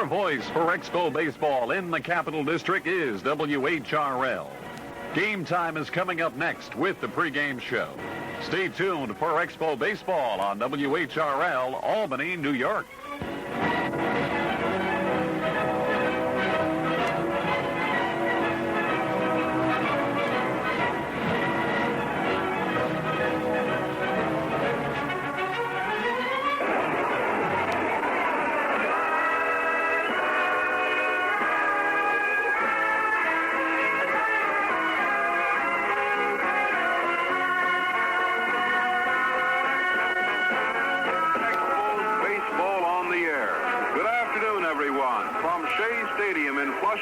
Your voice for Expo baseball in the Capital District is WHRL. Game time is coming up next with the pregame show. Stay tuned for Expo baseball on WHRL, Albany, New York.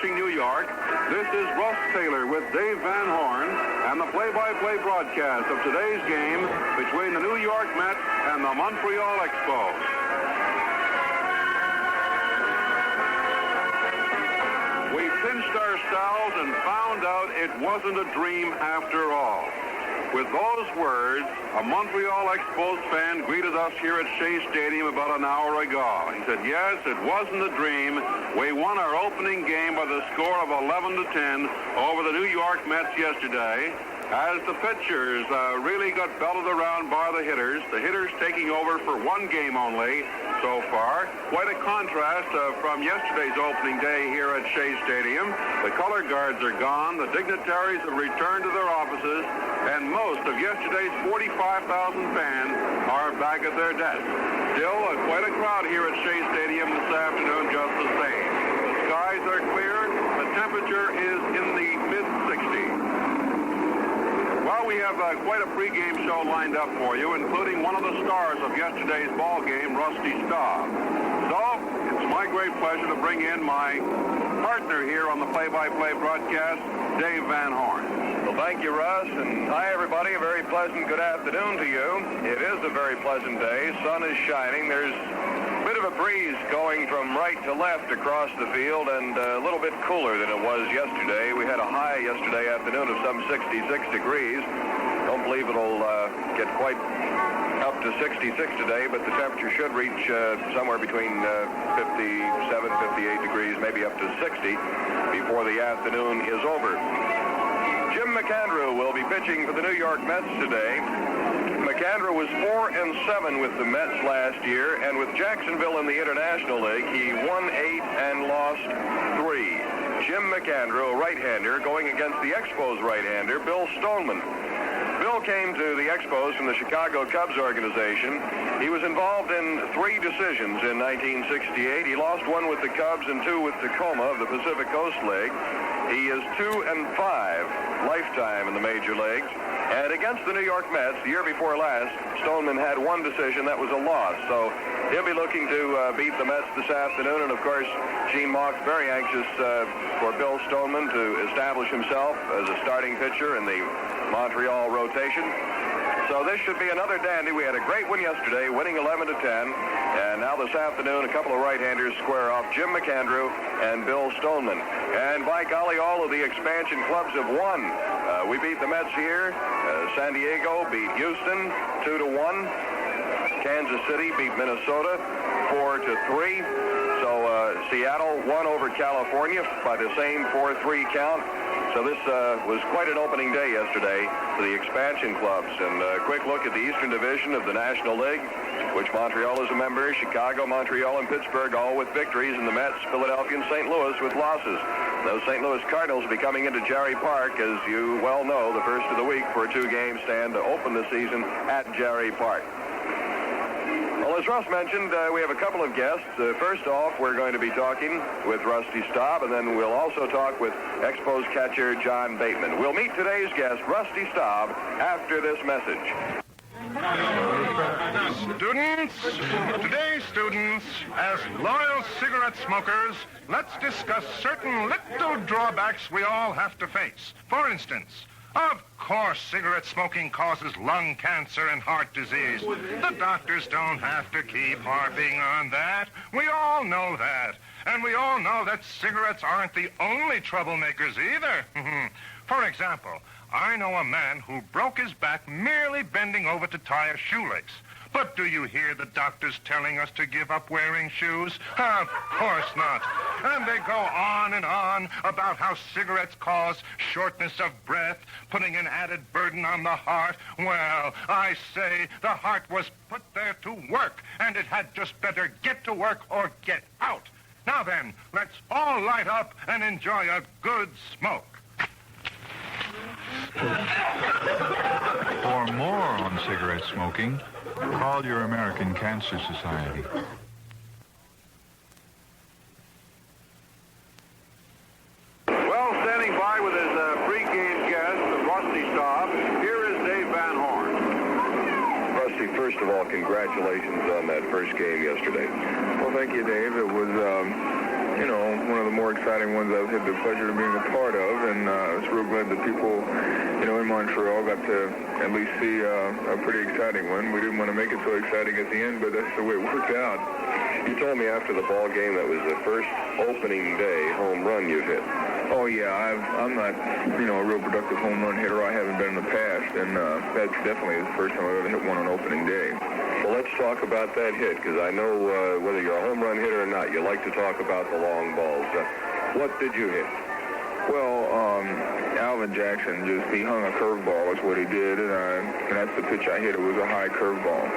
New York, this is Russ Taylor with Dave Van Horn and the play-by-play broadcast of today's game between the New York Mets and the Montreal Expos. We pinched ourselves and found out it wasn't a dream after all. With those words, a Montreal Expos fan greeted us here at Shea Stadium about an hour ago. He said, yes, it wasn't a dream. We won our opening game by the score of 11-10 over the New York Mets yesterday, as the pitchers really got belted around by the hitters taking over for one game only so far. Quite a contrast from yesterday's opening day here at Shea Stadium. The color guards are gone, the dignitaries have returned to their offices, and most of yesterday's 45,000 fans are back at their desks. Still, quite a crowd here at Shea Stadium this afternoon just the same. The skies are clear, the temperature is in the mid-60s. Well, we have quite a pregame show lined up for you, including one of the stars of yesterday's ball game, Rusty Staub. So, it's my great pleasure to bring in my partner here on the play-by-play broadcast, Dave Van Horn. Well, thank you, Russ, and hi, everybody. A very pleasant good afternoon to you. It is a very pleasant day. Sun is shining. There's a bit of a breeze going from right to left across the field, and a little bit cooler than it was yesterday. We had a high yesterday afternoon of some 66 degrees. Don't believe it'll get quite up to 66 today, but the temperature should reach somewhere between 57, 58 degrees, maybe up to 60 before the afternoon is over. Jim McAndrew will be pitching for the New York Mets today. McAndrew was 4-7 with the Mets last year, and with Jacksonville in the International League, he won 8 and lost 3. Jim McAndrew, a right-hander, going against the Expos right-hander, Bill Stoneman. Bill came to the Expos from the Chicago Cubs organization. He was involved in 3 decisions in 1968. He lost 1 with the Cubs and 2 with Tacoma of the Pacific Coast League. He is 2-5 lifetime in the major leagues. And against the New York Mets, the year before last, Stoneman had 1 decision that was a loss. So he'll be looking to beat the Mets this afternoon. And, of course, Gene Mauch's very anxious for Bill Stoneman to establish himself as a starting pitcher in the Montreal rotation. So this should be another dandy. We had a great win yesterday, winning 11-10. And now this afternoon, a couple of right-handers square off, Jim McAndrew and Bill Stoneman. And by golly, all of the expansion clubs have won. We beat the Mets here. San Diego beat Houston 2-1. Kansas City beat Minnesota 4-3. So Seattle won over California by the same 4-3 count. So this was quite an opening day yesterday for the expansion clubs. And a quick look at the Eastern Division of the National League, which Montreal is a member. Chicago, Montreal, and Pittsburgh all with victories, and the Mets, Philadelphia, and St. Louis with losses. Those St. Louis Cardinals will be coming into Jarry Park, as you well know, the first of the week for a 2-game stand to open the season at Jarry Park. Well, as Russ mentioned, we have a couple of guests. First off, we're going to be talking with Rusty Staub, and then we'll also talk with Expos catcher John Bateman. We'll meet today's guest, Rusty Staub, after this message. Students, today's students, as loyal cigarette smokers, let's discuss certain little drawbacks we all have to face. For instance, of course, cigarette smoking causes lung cancer and heart disease. The doctors don't have to keep harping on that. We all know that. And we all know that cigarettes aren't the only troublemakers either. For example, I know a man who broke his back merely bending over to tie a shoelace. But do you hear the doctors telling us to give up wearing shoes? Of course not. And they go on and on about how cigarettes cause shortness of breath, putting an added burden on the heart. Well, I say the heart was put there to work, and it had just better get to work or get out. Now then, let's all light up and enjoy a good smoke. For more on cigarette smoking, call your American Cancer Society. Well, standing by with his pregame guest, Rusty Staub, here is Dave Van Horn. Rusty, first of all, congratulations on that first game yesterday. Well, thank you, Dave. It was, one of the more exciting ones I've had the pleasure of being a part of, and I was real glad that people, in Montreal got to at least see a pretty exciting one. We didn't want to make it so exciting at the end, but that's the way it worked out. You told me after the ball game that was the first opening day home run you've hit. Oh, yeah, I'm not, a real productive home run hitter. I haven't been in the past, and that's definitely the first time I've ever hit one on opening day. Well, let's talk about that hit, because I know whether you're a home run hitter or not, you like to talk about the long balls. What did you hit? Well, Alvin Jackson he hung a curveball is what he did, and that's the pitch I hit. It was a high curveball.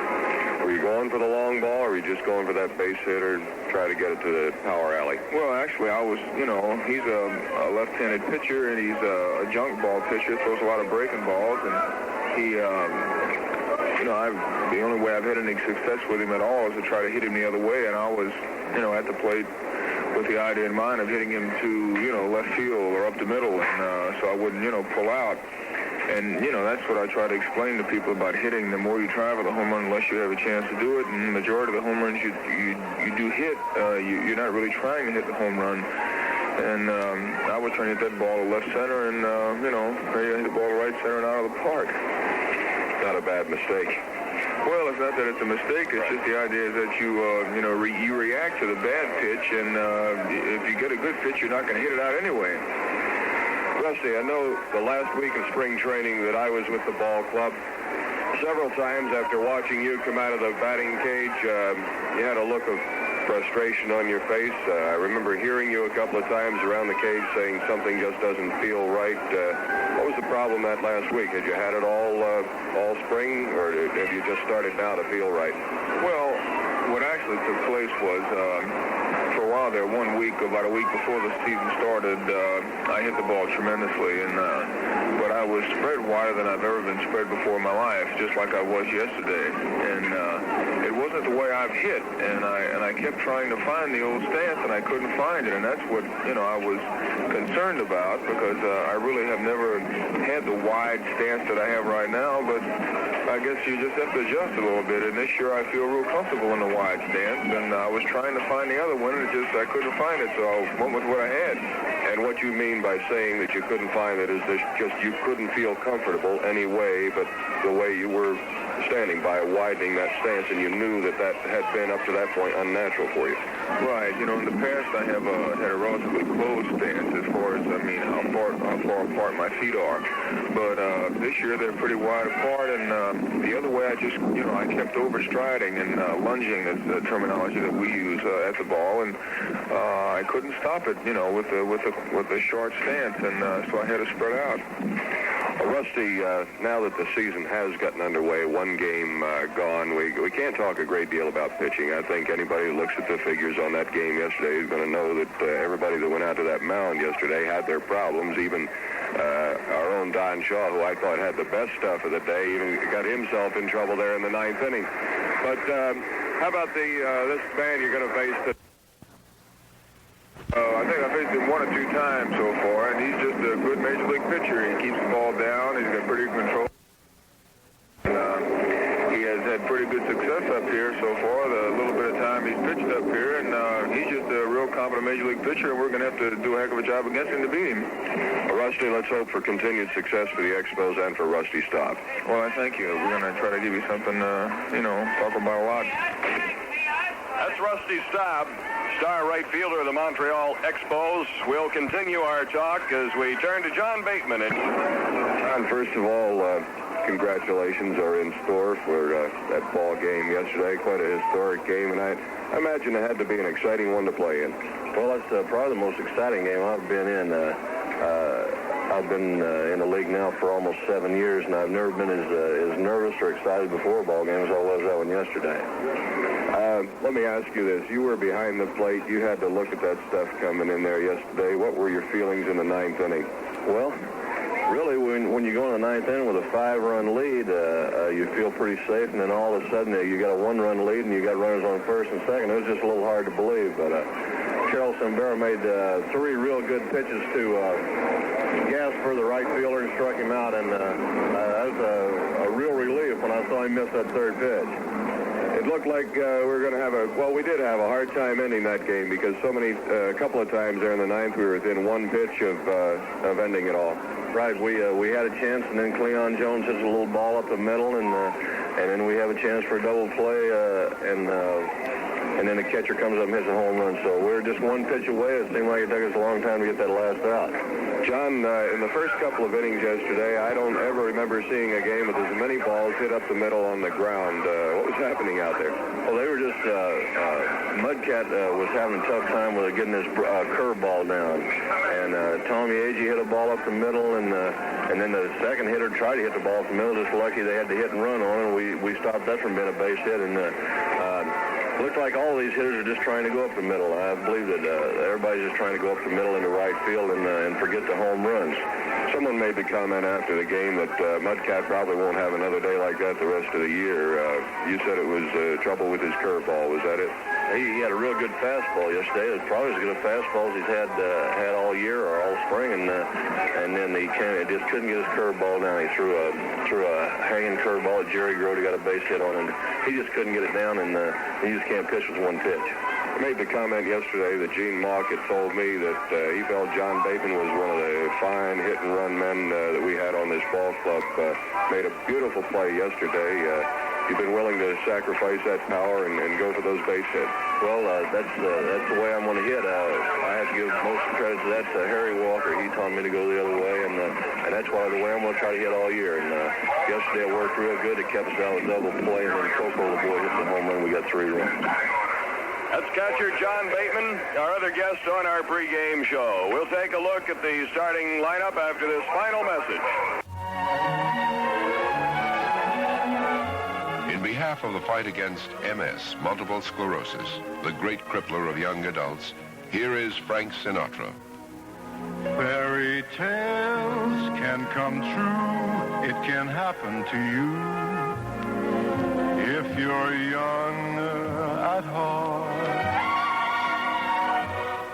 Were you going for the long ball, or were you just going for that base hit or try to get it to the power alley? Well, actually, I was, he's a left-handed pitcher, and he's a junk ball pitcher, throws a lot of breaking balls, and he, the only way I've had any success with him at all is to try to hit him the other way, and I was, at the plate with the idea in mind of hitting him to, left field or up the middle, and so I wouldn't, pull out. And, that's what I try to explain to people about hitting. The more you try for the home run, the less you have a chance to do it. And the majority of the home runs you do hit, you're not really trying to hit the home run. And I was trying to hit that ball to left center, and, I hit the ball to right center and out of the park. Not a bad mistake. Well, it's not that it's a mistake. It's just the idea is that you react to the bad pitch, and if you get a good pitch, you're not going to hit it out anyway. Rusty, I know the last week of spring training that I was with the ball club, several times after watching you come out of the batting cage, you had a look of frustration on your face. I remember hearing you a couple of times around the cage saying something just doesn't feel right. What was the problem that last week? Had you had it all spring, or have you just started now to feel right? Well, what actually took place was, for a while there, 1 week, about a week before the season started, I hit the ball tremendously, but I was spread wider than I've ever been spread before in my life, just like I was yesterday. And it wasn't the way I've hit, and I kept trying to find the old stance, and I couldn't find it, and that's what I was concerned about, because I really have never had the wide stance that I have right now, but I guess you just have to adjust a little bit, and this year I feel real comfortable in the wide stance, and I was trying to find the other one, and I couldn't find it, so I went with what I had. And what you mean by saying that you couldn't find it is this just you couldn't feel comfortable any way but the way you were standing by widening that stance, and you knew that had been up to that point unnatural for you. Right. In the past I have had a relatively closed stance as far as, how far apart my feet are. But this year they're pretty wide apart, and the other way I just, I kept overstriding and lunging is the terminology that we use at the ball, and I couldn't stop it, with a short stance, and so I had to spread out. Rusty, now that the season has gotten underway, one game gone, we can't talk a great deal about pitching. I think anybody who looks at the figures on that game yesterday is going to know that everybody that went out to that mound yesterday had their problems. Even our own Don Shaw, who I thought had the best stuff of the day, even got himself in trouble there in the ninth inning. But how about this man you're going to face today? I think I faced him 1 or 2 times so far, and he's just a good major league pitcher. He keeps the ball down. He's got pretty good control. He has had pretty good success up here so far, the little bit of time he's pitched up here, and he's just a real competent major league pitcher, and we're going to have to do a heck of a job against him to beat him. Rusty, let's hope for continued success for the Expos and for Rusty Staub. Well, I thank you. We're going to try to give you something, talk about a lot. That's Rusty Staub, star right fielder of the Montreal Expos. We'll continue our talk as we turn to John Bateman. John, first of all, congratulations are in store for that ball game yesterday. Quite a historic game, and I imagine it had to be an exciting one to play in. Well, that's probably the most exciting game I've been in. I've been in the league now for almost 7 years, and I've never been as nervous or excited before a ball game as I was that one yesterday. Let me ask you this. You were behind the plate. You had to look at that stuff coming in there yesterday. What were your feelings in the ninth inning? Well, really, when you go in the ninth inning with a 5-run lead, you feel pretty safe, and then all of a sudden you got a 1-run lead, and you got runners on first and second. It was just a little hard to believe, but Carol Sambera made 3 real good pitches to Gasper, the right fielder, and struck him out, and that was a real relief when I saw him miss that third pitch. It looked like we were going to have we did have a hard time ending that game because a couple of times there in the ninth we were within 1 pitch of ending it all. Right, we had a chance, and then Cleon Jones hits a little ball up the middle, and then we have a chance for a double play, and then the catcher comes up and hits a home run. So we were just 1 pitch away. It seemed like it took us a long time to get that last out. John, in the first couple of innings yesterday, I don't ever remember seeing a game with as many balls hit up the middle on the ground. What was happening out there? Well, they were just Mudcat was having a tough time with getting his curveball down, and Tommy Agee hit a ball up the middle, and then the second hitter tried to hit the ball up the middle. Just lucky they had to hit and run on it. We stopped that from being a base hit, and looked like all these hitters are just trying to go up the middle. I believe that everybody's just trying to go up the middle into right field and forget the home runs. Someone made the comment after the game that Mudcat probably won't have another day like that the rest of the year. You said it was trouble with his curveball. Was that it? He had a real good fastball yesterday. It was probably as good a fastball as he's had all year or all spring, and then he just couldn't get his curveball down. He threw a hanging curveball at Jerry Grody, got a base hit on him. He just couldn't get it down, and he just can't pitch with 1 pitch. I made the comment yesterday that Gene Mauch had told me that he felt John Bateman was one of the fine hit-and-run men that we had on this ball club. Made a beautiful play yesterday. You've been willing to sacrifice that power and go for those base hits. Well, that's the way I'm going to hit. I have to give most credit to that to Harry Walker. He taught me to go the other way, and that's the way I'm going to try to hit all year. And yesterday it worked real good. It kept us down with double play, and then Coco, the boy, hit the home run. We got 3 runs. That's catcher John Bateman, our other guest on our pregame show. We'll take a look at the starting lineup after this final message. In behalf of the fight against MS, multiple sclerosis, the great crippler of young adults, here is Frank Sinatra. Fairy tales can come true. It can happen to you if you're young at heart.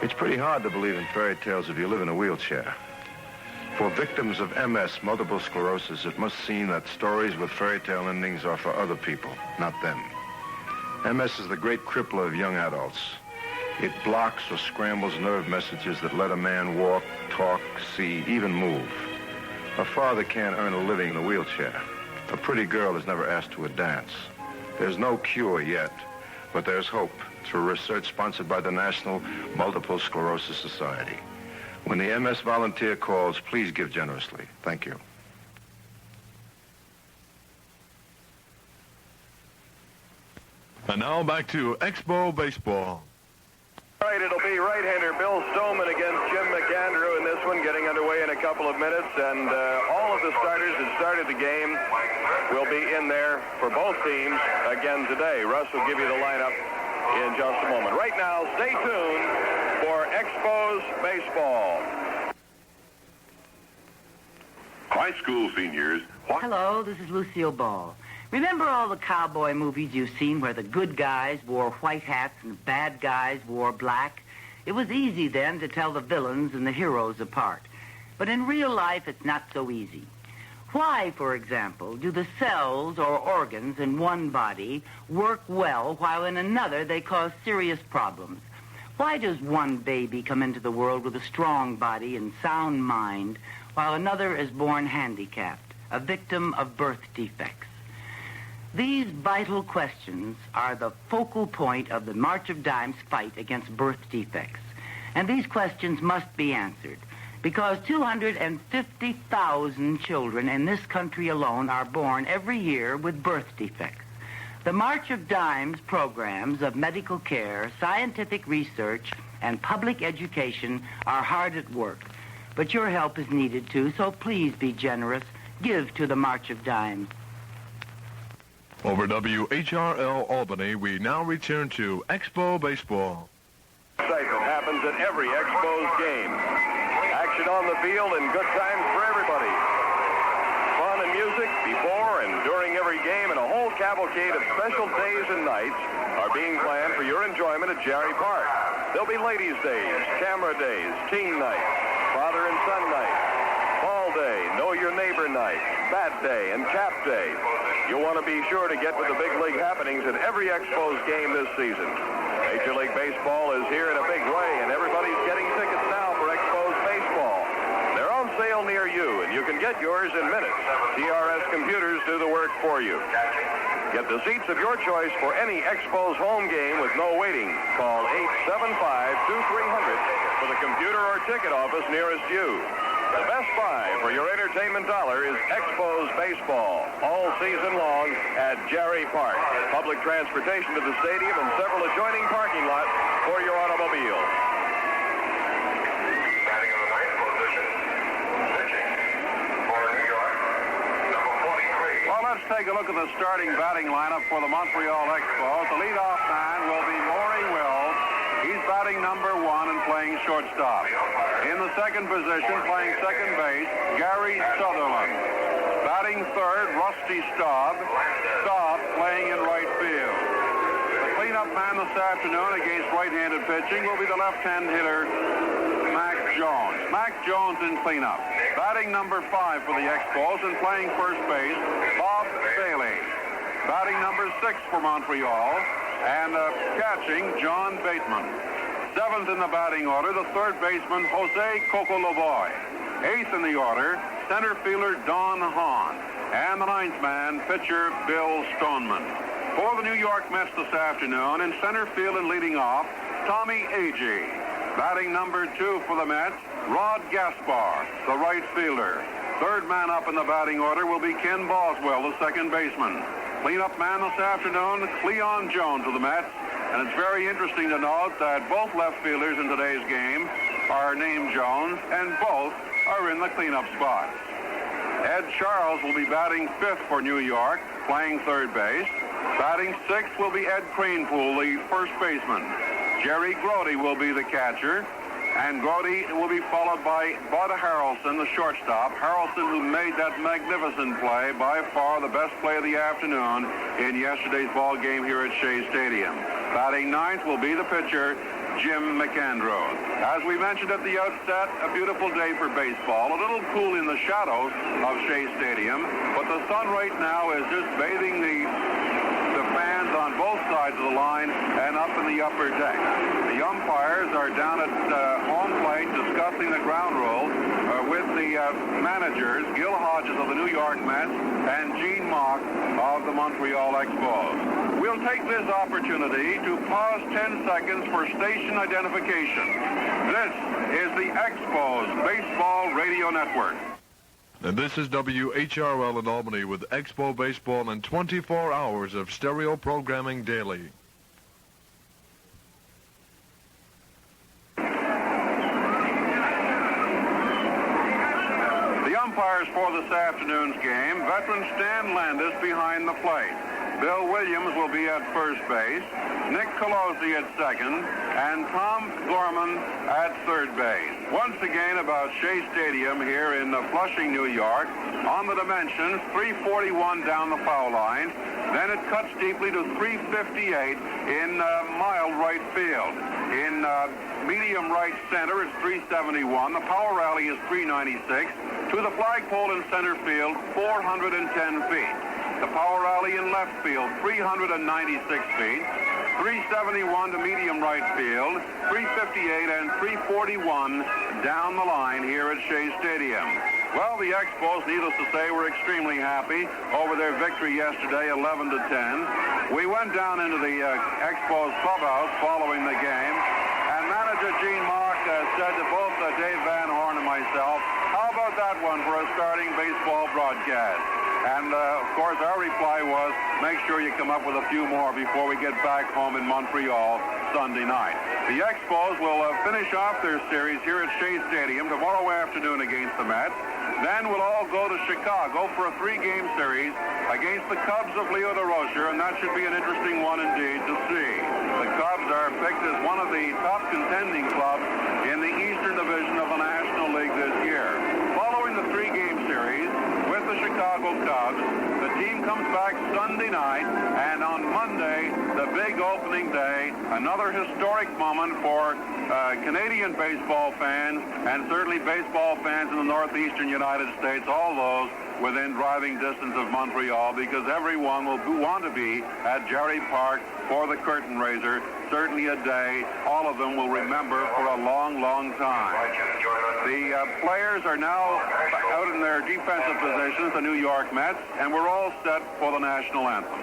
It's pretty hard to believe in fairy tales if you live in a wheelchair. For victims of MS, multiple sclerosis, it must seem that stories with fairy tale endings are for other people, not them. MS is the great crippler of young adults. It blocks or scrambles nerve messages that let a man walk, talk, see, even move. A father can't earn a living in a wheelchair. A pretty girl is never asked to a dance. There's no cure yet, but there's hope through research sponsored by the National Multiple Sclerosis Society. When the MS volunteer calls, please give generously. Thank you. And now back to Expo Baseball. All right, it'll be right-hander Bill Stoneman against Jim McAndrew in this one, getting underway in a couple of minutes. And all of the starters that started the game will be in there for both teams again today. Russ will give you the lineup in just a moment. Right now, stay tuned for Expos Baseball. High school seniors. Hello, this is Lucille Ball. Remember all the cowboy movies you've seen where the good guys wore white hats and the bad guys wore black? It was easy then to tell the villains and the heroes apart. But in real life, it's not so easy. Why, for example, do the cells or organs in one body work well while in another they cause serious problems? Why does one baby come into the world with a strong body and sound mind while another is born handicapped, a victim of birth defects? These vital questions are the focal point of the March of Dimes fight against birth defects. And these questions must be answered. because 250,000 children in this country alone are born every year with birth defects. The March of Dimes programs of medical care, scientific research, and public education are hard at work. But your help is needed too, so please be generous. Give to the March of Dimes. Over WHRL Albany, we now return to Expo Baseball. Excitement happens at every Expos game. Action on the field and good times for everybody. Fun and music before and during every game, and a whole cavalcade of special days and nights are being planned for your enjoyment at Jerry Park. There'll be ladies' days, camera days, teen night, father and son night, ball day, know your neighbor night, bat day, and cap day. You'll want to be sure to get with the big league happenings at every Expos game this season. Major League Baseball is here in a big way, and everybody's getting tickets now for Expos Baseball. They're on sale near you, and you can get yours in minutes. TRS computers do the work for you. Get the seats of your choice for any Expos home game with no waiting. Call 875-2300 for the computer or ticket office nearest you. The best buy for your entertainment dollar is Expos Baseball, all season long at Jerry Park. Public transportation to the stadium and several adjoining parking lots for your automobile. Batting in the ninth position, pitching for New York, number 43. Well, let's take a look at the starting batting lineup for the Montreal Expos. The leadoff man will be Maury Wills. He's batting number 1 and playing shortstop. In the second position, playing second base, Gary Sutherland. Batting third, Rusty Staub. Staub playing in right field. The cleanup man this afternoon against right-handed pitching will be the left-hand hitter, Mac Jones. Mac Jones in cleanup. Batting number 5 for the Expos and playing first base, Bob Bailey. Batting number 6 for Montreal. And catching, John Bateman. 7th in the batting order, the third baseman, Jose Coco Lavoy. 8th in the order, center fielder Don Hahn. And the 9th man, pitcher Bill Stoneman. For the New York Mets this afternoon, in center field and leading off, Tommy Agee. Batting number 2 for the Mets, Rod Gaspar, the right fielder. Third man up in the batting order will be Ken Boswell, the second baseman. Cleanup man this afternoon, Cleon Jones of the Mets. And it's very interesting to note that both left fielders in today's game are named Jones, and both are in the cleanup spots. Ed Charles will be batting 5th for New York, playing third base. Batting 6th will be Ed Kranepool, the first baseman. Jerry Grody will be the catcher. And Grody will be followed by Bud Harrelson, the shortstop. Harrelson, who made that magnificent play, by far the best play of the afternoon in yesterday's ball game here at Shea Stadium. Batting 9th will be the pitcher, Jim McAndrew. As we mentioned at the outset, a beautiful day for baseball. A little cool in the shadows of Shea Stadium, but the sun right now is just bathing the fans on both sides of the line and up in the upper deck. The umpires are down at home plate discussing the ground rules with the managers, Gil Hodges of the New York Mets and Gene Mock of the Montreal Expos. We'll take this opportunity to pause 10 seconds for station identification. This is the Expos Baseball Radio Network. And this is WHRL in Albany with Expo Baseball and 24 hours of stereo programming daily. The umpires for this afternoon's game, veteran Stan Landis behind the plate. Bill Williams will be at first base, Nick Colosi at second, and Tom Gorman at third base. Once again about Shea Stadium here in Flushing, New York. On the dimensions, 341 down the foul line. Then it cuts deeply to 358 in mild right field. In medium right center, it's 371. The power rally is 396. To the flagpole in center field, 410 feet. The power rally in left field, 396 feet. 371 to medium right field, 358 and 341 down the line here at Shea Stadium. Well, the Expos, needless to say, were extremely happy over their victory yesterday, 11-10. We went down into the Expos clubhouse following the game, and manager Gene Mock said to both Dave Van Horn and myself, how about that one for a starting baseball broadcast? And, of course, our reply was, make sure you come up with a few more before we get back home in Montreal Sunday night. The Expos will finish off their series here at Shea Stadium tomorrow afternoon against the Mets. Then we'll all go to Chicago for a 3-game series against the Cubs of Leo DeRocher, and that should be an interesting one indeed to see. The Cubs are picked as one of the top contending clubs in the Eastern Division of the National League this year. Following the 3-game series with the Chicago Cubs, the team comes back Sunday night, and on Monday, the big opening day, another historic moment for Canadian baseball fans and certainly baseball fans in the northeastern United States, all those within driving distance of Montreal, because everyone will want to be at Jerry Park for the curtain raiser. Certainly a day all of them will remember for a long, long time. The players are now out in their defensive positions, the New York Mets, and we're all set for the national anthem.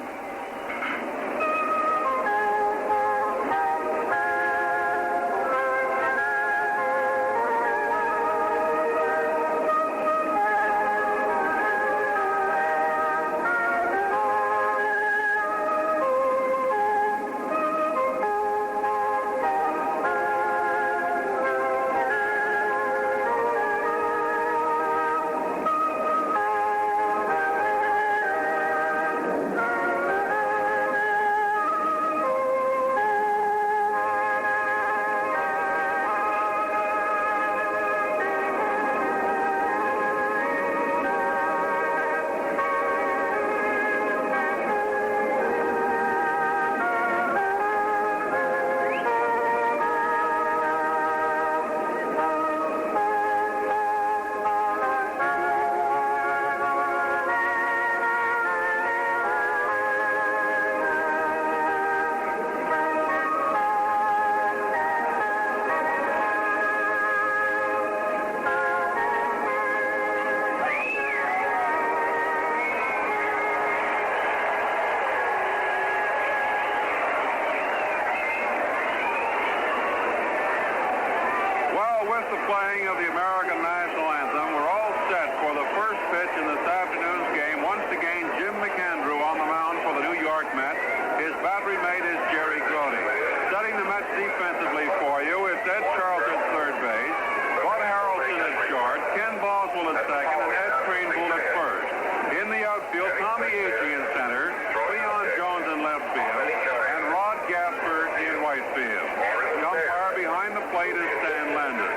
The playing of the American national anthem, we're all set for the first pitch in this afternoon's game. Once again, Jim McAndrew on the mound for the New York Mets. His battery mate is Jerry Grody. Setting the Mets defensively for you, it's Ed Charles at third base, Bud Harrelson at short, Ken Boswell at second, and Ed Kranepool at first. In the outfield, Tommy Agee in center, Leon Jones in left field, and Rod Gasper in right field. The umpire behind the plate is Stan Lander.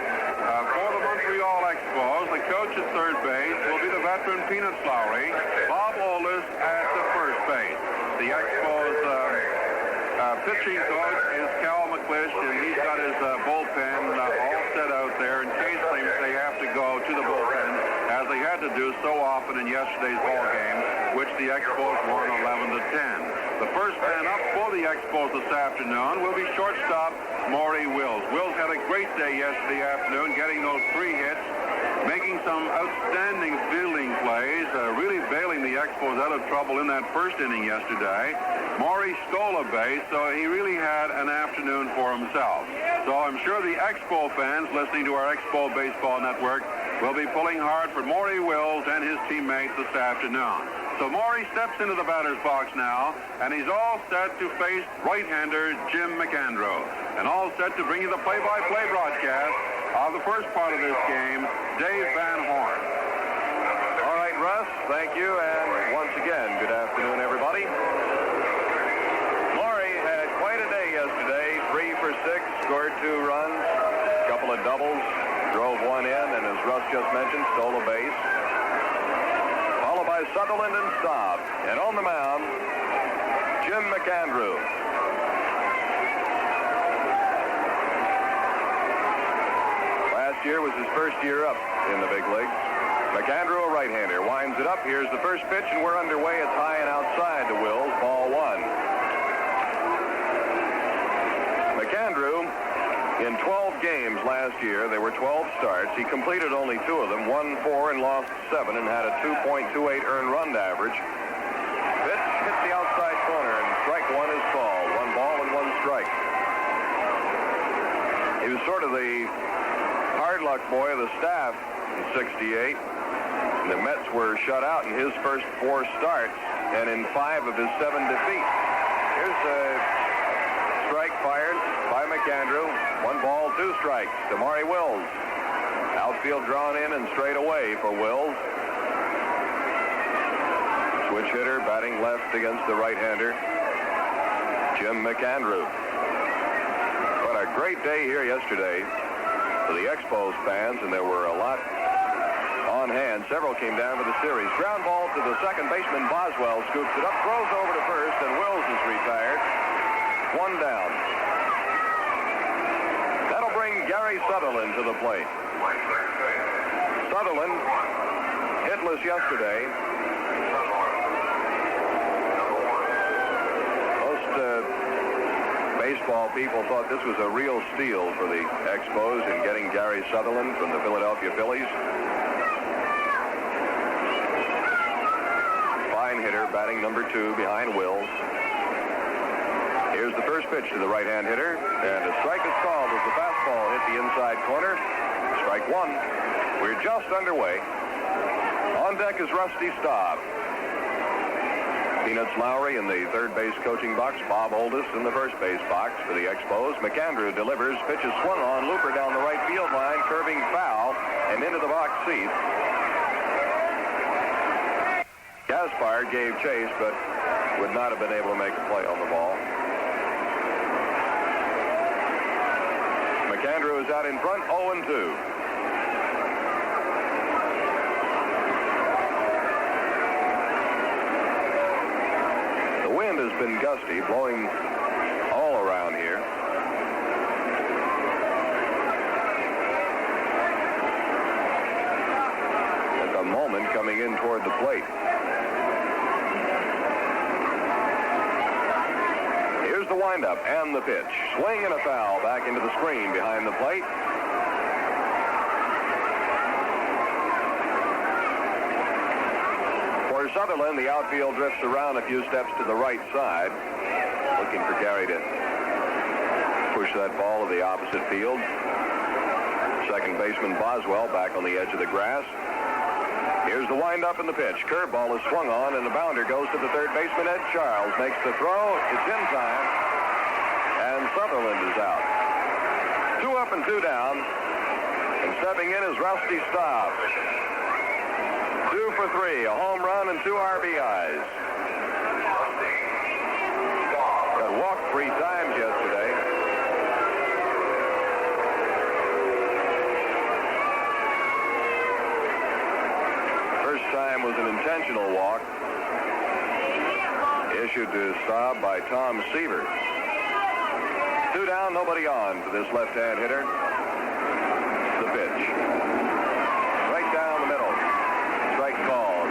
For the Montreal Expos, the coach at third base will be the veteran Peanuts Lowry. Bob Olis at the first base. The Expos pitching coach is Cal McClish, and he's got his bullpen all set out there in case they have to go to the bullpen, as they had to do so often in yesterday's ball game, which the Expos won 11-10. The first man up for the Expos this afternoon will be shortstop Maury Wills. Wills had a great day yesterday afternoon, getting those 3 hits, making some outstanding fielding plays, really bailing the Expos out of trouble in that first inning yesterday. Maury stole a base, so he really had an afternoon for himself. So I'm sure the Expo fans listening to our Expo Baseball Network will be pulling hard for Maury Wills and his teammates this afternoon. So Maury steps into the batter's box now, and he's all set to face right-hander Jim McAndrew. And all set to bring you the play-by-play broadcast of the first part of this game, Dave Van Horn. All right, Russ, thank you. And once again, good afternoon, everybody. Maury had quite a day yesterday. 3 for 6, scored 2 runs, a couple of doubles, drove 1 in, and as Russ just mentioned, stole a base. Followed by Sutherland and Staub. And on the mound, Jim McAndrew. Last year was his first year up in the big leagues. McAndrew, a right-hander, winds it up. Here's the first pitch, and we're underway. It's high and outside to Wills. Ball 1. McAndrew, in 12 games last year, there were 12 starts. He completed only 2 of them, won 4 and lost 7, and had a 2.28 earned run average. Pitch hit the outside corner, and strike 1 is called. 1 ball and 1 strike. He was sort to the hard luck boy of the staff in '68. The Mets were shut out in his first 4 starts and in 5 of his 7 defeats. Here's a strike fired by McAndrew. 1 ball, 2 strikes to Maury Wills. Outfield drawn in and straight away for Wills. Switch hitter batting left against the right-hander, Jim McAndrew. What a great day here yesterday for the Expos fans, and there were a lot on hand. Several came down for the series. Ground ball to the second baseman. Boswell scoops it up, throws over to first, and Wills is retired. 1 down. That'll bring Gary Sutherland to the plate. Sutherland, hitless yesterday. Most baseball people thought this was a real steal for the Expos in getting Gary Sutherland from the Philadelphia Phillies. Fine hitter, batting number 2 behind Wills. Here's the first pitch to the right-hand hitter, and a strike is called as the fastball hit the inside corner. Strike 1. We're just underway. On deck is Rusty Staub. Peanuts Lowry in the third base coaching box. Bob Oldest in the first base box for the Expos. McAndrew delivers. Pitch is swung on. Looper down the right field line, curving foul and into the box seat. Gaspar gave chase, but would not have been able to make a play on the ball. McAndrew is out in front, 0-2. The wind has been gusty, blowing all around here. At the moment, coming in toward the plate. Here's the windup and the pitch. Swing and a foul back into the screen behind the plate. For Sutherland, the outfield drifts around a few steps to the right side, looking for Gary to push that ball to the opposite field. Second baseman Boswell back on the edge of the grass. Here's the windup and the pitch. Curveball is swung on, and the bounder goes to the third baseman. Ed Charles makes the throw. It's in time, and Sutherland is out. 2 up and 2 down, and stepping in is Rusty Staub. 2 for 3, a home run and 2 RBIs. Got walked 3 times yesterday. First time was an intentional walk issued to Staub by Tom Seaver. 2 down, nobody on for this left-hand hitter. The pitch. Right down the middle. Strike called.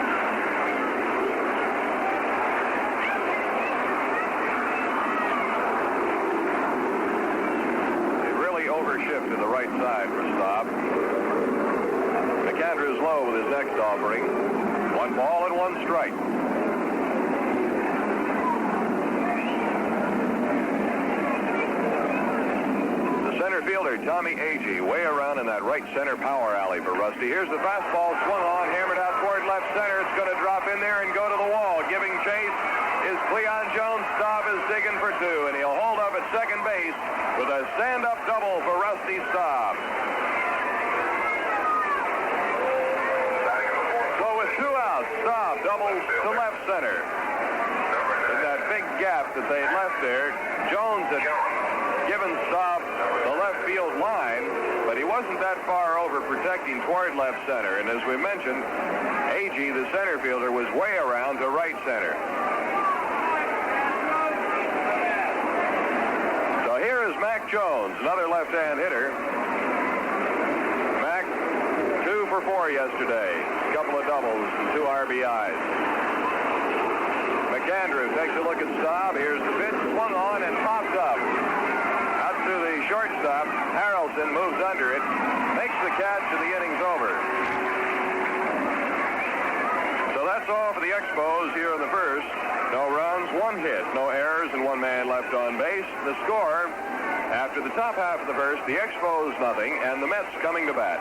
They really overshift to the right side for Staub. McAndrew is low with his next offering. 1 ball and 1 strike. The center fielder, Tommy Agee, way around in that right center power alley for Rusty. Here's the fastball swung on, hammered out toward left center. It's going to drop in there and go to the wall. Giving chase is Cleon Jones. Staub is digging for 2, and he'll hold up at second base with a stand-up double for Rusty Staub. Staub doubles to left center. In that big gap that they had left there, Jones had given Staub the left field line, but he wasn't that far over protecting toward left center. And as we mentioned, Agee, the center fielder, was way around to right center. So here is Mac Jones, another left-hand hitter. Mac, 2 for 4 yesterday. A couple of doubles and 2 RBIs. McAndrew takes a look at Staub. Here's the pitch, swung on and popped up. Out to the shortstop. Harrelson moves under it, makes the catch, and the inning's over. So that's all for the Expos here in the first. No runs, 1 hit, no errors, and 1 man left on base. The score, After the top half of the first, the Expos nothing, and the Mets coming to bat.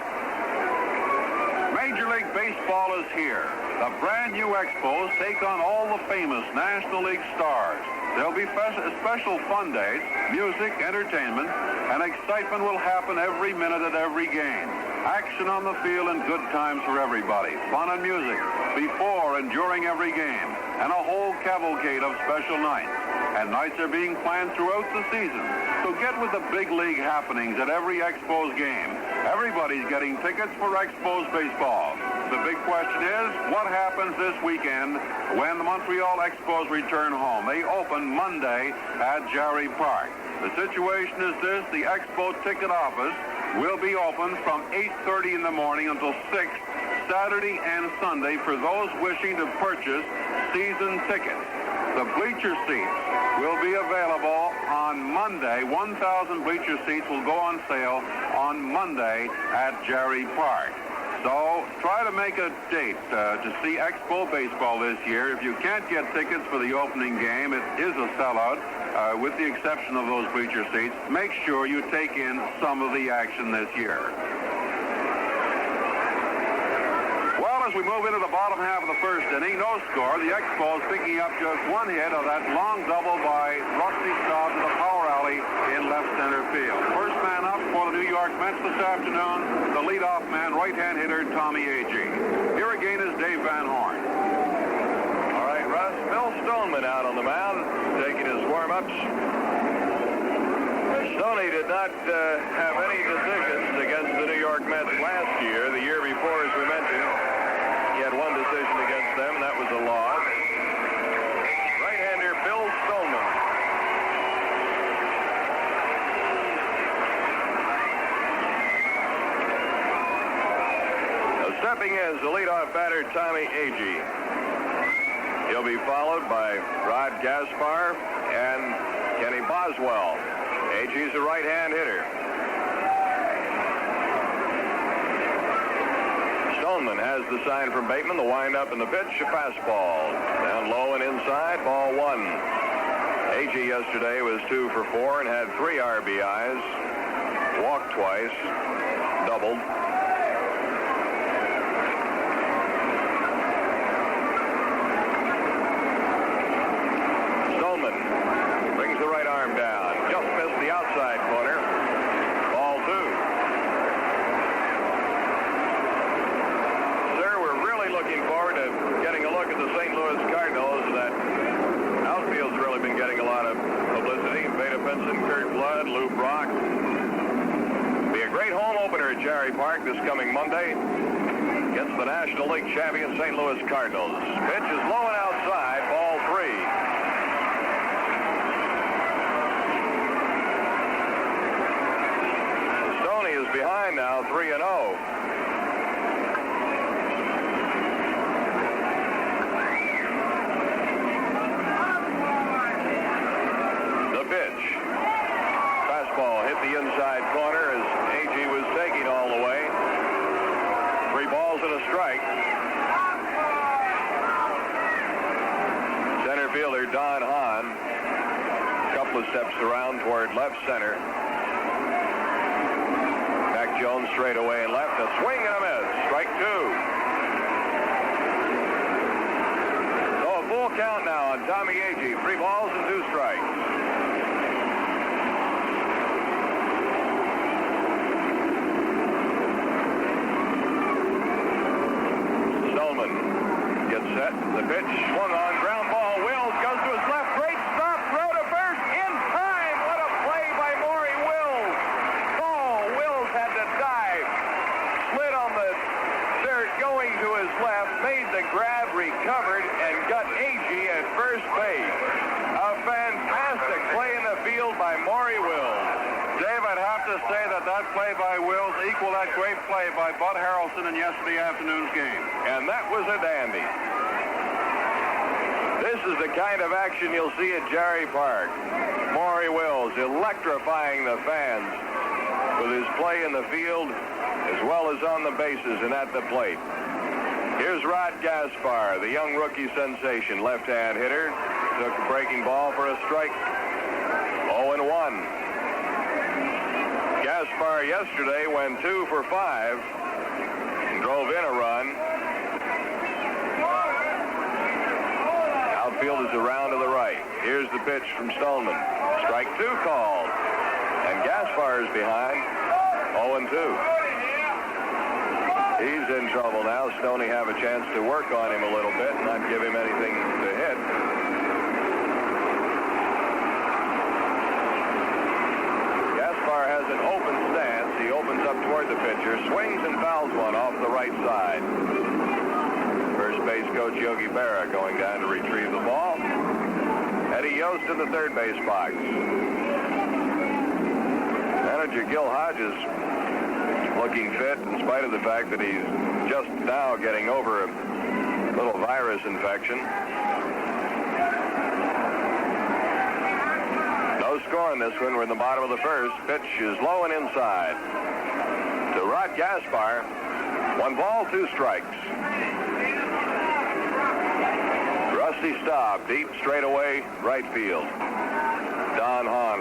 Major League Baseball is here. The brand new Expos take on all the famous National League stars. There'll be special fun days, music, entertainment, and excitement will happen every minute at every game. Action on the field and good times for everybody. Fun and music before and during every game, and a whole cavalcade of special nights. And nights are being planned throughout the season. So get with the big league happenings at every Expos game. Everybody's getting tickets for Expos baseball. The big question is, what happens this weekend when the Montreal Expos return home? They open Monday at Jarry Park. The situation is this: the Expo ticket office will be open from 8:30 in the morning until 6 Saturday and Sunday for those wishing to purchase season tickets. The bleacher seats will be available on Monday. 1,000 bleacher seats will go on sale on Monday at Jarry Park. So try to make a date to see Expo baseball this year. If you can't get tickets for the opening game, it is a sellout, with the exception of those bleacher seats. Make sure you take in some of the action this year. Well, as we move into the bottom half of the first inning, no score. The Expos picking up just one hit of that long double by Rusty Staub to the power alley in left center field. First man up for the New York Mets this afternoon, the leadoff man, right-hand hitter Tommy Agee. Here again is Dave Van Horn. All right, Russ. Bill Stoneman out on the mound, taking his warm-ups. Stoney did not have any decisions against the New York Mets last year. The year before, as we mentioned, he had one decision against them, and that was a loss. Right-hander Bill Stoneman. Now, stepping in is the leadoff batter, Tommy Agee. He'll be followed by Rod Gaspar and Kenny Boswell. Agee's a right-hand hitter. Stoneman has the sign from Bateman, the windup and the pitch, a fastball. Down low and inside, ball one. Agee yesterday was 2 for 4 and had 3 RBIs, walked twice, doubled. Stoneman brings the right arm down. Just missed the outside corner. Ball 2. Sir, we're really looking forward to getting a look at the St. Louis Cardinals. That outfield's really been getting a lot of publicity. Vada Pinson, Kurt Flood, Lou Brock. Be a great home opener at Jarry Park this coming Monday against the National League champion St. Louis Cardinals. Pitch is low and outside, ball 3. Is behind now, 3-0. The pitch. Fastball hit the inside corner as Agee was taking all the way. 3 balls and a strike. Center fielder Don Hahn. A couple of steps around toward left center. Jones straight away and left. A swing and a miss. Strike 2. So a full count now on Tommy Agee. 3 balls and 2 strikes. Stoneman gets set. The pitch swung on. Ground ball. Wills goes to his left. Great stop. Throw to first. In time. What a play by Maury Wills. Had to dive, slid on the dirt going to his left, made the grab, recovered, and got Agee at first base. A fantastic play in the field by Maury Wills. Dave, I'd have to say that play by Wills equaled that great play by Bud Harrelson in yesterday afternoon's game. And that was a dandy. This is the kind of action you'll see at Jarry Park. Maury Wills electrifying the fans with his play in the field as well as on the bases and at the plate. Here's Rod Gaspar, the young rookie sensation, left-hand hitter. Took a breaking ball for a strike. 0-1. Gaspar yesterday went 2 for 5 and drove in a run. Outfield is around to the right. Here's the pitch from Stoneman. Strike 2 called. And Gaspar is behind. 0-2. He's in trouble now. Stoney have a chance to work on him a little bit and not give him anything to hit. Gaspar has an open stance. He opens up toward the pitcher, swings and fouls one off the right side. First base coach Yogi Berra going down to retrieve the ball. Eddie Yost in the third base box. Manager Gil Hodges looking fit in spite of the fact that he's just now getting over a little virus infection. No score in this one. We're in the bottom of the first. Pitch is low and inside. To Rod Gaspar. 1 ball, 2 strikes. Rusty Staub, deep straightaway right field. Don Hahn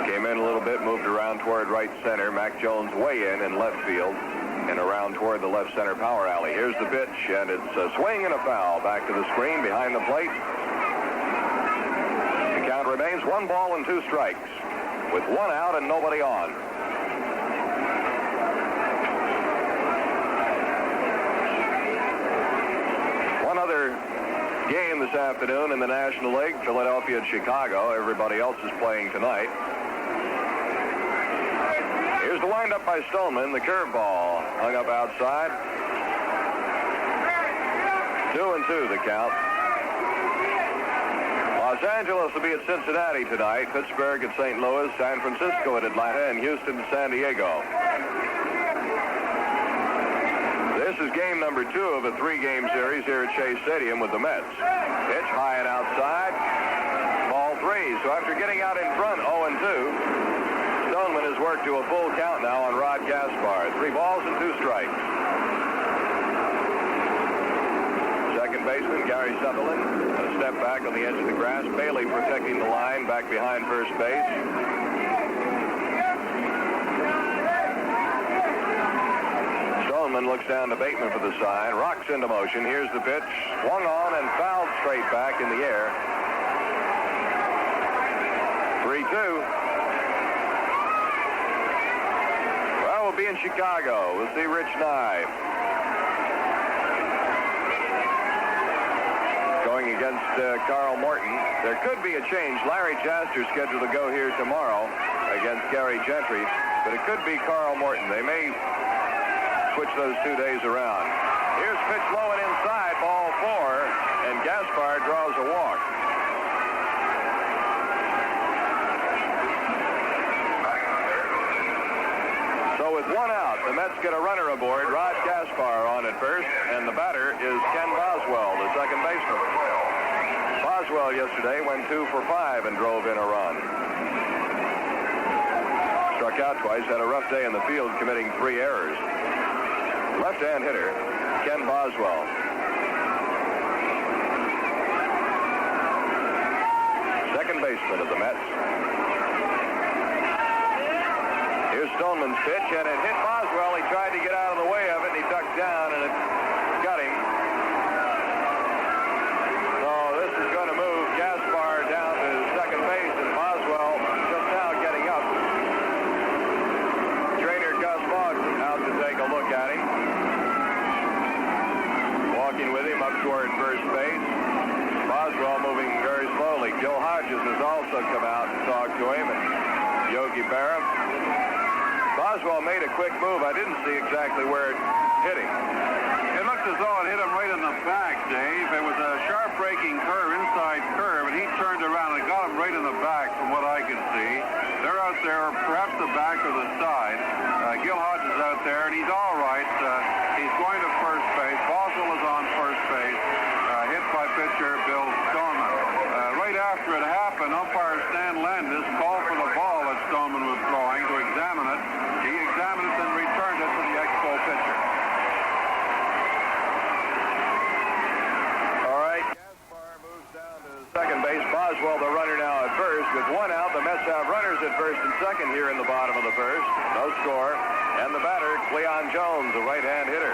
came in a little bit, moved around toward right center. Mac Jones way in left field and around toward the left center power alley. Here's the pitch, and it's a swing and a foul. Back to the screen behind the plate. The count remains 1 ball and 2 strikes with 1 out and nobody on. One other game this afternoon in the National League, Philadelphia and Chicago. Everybody else is playing tonight. Here's the windup by Stoneman. The curveball hung up outside. 2-2 the count. Los Angeles will be at Cincinnati tonight. Pittsburgh at St. Louis. San Francisco at Atlanta. And Houston at San Diego. This is game number 2 of a 3-game series here at Shea Stadium with the Mets. Pitch high and outside. Ball 3. So after getting out in front 0-2, Stoneman has worked to a full count now on Rod Gaspar. 3 balls and 2 strikes. Second baseman Gary Sutherland. A step back on the edge of the grass. Bailey protecting the line back behind first base. Stoneman looks down to Bateman for the sign. Rocks into motion. Here's the pitch. Swung on and fouled straight back in the air. 3-2. We'll be in Chicago. We'll see Rich Nye going against Carl Morton. There could be a change. Larry Jaster scheduled to go here tomorrow against Gary Gentry, but it could be Carl Morton. They may switch those 2 days around. Here's pitch low and inside, ball 4, and Gaspar draws a walk. So with 1 out, the Mets get a runner aboard. Rod Gaspar on at first, and the batter is Ken Boswell, the second baseman. Boswell yesterday went 2 for 5 and drove in a run. Struck out twice, had a rough day in the field, committing 3 errors. Left-hand hitter, Ken Boswell. Second baseman of the Mets. Here's Stoneman's pitch, and it hit Boswell. He tried to get out of the way of it, and he ducked down, and it got him. So this is going to move Gaspar down to second base, and Boswell just now getting up. Trainer Gus Mogg out to take a look at him. Walking with him up toward first base. Boswell moving very slowly. Gil Hodges has also come out and talked to him, and Yogi Berra. Boswell made a quick move. I didn't see exactly where it hit him. It looked as though it hit him right in the back, Dave. It was a sharp breaking curve, inside curve, and he turned around and got him right in the back from what I could see. They're out there, perhaps the back or the side. Gil Hodges is out there, and he's all right. He's going to first base. Boswell is on first base. Hit by pitcher Bill Stoneman. Right after it happened, umpire Stan Landis called for the ball that Stoneman was throwing to examine it. He examined it and returned it to the Expo pitcher. All right, Gaspar moves down to second base. Boswell, the runner now at first. With one out, the Mets have runners at first and second here in the bottom of the first. No score. And the batter, Cleon Jones, a right-hand hitter.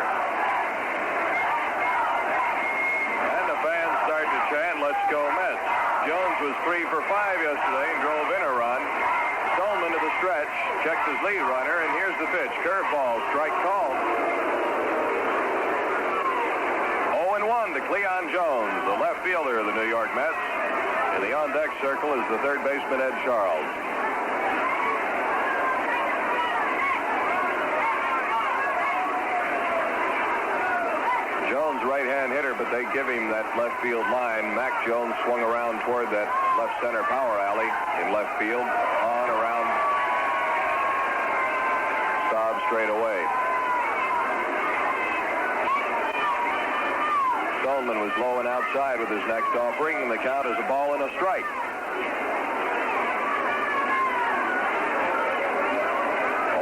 And the fans start to chant, "Let's go Mets." Jones was 3 for 5 yesterday and drove in a run. Stoneman to the stretch, checks his lead runner, and here's the pitch. Curveball, strike called. 0-1 to Cleon Jones, the left fielder of the New York Mets. In the on-deck circle is the third baseman, Ed Charles. Jones, right-hand hitter, but they give him that left field line. Mac Jones swung around toward that left center power alley in left field. On, around, Staub straight away. Stoneman was low and outside with his next offering, and the count is a ball and a strike.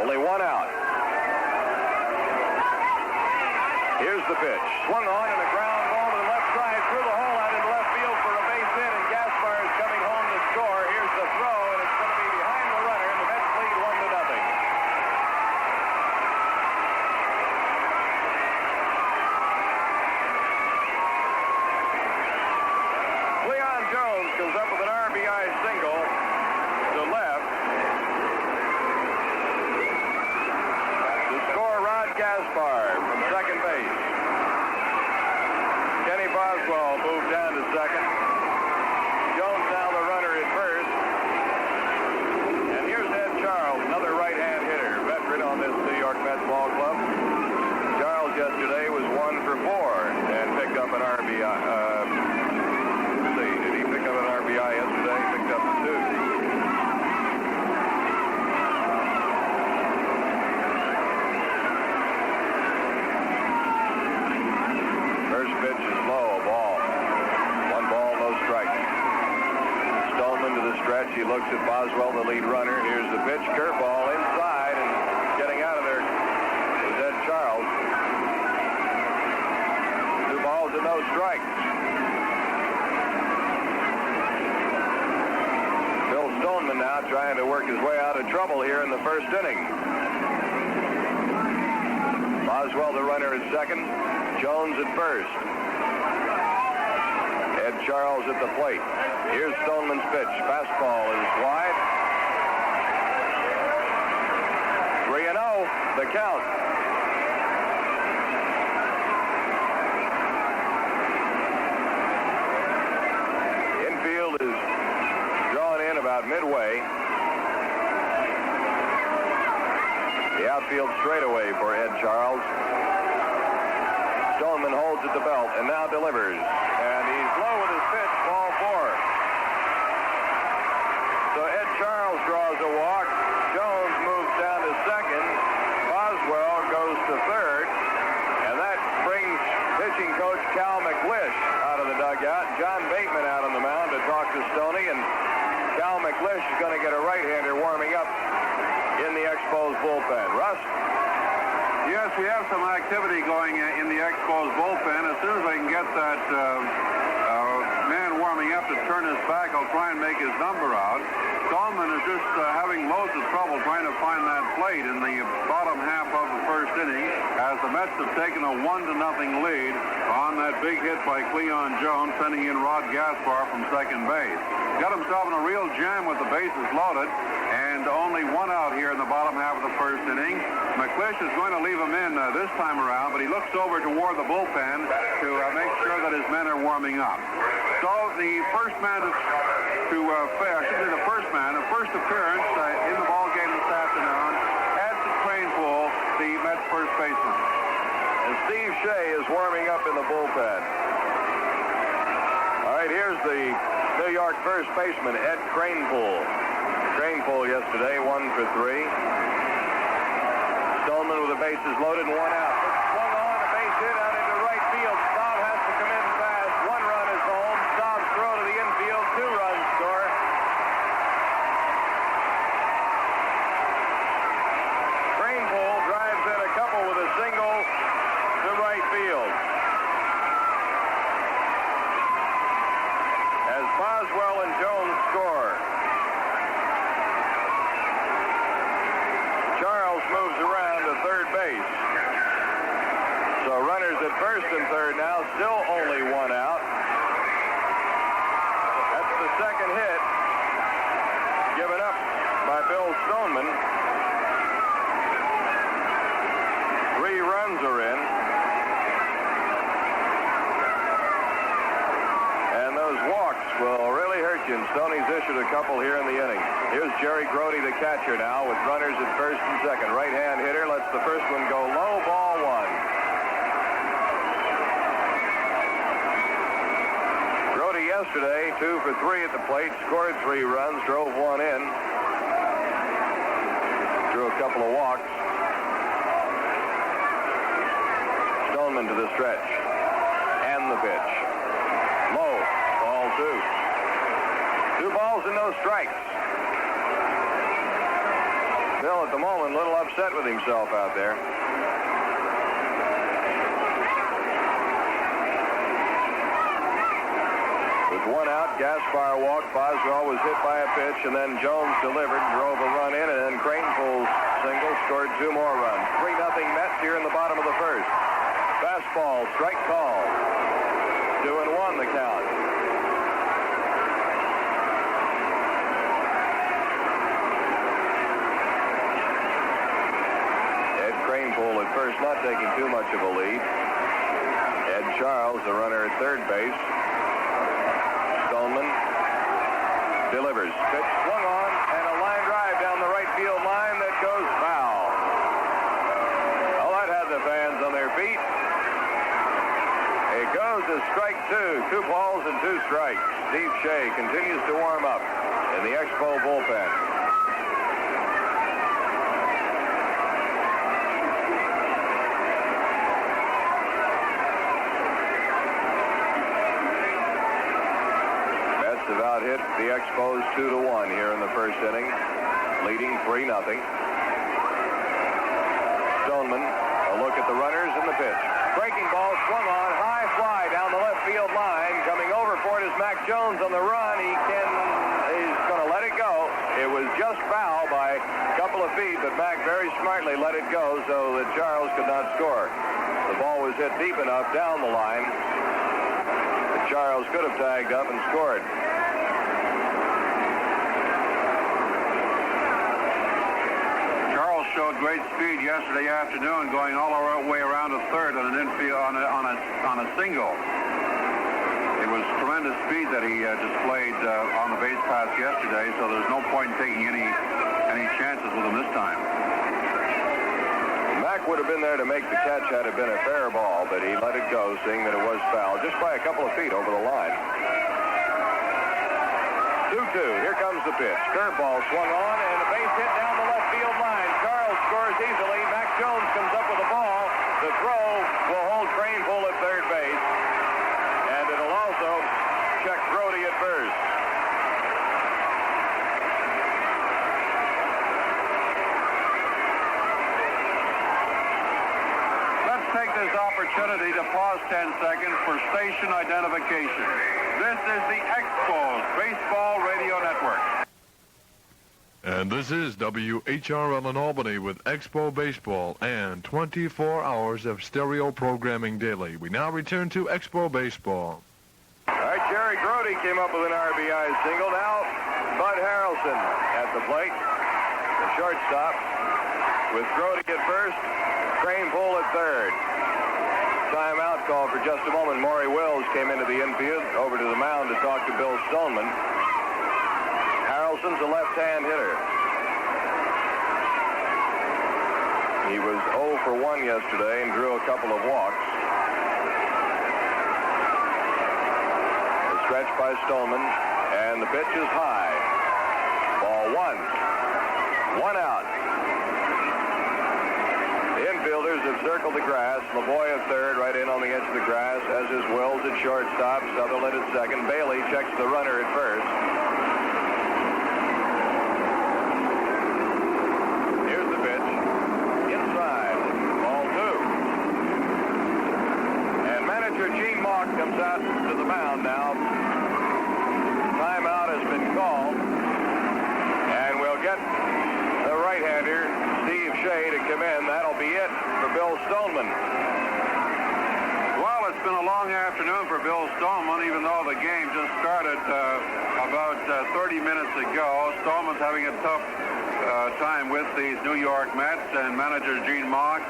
Only one out. Here's the pitch. Swung on and a ground ball to the left side through the hole out into left field for a base hit, and Gaspar is coming home to score. Here's the throw, and it's going to be behind the runner, and the Mets lead 1-0. Cleon Jones comes up with an RBI single to left. To score, Rod Gaspar from second base. Kenny Boswell moved down to second. Jones now the runner at first. And here's Ed Charles, another right-hand hitter, veteran on this New York Mets ball club. Charles yesterday was 1 for 4 and picked up an RBI. Let's see, did he pick up an RBI yesterday? He picked up 2. Pitch is low, a ball. 1 ball, no strikes. Stoneman to the stretch. He looks at Boswell, the lead runner. Here's the pitch. Curveball inside, and getting out of there is Ed Charles. 2 balls and no strikes. Bill Stoneman now trying to work his way out of trouble here in the first inning. Boswell, the runner, at second. Jones at first. Ed Charles at the plate. Here's Stoneman's pitch. Fastball is wide. 3-0, the count. Infield is drawn in about midway. The outfield straightaway for Ed Charles. Stoneman holds at the belt and now delivers. And he's low with his pitch, ball 4. So Ed Charles draws a walk. Jones moves down to second. Boswell goes to third. And that brings pitching coach Cal McLish out of the dugout. John Bateman out on the mound to talk to Stoney. And Cal McLish is going to get a right-hander warming up in the Expos bullpen. Russ? Yes, we have some activity going in the Expos bullpen. As soon as I can get that man warming up to turn his back, I'll try and make his number out. Stoneman is just having loads of trouble trying to find that plate in the bottom half of the first inning as the Mets have taken a 1-0 lead on that big hit by Cleon Jones, sending in Rod Gaspar from second base. Got himself in a real jam with the bases loaded, and only 1 out here in the bottom half of the first inning. McLish is going to leave him in this time around, but he looks over toward the bullpen to make sure that his men are warming up. So the first man the first appearance in the ball game this afternoon, Edson Cranepool, the Mets first baseman. And Steve Shea is warming up in the bullpen. All right, here's the New York first baseman, Ed Cranepool. Cranepool yesterday, 1 for 3. Stoneman with the bases loaded and 1 out. Swung on, a base hit out into right field. Staub has to come in fast. 1 run is home. Staub's throw to the infield. 2 runs score. Cranepool drives in a couple with a single to right field. As Boswell and Jones score. still only one out. That's the second hit given up by Bill Stoneman. 3 runs are in. And those walks will really hurt you, and Stoney's issued a couple here in the inning. Here's Jerry Grody, the catcher now, with runners at first and second. Right-hand hitter lets the first one go low, ball 1. Grody yesterday, 2 for 3 at the plate, scored 3 runs, drove 1 in. Drew a couple of walks. Stoneman to the stretch. And the pitch. Low. Ball 2. 2 balls and no strikes. Bill at the moment a little upset with himself out there. With 1 out, Gaspar walked. Boswell was hit by a pitch, and then Jones delivered, drove a run in, and then Cranepool's single scored 2 more runs. 3-0 Mets here in the bottom of the first. Fastball, strike call. 2-1 the count. Ed Cranepool at first, not taking too much of a lead. Ed Charles, the runner at third base. Stoneman delivers. Pitch swung on, and a line drive down the right field line that goes foul. Well, that had the fans on their feet. It goes to strike 2. 2 balls and 2 strikes. Steve Shea continues to warm up in the Expo bullpen. Mets have out-hit the Expos 2-1 here in the first inning, leading 3-0. Stoneman, a look at the runners and the pitch. Breaking ball swung on, high fly down the left field line. Coming over for it is Mac Jones on the run. He's going to let it go. It was just foul by a couple of feet, but Mac very smartly let it go so that Charles could not score. The ball was hit deep enough down the line that Charles could have tagged up and scored. Showed great speed yesterday afternoon, going all the way around to third on an infield on a single. It was tremendous speed that he displayed on the base pass yesterday, so there's no point in taking any chances with him this time. Mac would have been there to make the catch had it been a fair ball, but he let it go, seeing that it was foul, just by a couple of feet over the line. 2-2. Here comes the pitch. Curveball swung on, and a base hit down the left field line. Charles scores easily. Mac Jones comes up with the ball. The throw will hold Cranepool at third base, and it'll also check Grody at first. Let's take this opportunity to pause 10 seconds for station identification. This is the Expos Baseball Radio Network. And this is WHRL in Albany with Expo Baseball and 24 hours of stereo programming daily. We now return to Expo Baseball. All right, Jerry Grody came up with an RBI single. Now, Bud Harrelson at the plate. The shortstop with Grody at first, Cranepool at third. Timeout call for just a moment. Maury Wills came into the infield, over to the mound to talk to Bill Stoneman. Harrelson's a left-hand hitter. He was 0 for 1 yesterday and drew a couple of walks. The stretch by Stoneman, and the pitch is high. Ball 1. 1 out. The infielders have circled the grass. LeBoy at third, right in on the edge of the grass, as is Wills at shortstop. Sutherland at second. Bailey checks the runner at first. Here's the pitch. Inside. Ball 2. And manager Gene Mauch comes out to the mound now. Timeout has been called. And we'll get the right-hander, Steve Shea, to come in. That'll be it for Bill Stoneman. Well, it's been a long afternoon for Bill Stoneman, even though the game just started about 30 minutes ago. Stoneman's having a tough time with these New York Mets, and manager Gene Mock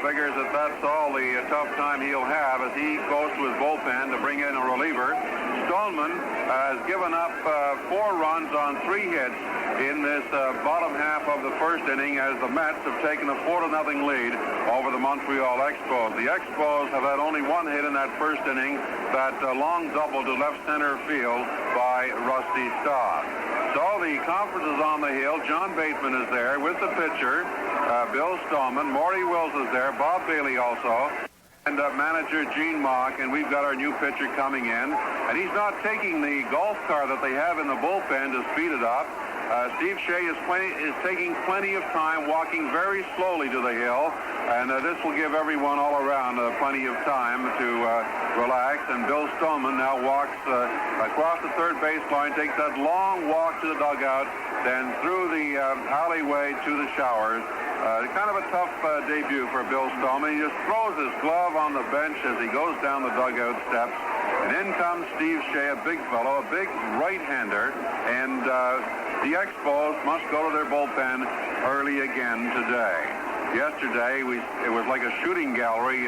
figures that that's all the tough time he'll have as he goes to his bullpen to bring in a reliever. Stoneman has given up 4 runs on 3 hits in this bottom half of the first inning as the Mets have taken a 4-0 lead over the Montreal Expos. The Expos have had only 1 hit in that first inning, that long double to left center field by Rusty Staub. So the conference is on the hill. John Bateman is there with the pitcher, Bill Stoneman. Morty Wills is there, Bob Bailey also, and manager Gene Mock, and we've got our new pitcher coming in. And he's not taking the golf car that they have in the bullpen to speed it up. Steve Shea is taking plenty of time, walking very slowly to the hill, and this will give everyone all around plenty of time to relax. And Bill Stoneman now walks across the third baseline, takes that long walk to the dugout, then through the alleyway to the showers. Kind of a tough debut for Bill Stoneman. He just throws his glove on the bench as he goes down the dugout steps. And in comes Steve Shea, a big fellow, a big right-hander, and the Expos must go to their bullpen early again today. Yesterday, it was like a shooting gallery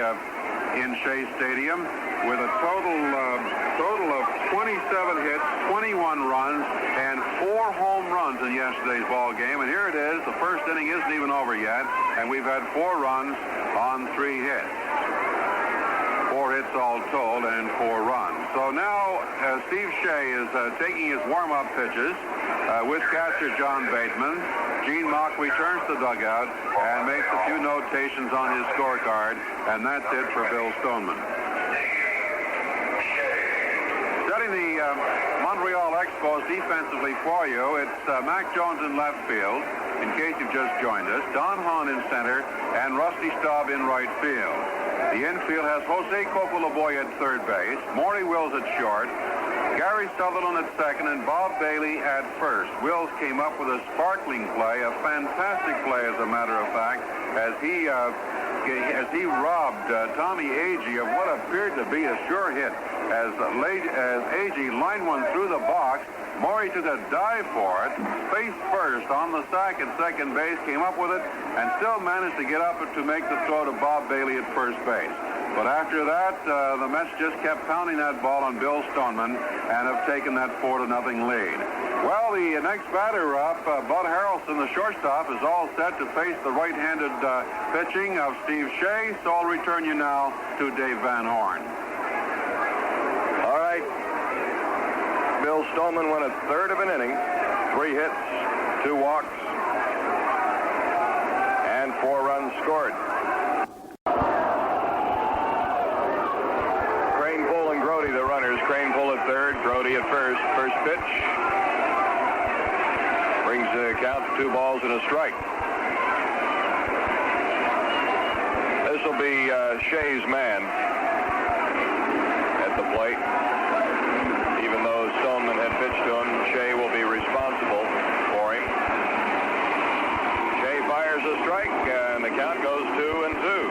in Shea Stadium with a total of 27 hits, 21 runs, and 4 home runs in yesterday's ball game. And here it is. The first inning isn't even over yet, and we've had 4 runs on 3 hits. 4 hits all told and 4 runs. So now Steve Shea is taking his warm-up pitches with catcher John Bateman. Gene Mock returns to the dugout and makes a few notations on his scorecard, and that's it for Bill Stoneman. Setting the Montreal Expos defensively for you, it's Mac Jones in left field, in case you've just joined us, Don Hahn in center, and Rusty Staub in right field. The infield has Jose Cocolaboy at third base, Morty Wills at short, Gary Sutherland at second, and Bob Bailey at first. Wills came up with a sparkling play, a fantastic play as a matter of fact, as he robbed Tommy Agee of what appeared to be a sure hit. As Agee lined one through the box, Morey took a dive for it, face first on the sack at second base, came up with it, and still managed to get up to make the throw to Bob Bailey at first base. But after that, the Mets just kept pounding that ball on Bill Stoneman and have taken that 4-0 lead. Well, the next batter up, Bud Harrelson, the shortstop, is all set to face the right-handed pitching of Steve Shea. So I'll return you now to Dave Van Horn. All right. Bill Stoneman went a third of an inning, 3 hits, 2 walks, and 4 runs scored. Crane, Poole, and Grody, the runners. Crane, Poole at third, Grody at first. First pitch brings the count to 2 balls and a strike. This will be Shea's man at the plate. Even though Stoneman had pitched to him, Shea will be responsible for him. Shea fires a strike, and the count goes 2-2.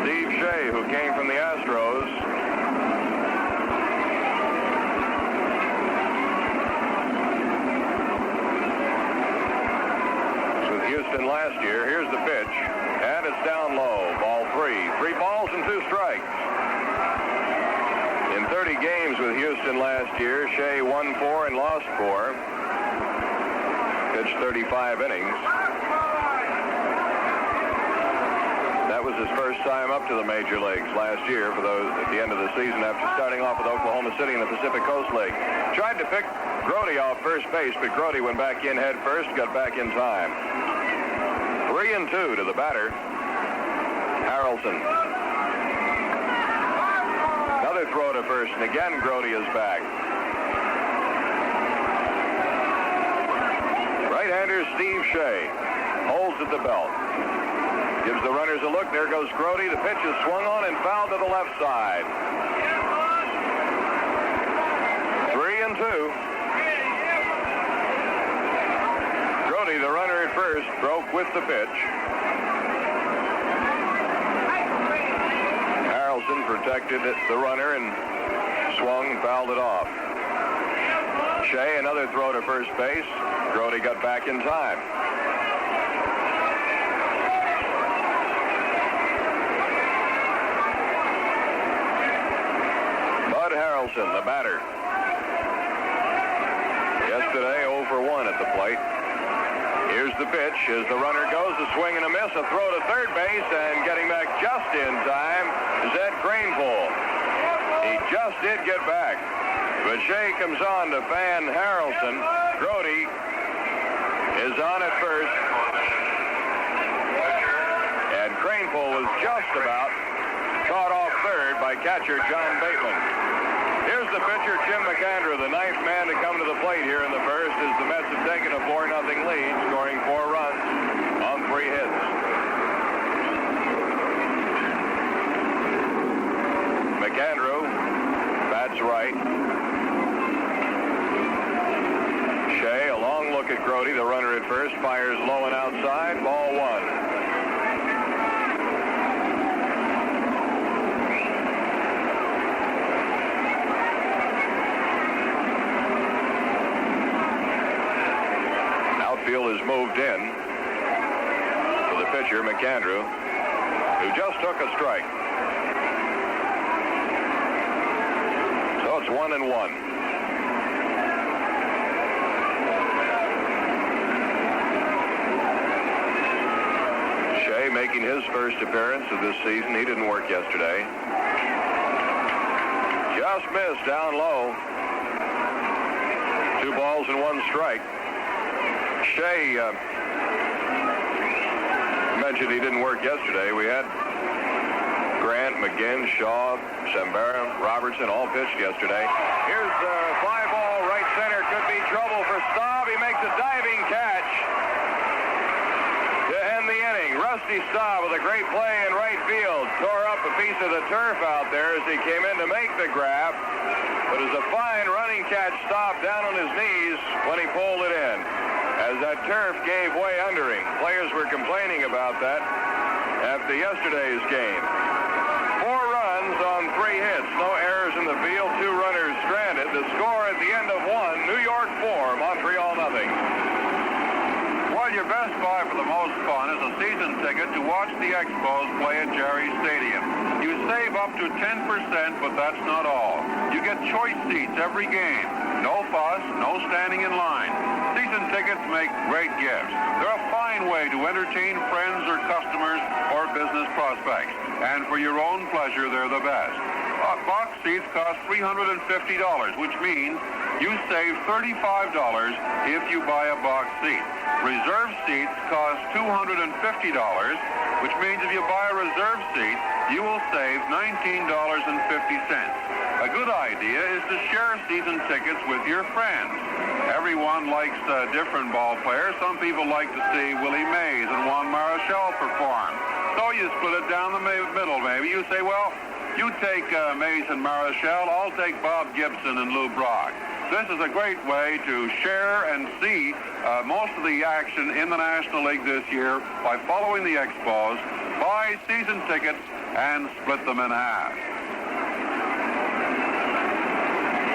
Steve Shea, who came from the Astros, was with Houston last year. Here's the pitch, and it's down low. Ball 3. 3 balls and 2 strikes. In 30 games with Houston last year, Shea won 4 and lost 4. Pitched 35 innings. That was his first time up to the major leagues last year for those at the end of the season after starting off with Oklahoma City in the Pacific Coast League. Tried to pick Grody off first base, but Grody went back in head first, got back in time. 3-2 to the batter, Harrelson. Another throw to first, and again Grody is back. Right-hander Steve Shea holds at the belt. Gives the runners a look. There goes Grody. The pitch is swung on and fouled to the left side. 3-2. Grody, the runner at first, broke with the pitch. protected the runner and swung and fouled it off. Shea, another throw to first base. Grody got back in time. Bud Harrelson, the batter. Yesterday, 0 for 1 at the plate. Here's the pitch as the runner goes, a swing and a miss, a throw to third base, and getting back just in time is Ed Craneful. He just did get back. But Shea comes on to fan Harrelson. Grody is on at first. And Craneful was just about caught off third by catcher John Bateman. Here's the pitcher, Jim McAndrew, the ninth man to come to the plate here in the first as the Mets have taken a 4-0 lead, scoring 4 runs on 3 hits. McAndrew bats right. Shea, a long look at Grody, the runner at first, fires low and outside, ball 1. Is moved in for the pitcher, McAndrew, who just took a strike. So it's 1-1. Shea making his first appearance of this season. He didn't work yesterday. Just missed down low. 2 balls and 1 strike. Shea mentioned he didn't work yesterday. We had Grant, McGinn, Shaw, Sembera, Robertson all pitched yesterday. Here's the fly ball, right center. Could be trouble for Staub. He makes a diving catch to end the inning. Rusty Staub with a great play in right field. Tore up a piece of the turf out there as he came in to make the grab. But it was a fine running catch. Staub down on his knees when he pulled it in. As that turf gave way under him. Players were complaining about that after yesterday's game. 4 runs on 3 hits. No errors in the field. 2 runners stranded. The score at the end of 1, New York 4, Montreal 0. Well, your best buy for the most fun is a season ticket to watch the Expos play at Jerry's Stadium. You save up to 10%, but that's not all. You get choice seats every game. No fuss, no standing in line. Season tickets make great gifts. They're a fine way to entertain friends or customers or business prospects. And for your own pleasure, they're the best. Box seats cost $350, which means you save $35 if you buy a box seat. Reserve seats cost $250, which means if you buy a reserve seat, you will save $19.50. A good idea is to share season tickets with your friends. Everyone likes different ball players. Some people like to see Willie Mays and Juan Marichal perform. So you split it down the middle, maybe. You say, well, you take Mays and Marichal, I'll take Bob Gibson and Lou Brock. This is a great way to share and see most of the action in the National League this year by following the Expos, buy season tickets, and split them in half.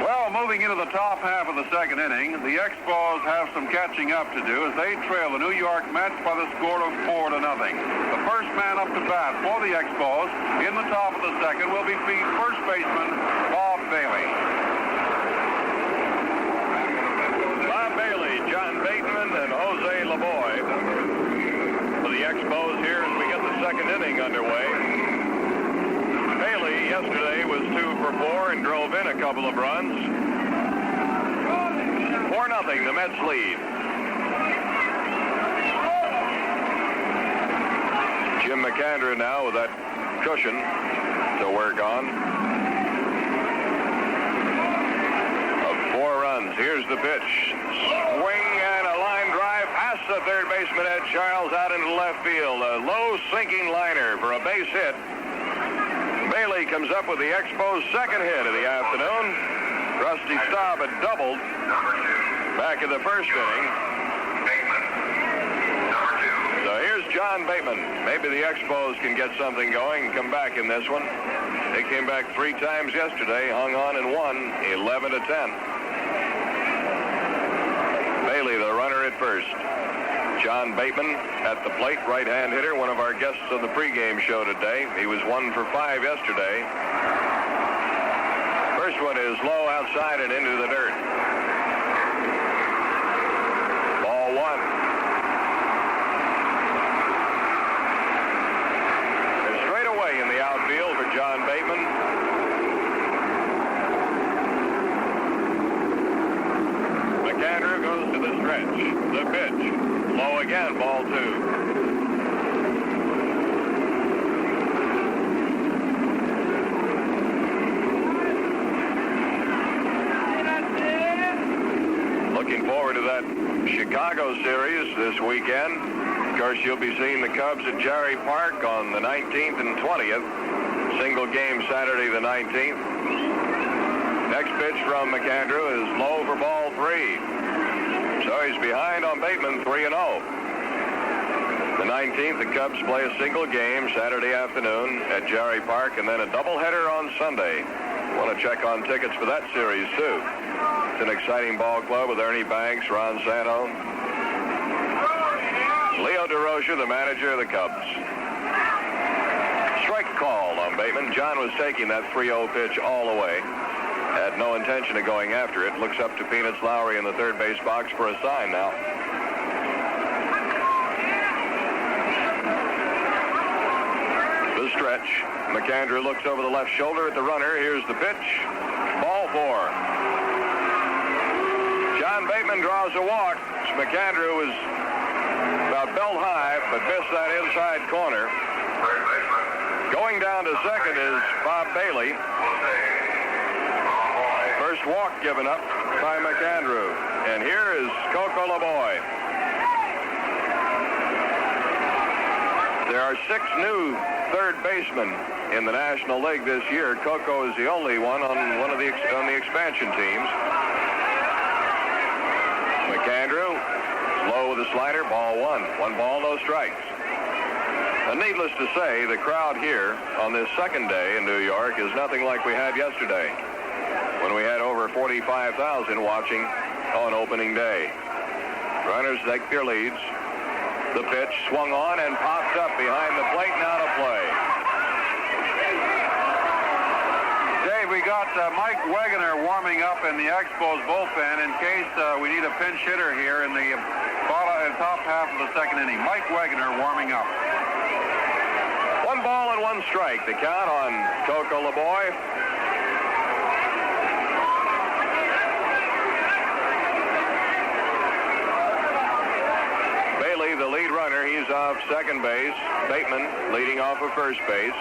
Well, moving into the top half of the second inning, the Expos have some catching up to do as they trail the New York Mets by the score of 4-0. The first man up to bat for the Expos in the top of the second will be first baseman Bob Bailey. Bob Bailey, John Bateman, and Jose Lavoy for the Expos here as we get the second inning underway. Bailey yesterday was 2 for 4 and drove in a couple of runs. 4-0, the Mets lead. Jim McAndrew now with that cushion to work on. Of 4 runs, here's the pitch. Swing and a line drive past the third baseman Ed Charles out into left field. A low sinking liner for a base hit. Bailey comes up with the Expos' second hit of the afternoon. Rusty Staub had doubled back in the first inning. So here's John Bateman. Maybe the Expos can get something going and come back in this one. They came back 3 times yesterday, hung on and won 11-10. Bailey, the runner at first. John Bateman at the plate, right-hand hitter, one of our guests on the pregame show today. He was 1 for 5 yesterday. First one is low outside and into the dirt. Ball 1. They're straight away in the outfield for John Bateman. McAndrew goes to the stretch. The pitch. Low again, ball 2. Looking forward to that Chicago series this weekend. Of course, you'll be seeing the Cubs at Jerry Park on the 19th and 20th. Single game Saturday the 19th. Next pitch from McAndrew is low for ball 3. So he's behind on Bateman, 3-0. The 19th, the Cubs play a single game Saturday afternoon at Jerry Park, and then a doubleheader on Sunday. Want to check on tickets for that series, too. It's an exciting ball club with Ernie Banks, Ron Santo. Leo DeRocha, the manager of the Cubs. Strike called on Bateman. John was taking that 3-0 pitch all the way. Had no intention of going after it. Looks up to Peanuts Lowry in the third base box for a sign now. The stretch. McAndrew looks over the left shoulder at the runner. Here's the pitch. Ball 4. John Bateman draws a walk. McAndrew was about belt high, but missed that inside corner. Going down to second is Bob Bailey. First walk given up by McAndrew. And here is Coco LeBoy. There are 6 new third basemen in the National League this year. Coco is the only one on the expansion teams. McAndrew, low with a slider, ball 1. 1 ball, no strikes. And needless to say, the crowd here on this second day in New York is nothing like we had yesterday, when we had over 45,000 watching on opening day. Runners take their leads. The pitch swung on and popped up behind the plate. Now to play. Dave, we got Mike Wegener warming up in the Expos bullpen in case we need a pinch hitter here in the top half of the second inning. Mike Wegener warming up. 1 ball and 1 strike. The count on Coco LeBoy. Bailey, the lead runner, he's off second base. Bateman leading off of first base.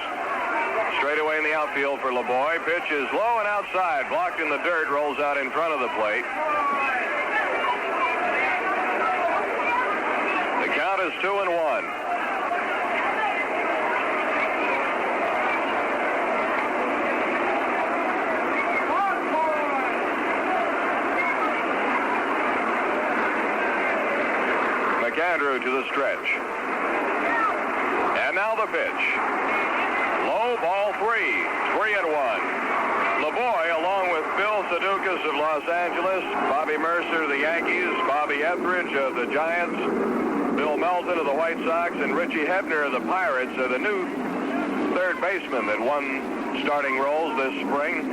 Straight away in the outfield for LeBoy. Pitch is low and outside. Blocked in the dirt. Rolls out in front of the plate. The count is 2-1. McAndrew to the stretch. And now the pitch. Low, ball 3. 3-1. LeBoy, along with Bill Sadukas of Los Angeles, Bobby Mercer of the Yankees, Bobby Etheridge of the Giants, Bill Melton of the White Sox, and Richie Hebner of the Pirates are the new third baseman that won starting roles this spring.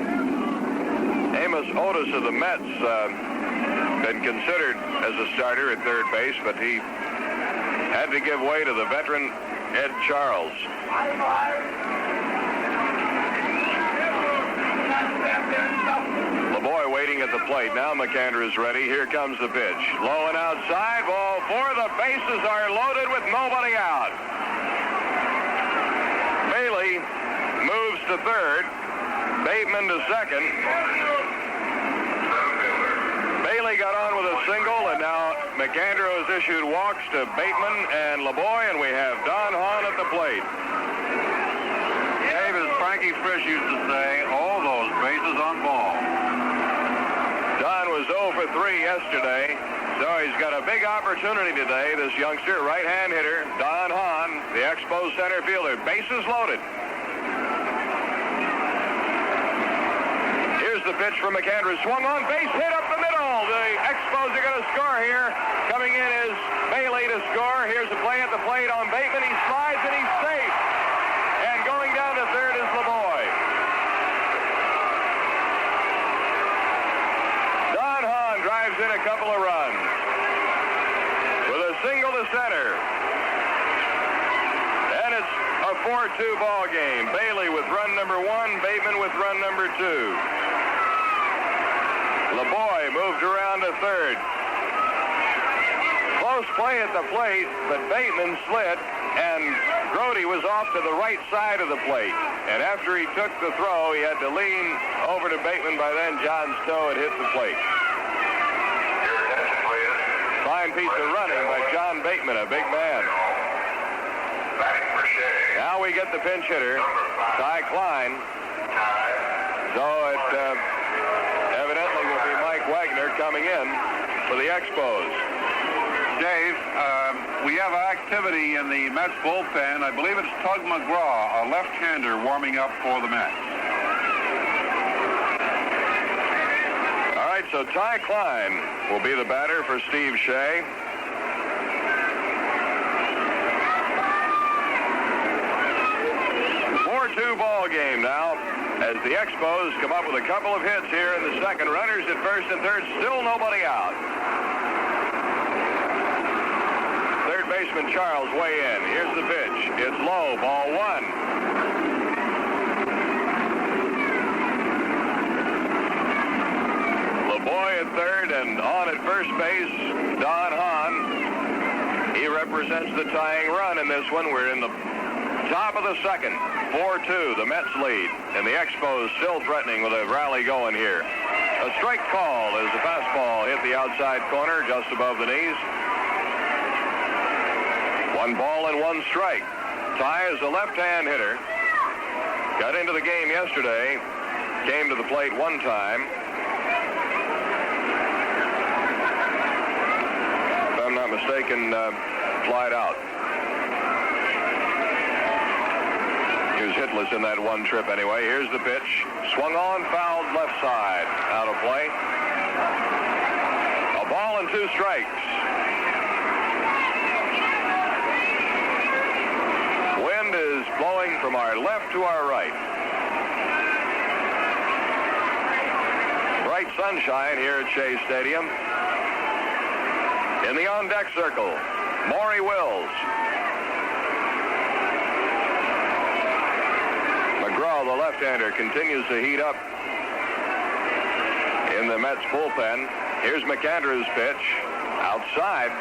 Amos Otis of the Mets been considered as a starter at third base, but he had to give way to the veteran Ed Charles. LeBoy waiting at the plate. Now McAndrew is ready. Here comes the pitch. Low and outside. Ball 4. The bases are loaded with nobody out. Bailey moves to third. Bateman to second. Bailey got on with a single, and now McAndrew has issued walks to Bateman and LeBoy, and we have Don Hahn at the plate. Dave, as Frankie Frisch used to say, all those bases on ball. Don was 0 for 3 yesterday. So he's got a big opportunity today, this youngster, right-hand hitter, Don Hahn, the Expos center fielder. Bases loaded. Here's the pitch from McAndrews. Swung on, base hit up the middle. The Expos are going to score here. Coming in is Bailey to score. Here's the play at the plate on Bateman. He slides and he's safe. And going down to third is LeBoy. Don Hahn drives in a couple of runs with a single to center. And it's a 4-2 ball game. Bailey with run number 1, Bateman with run number 2. LeBoy moved around to third. Close play at the plate, but Bateman slid, and Grody was off to the right side of the plate. And after he took the throw, he had to lean over to Bateman. By then, John Stowe had hit the plate. Fine piece of running by John Bateman, a big man. Now we get the pinch hitter, Ty Klein. So it evidently will be Mike Wagner coming in for the Expos. Dave, we have activity in the Mets bullpen. I believe it's Tug McGraw, a left-hander, warming up for the Mets. All right, so Ty Klein will be the batter for Steve Shea. Ball game now as the Expos come up with a couple of hits here in the second. Runners at first and third, still nobody out. Third baseman Charles way in. Here's the pitch. It's low, ball 1. LeBoy at third, and on at first base, Don Hahn. He represents the tying run in this one. We're in the top of the second. 4-2, the Mets lead, and the Expos still threatening with a rally going here. A strike call as the fastball hit the outside corner just above the knees. 1 ball and 1 strike. Ty is a left-hand hitter. Got into the game yesterday. Came to the plate one time. If I'm not mistaken, flied out. He was hitless in that one trip anyway. Here's the pitch. Swung on, fouled left side. Out of play. A ball and 2 strikes. Wind is blowing from our left to our right. Bright sunshine here at Shea Stadium. In the on-deck circle, Maury Wills. McGraw, the left-hander, continues to heat up in the Mets bullpen. Here's McAndrews' pitch. Outside,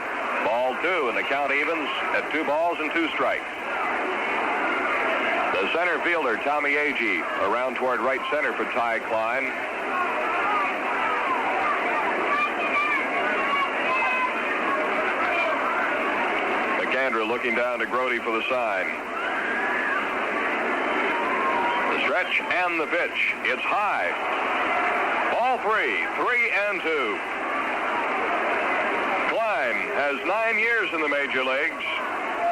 ball 2, and the count evens at 2 balls and 2 strikes. The center fielder, Tommy Agee, around toward right center for Ty Klein. McAndrew looking down to Grody for the sign. Stretch and the pitch. It's high. Ball 3, 3-2. Klein has 9 years in the major leagues.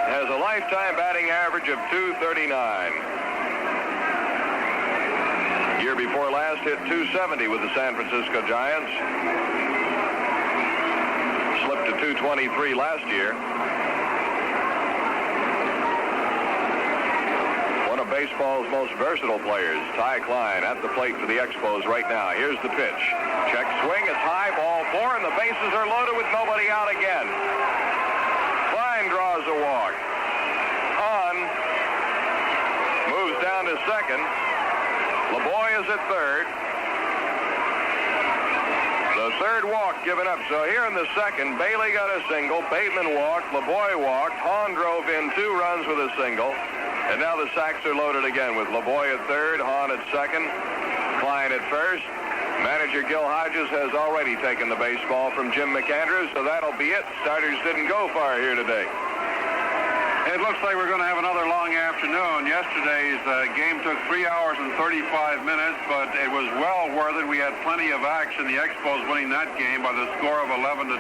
Has a lifetime batting average of .239. Year before last, hit .270 with the San Francisco Giants. Slipped to .223 last year. Baseball's most versatile players. Ty Klein at the plate for the Expos right now. Here's the pitch. Check swing. It's high, ball 4, and the bases are loaded with nobody out again. Klein draws a walk. Hahn moves down to second. LeBoy is at third. The third walk given up. So here in the second, Bailey got a single. Bateman walked. LeBoy walked. Hahn drove in 2 runs with a single. And now the sacks are loaded again with LeBoy at third, Hahn at second, Klein at first. Manager Gil Hodges has already taken the baseball from Jim McAndrews, so that'll be it. Starters didn't go far here today. It looks like we're going to have another long afternoon. Yesterday's game took 3 hours and 35 minutes, but it was well worth it. We had plenty of action. The Expos winning that game by the score of 11-10.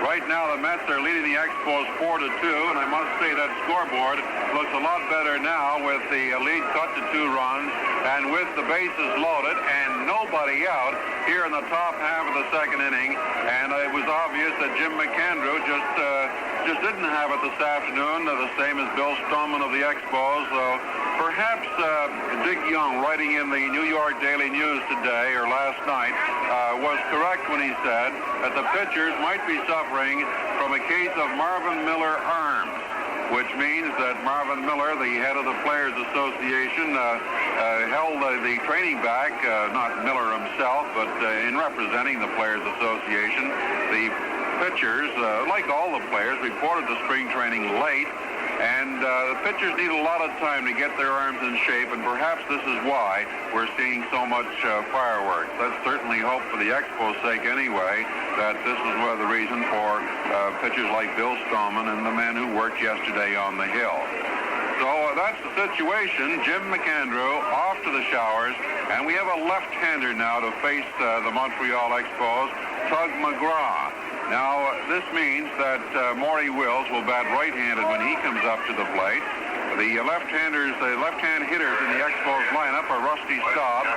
Right now, the Mets are leading the Expos 4-2, and I must say that scoreboard looks a lot better now with the lead cut to 2 runs and with the bases loaded and nobody out here in the top half of the second inning. And it was obvious that Jim McAndrew just didn't have it this afternoon, the same as Bill Stoneman of the Expos. Perhaps Dick Young, writing in the New York Daily News today or last night, was correct when he said that the pitchers might be suffering from a case of Marvin Miller arms, which means that Marvin Miller, the head of the Players Association, held the training back, not Miller himself, but in representing the Players Association. The pitchers, like all the players, reported to spring training late, and the pitchers need a lot of time to get their arms in shape, and perhaps this is why we're seeing so much fireworks. Let's certainly hope, for the Expos' sake anyway, that this is one of the reason for pitchers like Bill Stoneman and the men who worked yesterday on the Hill. So that's the situation. Jim McAndrew off to the showers, and we have a left-hander now to face the Montreal Expos, Tug McGraw. Now, this means that Maury Wills will bat right-handed when he comes up to the plate. The left-handers, the left-hand hitters in the Expos lineup are Rusty Staub,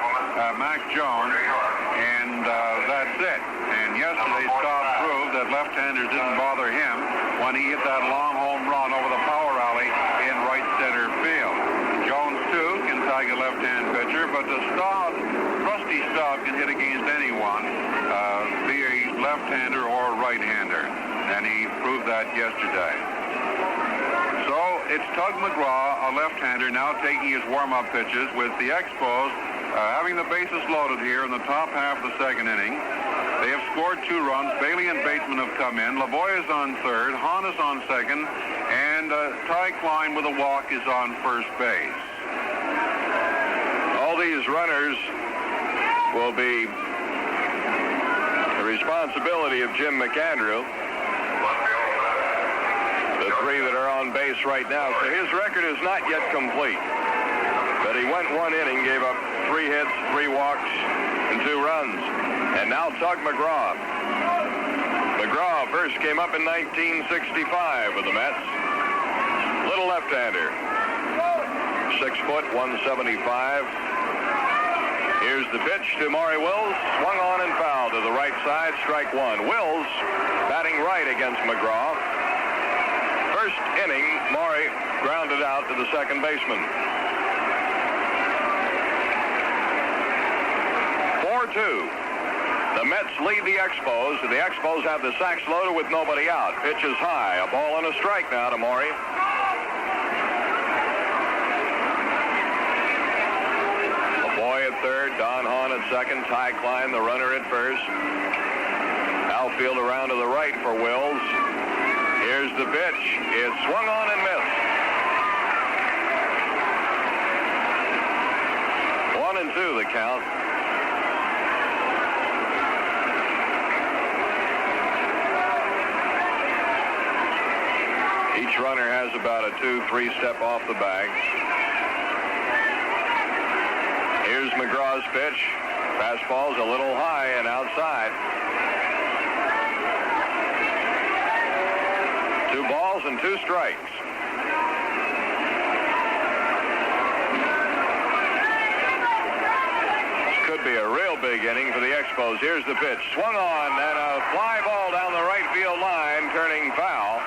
Mac Jones, and that's it. And yesterday, Staub proved that left-handers didn't bother him when he hit that long home run over the power alley in right center field. Jones, too, can tag a left-hand pitcher, but Rusty Staub can hit against anyone, be a left-hander or right-hander, and he proved that yesterday. So it's Tug McGraw, a left-hander, now taking his warm-up pitches with the Expos having the bases loaded here in the top half of the second inning. They have scored 2 runs. Bailey and Bateman have come in. Lavoie is on third. Hahn is on second. And Ty Klein with a walk is on first base. All these runners will be the responsibility of Jim McAndrew. The 3 that are on base right now. So his record is not yet complete. But he went 1 inning, gave up 3 hits, 3 walks, and 2 runs. And now Tug McGraw. McGraw first came up in 1965 with the Mets. Little left-hander. 6 foot, 175. Here's the pitch to Maury Wills. Swung on and fouled to the right side, strike 1. Wills batting right against McGraw. First inning, Maury grounded out to the second baseman. 4-2. The Mets lead the Expos. The Expos have the sacks loaded with nobody out. Pitch is high. A ball and a strike now to Maury. Lavoie at third. Don Hahn at second. Ty Klein, the runner, at first. Outfield around to the right for Wills. Here's the pitch. It's swung on and missed. 1-2 the count. Each runner has about a 2-3 step off the bag. Here's McGraw's pitch. Fastball's a little high and outside. 2 balls and 2 strikes. This could be a real big inning for the Expos. Here's the pitch. Swung on and a fly ball down the right field line, turning foul.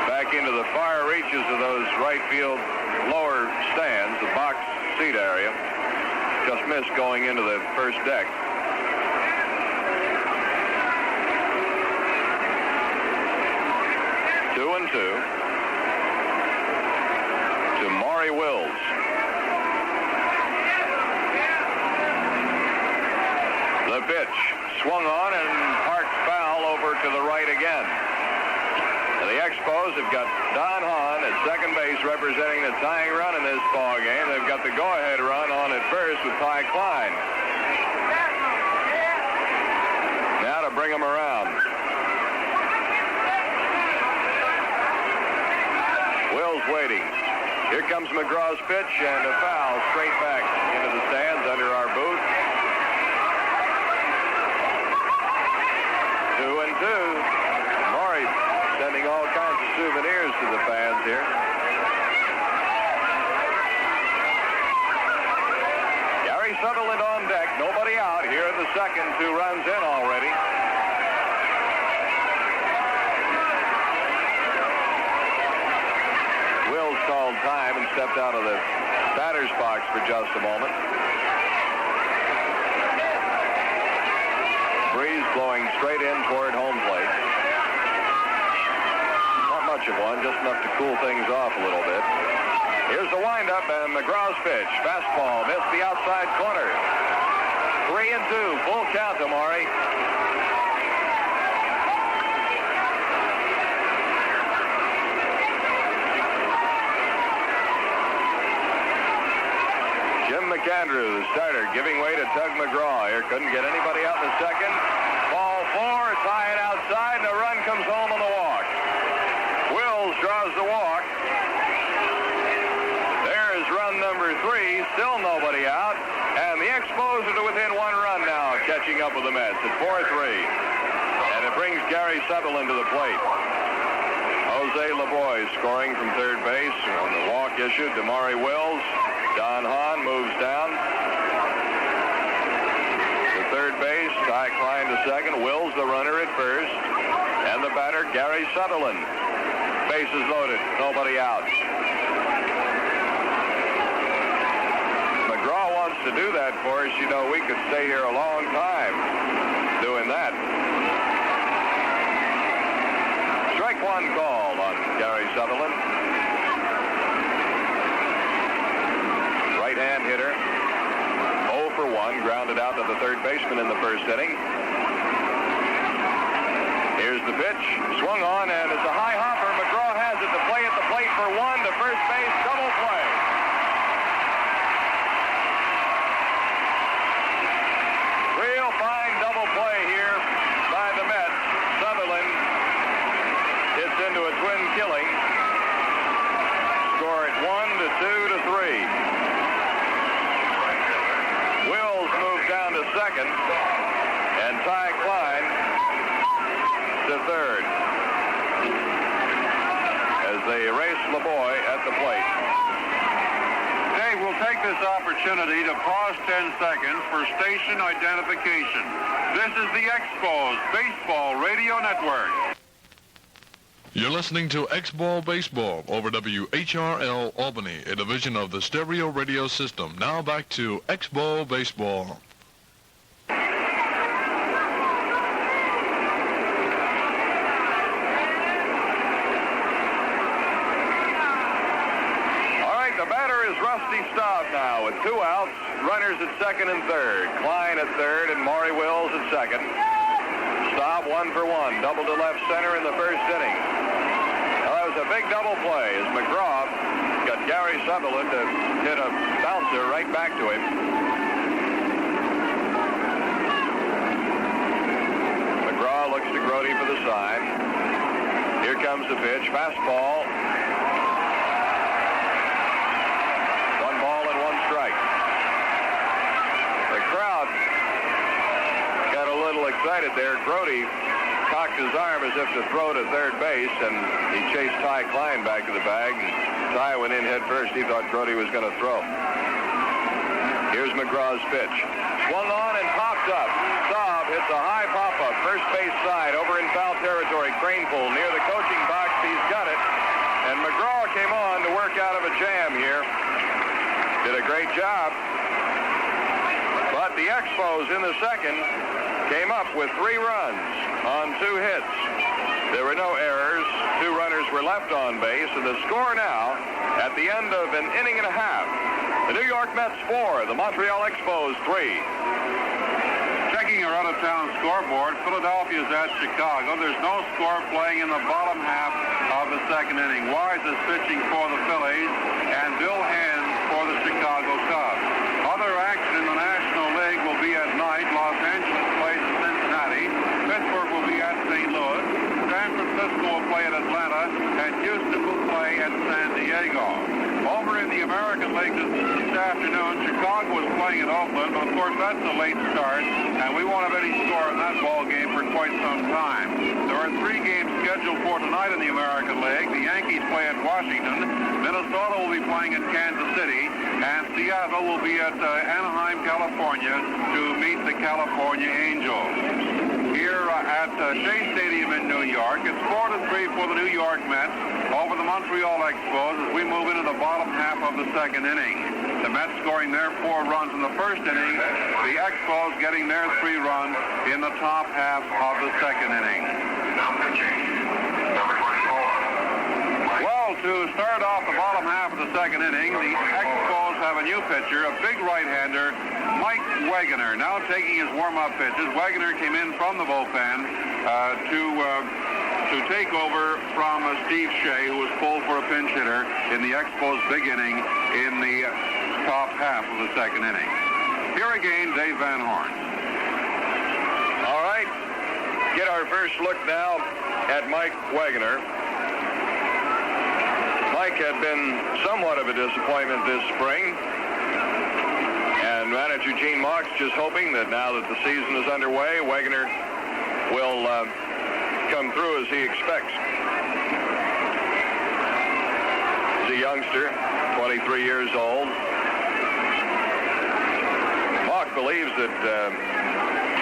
Back into the far reaches of those right field lower stands, the box seat area. Just missed going into the first deck. 2-2 to Maury Wills. The pitch swung on and parked foul over to the right again. And the Expos have got Don Hahn at second base representing the tying run in this ball game. They've got the go-ahead run on at first with Ty Klein. Now to bring him around. Here comes McGraw's pitch and a foul straight back into the stands under our booth. 2-2. Maury sending all kinds of souvenirs to the fans here. Gary Sutherland on deck. Nobody out here in the second. 2 runs in already. Wills called time and stepped out of the batter's box for just a moment. Breeze blowing straight in toward home plate. Not much of one, just enough to cool things off a little bit. Here's the windup and McGraw's pitch. Fastball missed the outside corner. 3-2, full count to Maury. McAndrew, the starter, giving way to Tug McGraw. Here couldn't get anybody out in the second. Ball 4, tie it outside, and a run comes home on the walk. Wills draws the walk. There's run number 3, still nobody out, and the Expos are to within 1 run now, catching up with the Mets at 4-3. And it brings Gary Sutherland to the plate. Jose LeBoy scoring from third base on the walk issued to Maury Wills. Don Hahn moves down to third base. Ty Klein to second. Wills the runner at first. And the batter, Gary Sutherland. Bases loaded. Nobody out. McGraw wants to do that for us. You know, we could stay here a long time doing that. Strike 1 called on Gary Sutherland. Right-hand hitter. 0 for 1. Grounded out to the third baseman in the first inning. Here's the pitch. Swung on, and it's a high hopper. McGraw has it to play at the plate for 1 to first base. Double play. Real fine double play here by the Mets. Sutherland hits into a twin killing. Score it 1-2 to 3. Wills moved down to second, and Ty Klein to third as they erase LeBoy at the plate. Dave, we'll take this opportunity to pause 10 seconds for station identification. This is the Expos Baseball Radio Network. You're listening to X-Ball Baseball over WHRL Albany, a division of the stereo radio system. Now back to X-Ball Baseball. All right, the batter is Rusty Staub now with 2 outs, runners at second and third. Klein at third and Maury Wills at second. Staub 1 for 1, double to left center in the first inning. Well, that was a big double play as McGraw got Gary Sutherland to hit a bouncer right back to him. McGraw looks to Grody for the sign. Here comes the pitch, fastball. 1 ball and 1 strike. The crowd got a little excited there. Grody cocked his arm as if to throw to third base, and he chased Ty Klein back to the bag. And Ty went in head first. He thought Grody was going to throw. Here's McGraw's pitch. Swung on and popped up. Staub hits a high pop-up, first base side, over in foul territory. Crane pull near the coaching box. He's got it. And McGraw came on to work out of a jam here. Did a great job. But the Expos in the second came up with 3 runs on 2 hits. There were no errors. 2 runners were left on base, and the score now, at the end of an inning and a half, the New York Mets 4, the Montreal Expos 3. Checking our out-of-town scoreboard, Philadelphia's at Chicago. There's no score playing in the bottom half of the second inning. Wise is pitching for the Phillies, and Bill Hands for the Chicago Cubs. Other action in the National League will be at night. Los Angeles plays at Cincinnati. Pittsburgh will be at St. Louis. San Francisco will play at Atlanta, and Houston will play at San Diego. Home Over in the American League this afternoon, Chicago was playing in Oakland, but of course that's a late start, and we won't have any score in that ball game for quite some time. There are 3 games scheduled for tonight in the American League. The Yankees play at Washington, Minnesota will be playing at Kansas City, and Seattle will be at Anaheim, California to meet the California Angels. Here at Shea Stadium in New York, it's 4-3 for the New York Mets over the Montreal Expos as we move into the bottom half of the second inning. The Mets scoring their 4 runs in the first inning, the Expos getting their 3 runs in the top half of the second inning. Well, to start off the bottom half of the second inning, the Expos have a new pitcher, a big right-hander, Mike Wegener, now taking his warm-up pitches. Wegener came in from the bullpen to take over from Steve Shea, who was pulled for a pinch hitter in the Expos' big inning in the top half of the second inning. Here again, Dave Van Horn. All right, get our first look now at Mike Wegener. Mike had been somewhat of a disappointment this spring, and manager Gene Mock's just hoping that now that the season is underway, Wegener will come through as he expects. He's a youngster, 23 years old. Mock believes that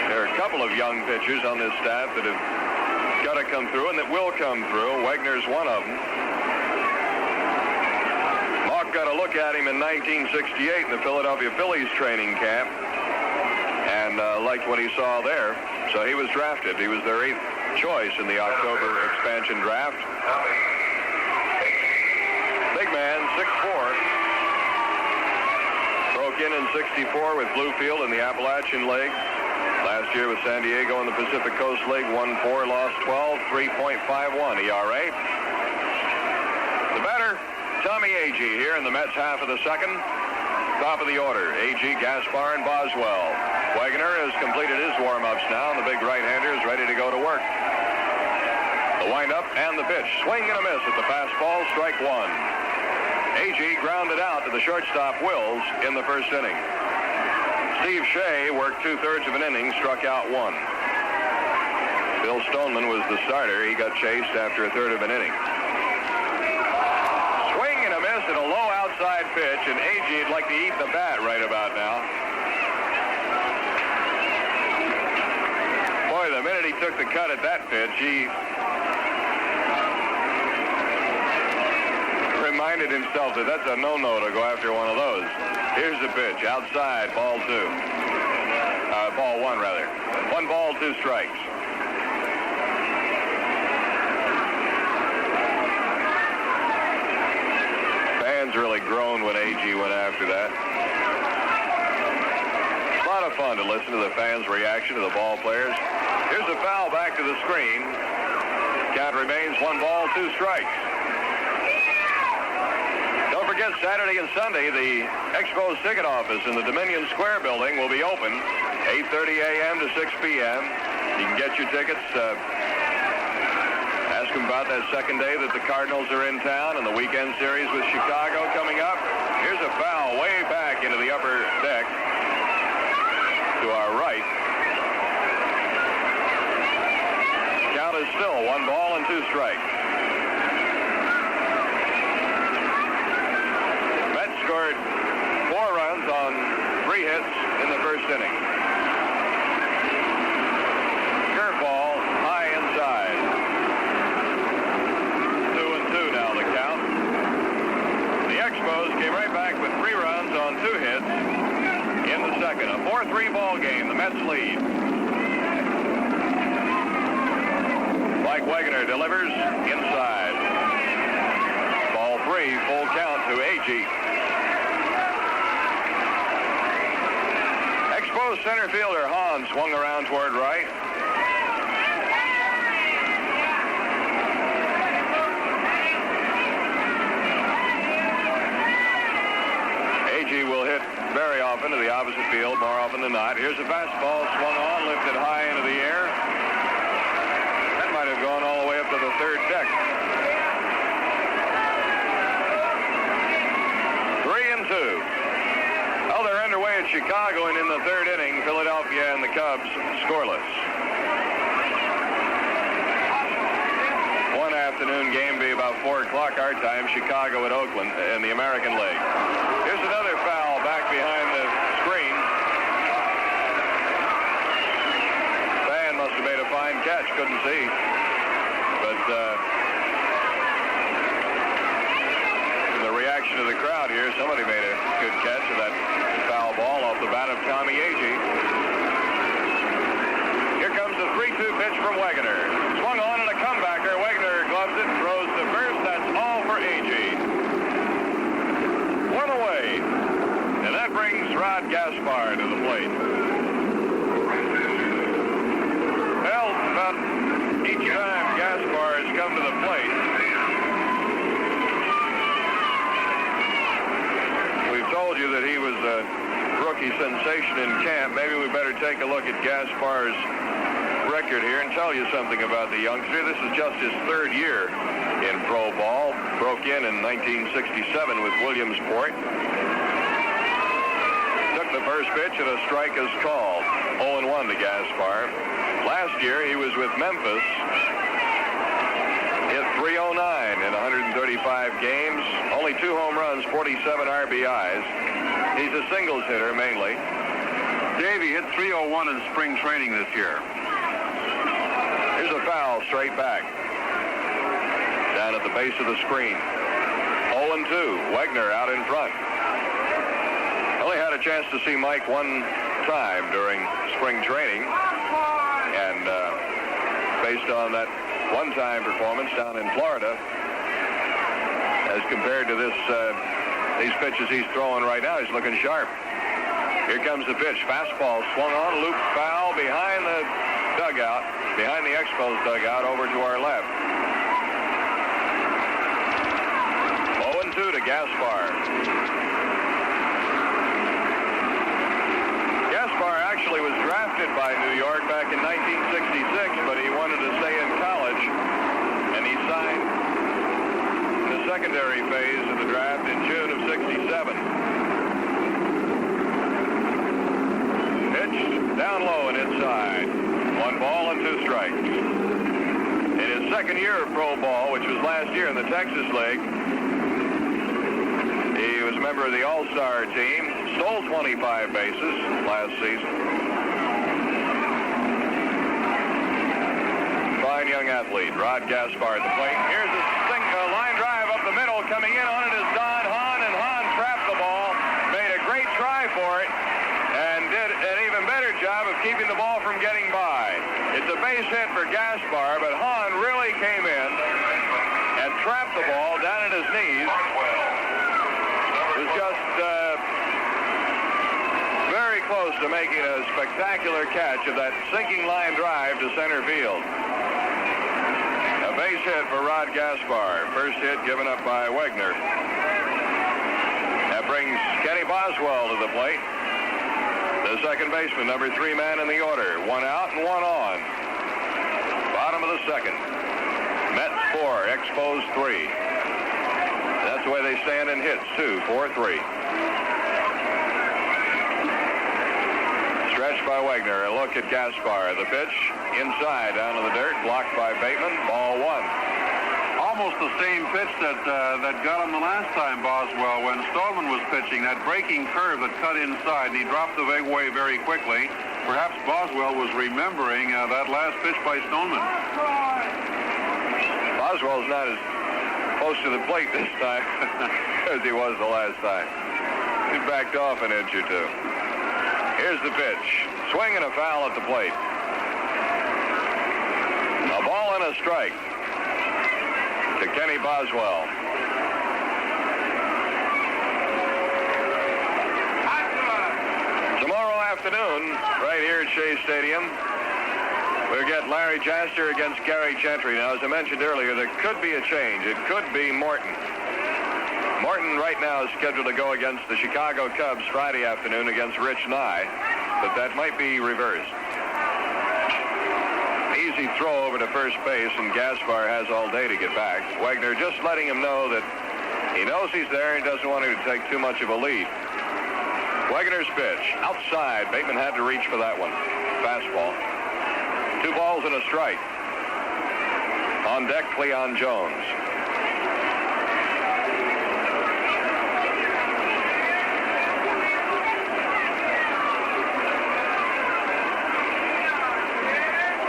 there are a couple of young pitchers on this staff that have got to come through and that will come through. Wegener's one of them. Mock got a look at him in 1968 in the Philadelphia Phillies training camp and liked what he saw there. So he was drafted. He was their 8th choice in the October expansion draft. Big man, 6'4". Broke in 64 with Bluefield in the Appalachian League. Last year with San Diego in the Pacific Coast League, won 4, lost 12, 3.51 ERA. The batter, Tommy Agee, here in the Mets half of the second. Top of the order, Agee, Gaspar, and Boswell. Wegener has completed his warm-ups now, and the big right-hander is ready to go to work. The windup and the pitch. Swing and a miss at the fastball, strike 1. Agee grounded out to the shortstop Wills in the first inning. Steve Shea worked 2/3 of an inning, struck out 1. Bill Stoneman was the starter. He got chased after 1/3 of an inning. Swing and a miss at a low outside pitch, and Agee would like to eat the bat right about now. Boy, the minute he took the cut at that pitch, he reminded himself that that's a no-no to go after one of those. Here's the pitch, outside, ball 2. Ball 1, rather. 1 ball, 2 strikes. Fans really groaned when Agee went after that. A lot of fun to listen to the fans' reaction to the ball players. Here's the foul back to the screen. Count remains 1 ball, 2 strikes. Don't forget, Saturday and Sunday, the Expos ticket office in the Dominion Square building will be open 8:30 a.m. to 6 p.m. You can get your tickets. Ask them about that second day that the Cardinals are in town and the weekend series with Chicago coming up. Here's a foul way back into the upper deck to our right. Count is still 1 ball and 2 strikes. Mets scored 4 runs on 3 hits in the first inning. Curveball high inside. 2-2 now the count. The Expos came right back with 3 runs on 2 hits in the second. A 4-3 ball game. The Mets lead. Mike Wegener delivers inside. Ball 3, full count to Agee. Expos center fielder Hahn swung around toward right. Agee will hit very often to the opposite field, more often than not. Here's a fastball swung on, lifted high into the air. That might have gone all the way up to the 3rd deck. Chicago, and in the third inning, Philadelphia and the Cubs scoreless. One afternoon game be about 4 o'clock our time, Chicago at Oakland in the American League. Here's another foul back behind the screen. Fan must have made a fine catch, couldn't see. But the reaction of the crowd here, somebody made a good catch of that foul ball off the bat of Tommy Agee. Here comes the 3-2 pitch from Wegener. Swung on and a comebacker. Wegener gloves it, throws to first. That's all for Agee. One away. And that brings Rod Gaspar to the plate. Well, about each time Gaspar has come to the plate, we've told you that he was a rookie sensation in camp. Maybe we better take a look at Gaspar's record here and tell you something about the youngster. This is just his third year in pro ball. Broke in 1967 with Williamsport. Took the first pitch and a strike is called. 0-1 to Gaspar. Last year he was with Memphis. Hit .309 in 135 games. Only 2 home runs, 47 RBIs. He's a singles hitter mainly. Dave, he hit .301 in spring training this year. Here's a foul straight back. Down at the base of the screen. 0-2. Wegener out in front. Only had a chance to see Mike one time during spring training. And based on that one-time performance down in Florida, as compared to these pitches he's throwing right now, he's looking sharp. Here comes the pitch. Fastball swung on, loop foul behind the dugout, behind the Expos dugout over to our left. 0-2 to Gaspar. Gaspar actually was drafted by New York back in 1966, but he wanted to stay in college, and he signed the secondary phase of the draft in June of '67. Pitched down low and inside. 1 ball and 2 strikes. In his second year of pro ball, which was last year in the Texas League, he was a member of the All-Star team, stole 25 bases last season. Fine young athlete, Rod Gaspar at the plate. Here's a line drive up the middle. Coming in on it is Don Hahn, and Hahn trapped the ball, made a great try for it, and did an even better job of keeping the ball from getting by. It's a base hit for Gaspar, but Hahn really came in and trapped the ball down at his knees. It was just very close to making a spectacular catch of that sinking line drive to center field. A base hit for Rod Gaspar. First hit given up by Wegener. That brings Kenny Boswell to the plate. The second baseman, number 3 man in the order. 1 out and 1 on. Bottom of the second. Mets 4, Expos 3. That's the way they stand in hits, too. 4-3. Stretched by Wegener. A look at Gaspar. The pitch inside, down to the dirt, blocked by Bateman. Ball 1. Almost the same pitch that got him the last time, Boswell, when Stallman was pitching. That breaking curve that cut inside, and he dropped the big way very quickly. Perhaps Boswell was remembering that last pitch by Stoneman. Boswell's not as close to the plate this time as he was the last time. He backed off an inch or 2. Here's the pitch. Swing and a foul at the plate. A ball and a strike to Kenny Boswell. Tomorrow afternoon, right here at Shea Stadium, we'll get Larry Jaster against Gary Gentry. Now, as I mentioned earlier, there could be a change. It could be Morton. Morton right now is scheduled to go against the Chicago Cubs Friday afternoon against Rich Nye, but that might be reversed. Easy throw over to first base, and Gaspar has all day to get back. Wegener just letting him know that he knows he's there and doesn't want him to take too much of a lead. Wagner's pitch. Outside. Bateman had to reach for that one. Fastball. 2 balls and a strike. On deck, Cleon Jones.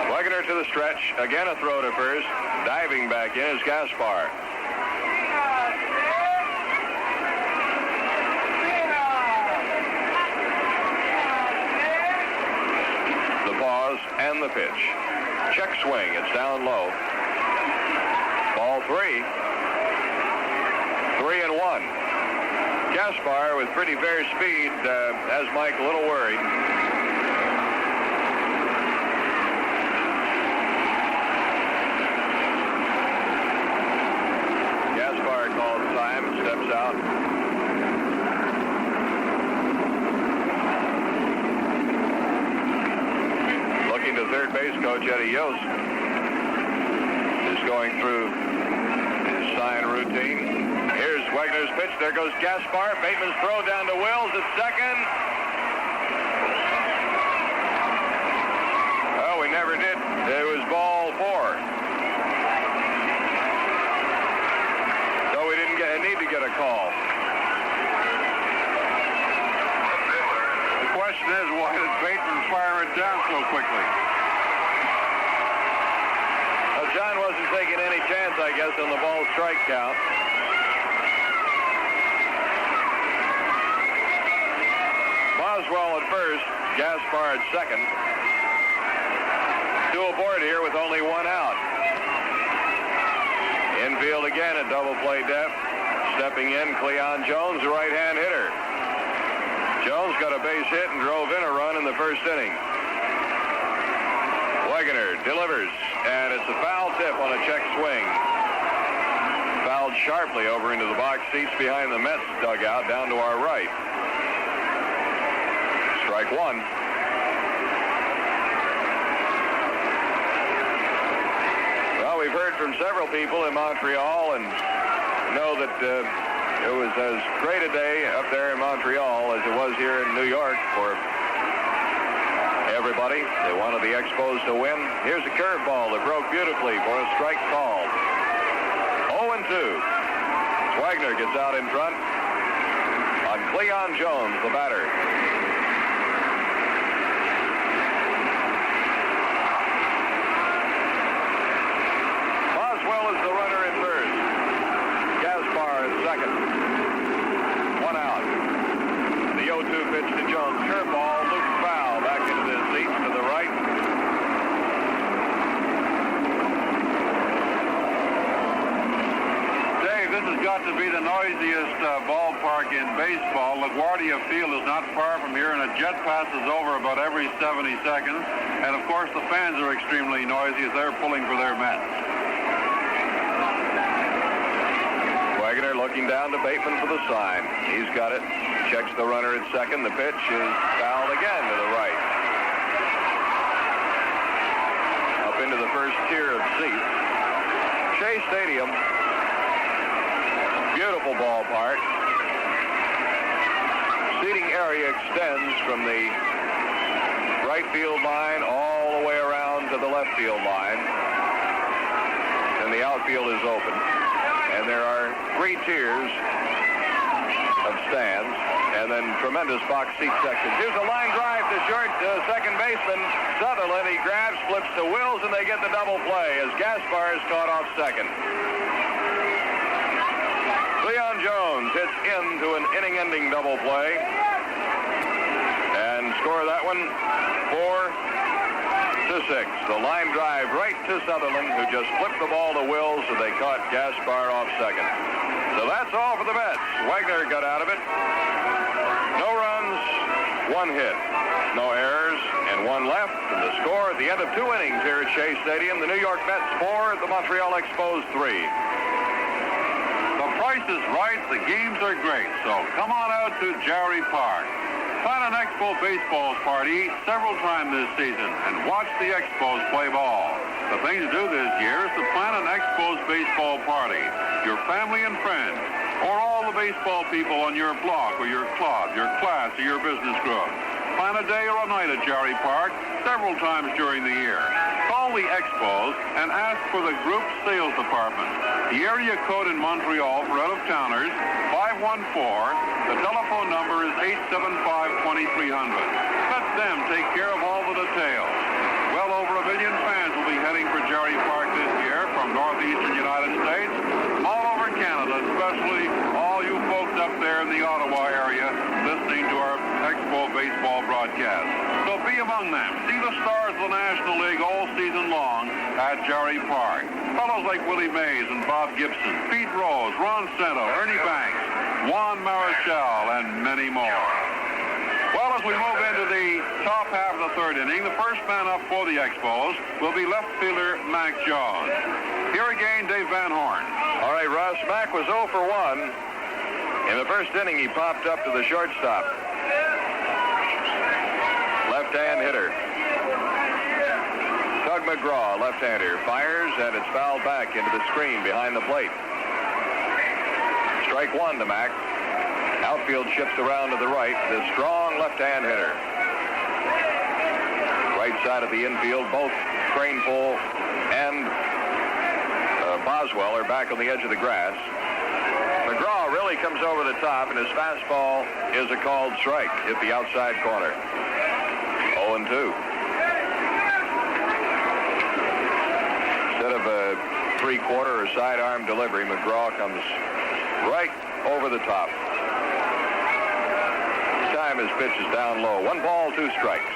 Wagner to the stretch. Again a throw to first. Diving back in is Gaspar. And the pitch. Check swing. It's down low. Ball 3. 3-1. Gaspar with pretty fair speed has Mike a little worried. Gaspar calls time and steps out. To third base coach Eddie Yost is going through his sign routine. Here's Wagner's pitch. There goes Gaspar. Bateman's throw down to Wills at second. Oh, we never did. It was ball 4. So we didn't need to get a call. The question is, why did Bateman fire it down so quickly? John wasn't taking any chance, I guess, on the ball strike count. Boswell at first, Gaspar at second. 2 aboard here with only 1 out. Infield again at double play depth. Stepping in, Cleon Jones, the right-hand hitter. Jones got a base hit and drove in a run in the first inning. Wagner delivers, and it's a foul tip on a check swing. Fouled sharply over into the box seats behind the Mets dugout down to our right. Strike 1. Well, we've heard from several people in Montreal and know that it was as great a day up there in Montreal as it was here in New York for everybody. They wanted the Expos to win. Here's a curveball that broke beautifully for a strike called. 0-2. Wagner gets out in front on Cleon Jones, the batter. Boswell is the runner at first. Gaspar at second. 1 out. The 0-2 pitch to Jones. Curveball, looped foul back into the seats to the right. Dave, this has got to be the noisiest ballpark in baseball. LaGuardia Field is not far from here, and a jet passes over about every 70 seconds. And, of course, the fans are extremely noisy as they're pulling for their Mets. Wagner looking down to Bateman for the sign. He's got it. Checks the runner at second. The pitch is fouled again to the right. Up into the first tier of seats. Shea Stadium. Beautiful ballpark. Seating area extends from the right field line all the way around to the left field line. And the outfield is open. And there are 3 tiers of stands, and then tremendous box seat sections. Here's a line drive to short second baseman Sutherland. He grabs, flips to Wills, and they get the double play as Gaspar is caught off second. Cleon Jones hits into an inning-ending double play and score that one 4-6. The line drive right to Sutherland, who just flipped the ball to Wills, so they caught Gaspar off second. So that's all for the Mets. Wagner got out of it. No runs, 1 hit. No errors, and 1 left. And the score at the end of 2 innings here at Shea Stadium, the New York Mets 4, the Montreal Expos 3. The price is right, the games are great, so come on out to Jarry Park. Plan an Expo baseball party several times this season and watch the Expos play ball. The thing to do this year is to plan an Expos baseball party. Your family and friends, or all the baseball people on your block or your club, your class, or your business group. Plan a day or a night at Jerry Park several times during the year. Call the Expos and ask for the group sales department. The area code in Montreal for out-of-towners, 514. The telephone number is 875-2300. Let them take care of all the details. Well over 1 million fans will be heading for Jerry Park this year from northeastern United States, all over Canada, especially all you folks up there in the Ottawa area listening to our Expo baseball broadcast. So be among them. See the stars of the National League all season long at Jerry Park. Fellows like Willie Mays and Bob Gibson, Pete Rose, Ron Cento, Ernie Banks, Juan Marichal, and many more. Well, as we move into the top half of the third inning, the first man up for the Expos will be left fielder Mac Jones. Here again, Dave Van Horn. All right, Russ, Mac was 0 for 1. In the first inning, he popped up to the shortstop. Left-hand hitter. Tug McGraw, left-hander, fires, and it's fouled back into the screen behind the plate. Strike one to Mac. Outfield shifts around to the right. The strong left-hand hitter. Right side of the infield, both Craneful and Boswell are back on the edge of the grass. McGraw really comes over the top, and his fastball is a called strike. Hit the outside corner. 0-2. Instead of a three-quarter or sidearm delivery, McGraw comes right over the top. This time his pitch is down low. 1 ball, 2 strikes.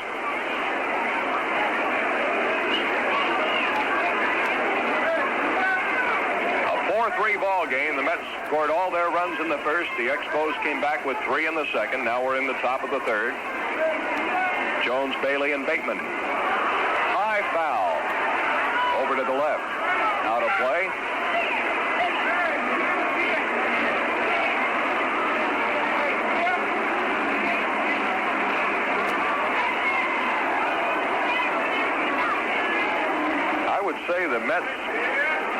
A 4-3 ball game. The Mets scored all their runs in the first. The Expos came back with 3 in the second. Now we're in the top of the third. Jones, Bailey, and Bateman. High foul. Over to the left. Out of play. I would say the Mets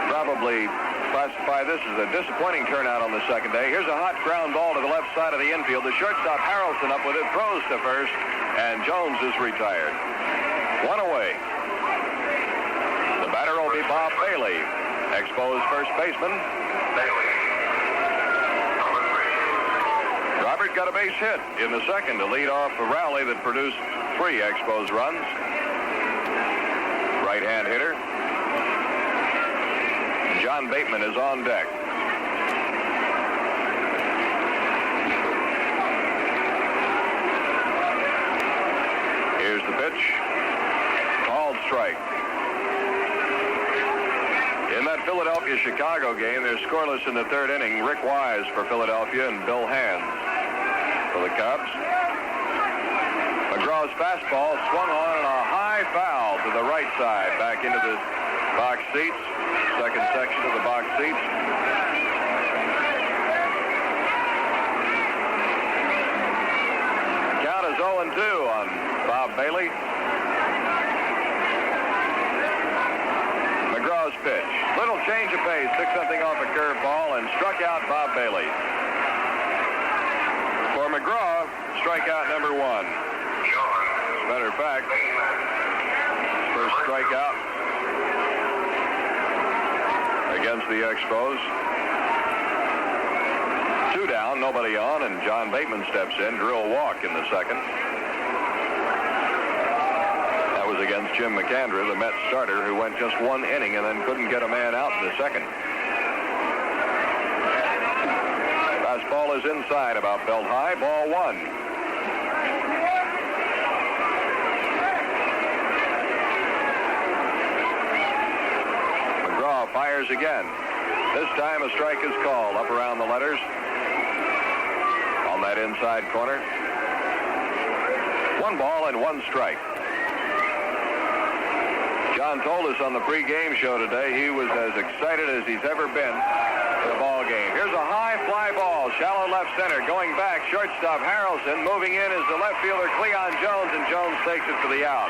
probably classify this as a disappointing turnout on the second day. Here's a hot ground ball to the left side of the infield. The shortstop Harrelson up with it, throws to first, and Jones is retired. 1 away. The batter will be Bob Bailey, Expos first baseman. Robert got a base hit in the second to lead off a rally that produced 3 Expos runs. Right-hand hitter. John Bateman is on deck. Here's the pitch. Called strike. In that Philadelphia-Chicago game, they're scoreless in the third inning. Rick Wise for Philadelphia and Bill Hands for the Cubs. McGraw's fastball swung on and a high foul to the right side, back into the box seats, second section of the box seats. Count is 0-2 on Bob Bailey. McGraw's pitch. Little change of pace, took something off a curveball and struck out Bob Bailey. For McGraw, strikeout number 1. As a matter of fact, first strikeout against the Expos. 2 down, nobody on, and John Bateman steps in, drew a walk in the second. That was against Jim McAndrew, the Mets starter, who went just 1 inning and then couldn't get a man out in the second. Fastball is inside, about belt high, ball 1. Fires again. This time a strike is called up around the letters on that inside corner. 1 ball and 1 strike. John told us on the pregame show today he was as excited as he's ever been for the ball game. Here's a high fly ball, shallow left center, going back. Shortstop Harrelson moving in is the left fielder Cleon Jones, and Jones takes it for the out.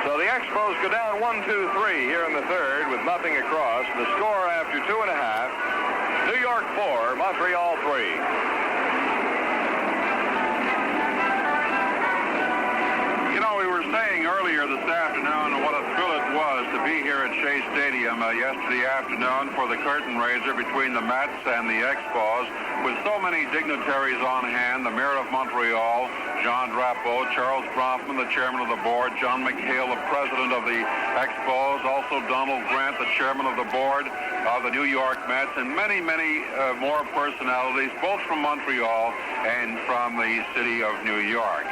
So the Expos Expos go down 1-2-3 here in the third with nothing across. The score after 2.5, New York 4, Montreal 3. You know, we were saying earlier this afternoon what a thrill it was to be here at Shea Stadium yesterday afternoon for the curtain raiser between the Mets and the Expos, with so many dignitaries on hand: the Mayor of Montreal, John Drapeau, Charles Bronfman, the Chairman of the Board, John McHale, the President of the Expos, also Donald Grant, the Chairman of the Board of the New York Mets, and many, many more personalities, both from Montreal and from the city of New York.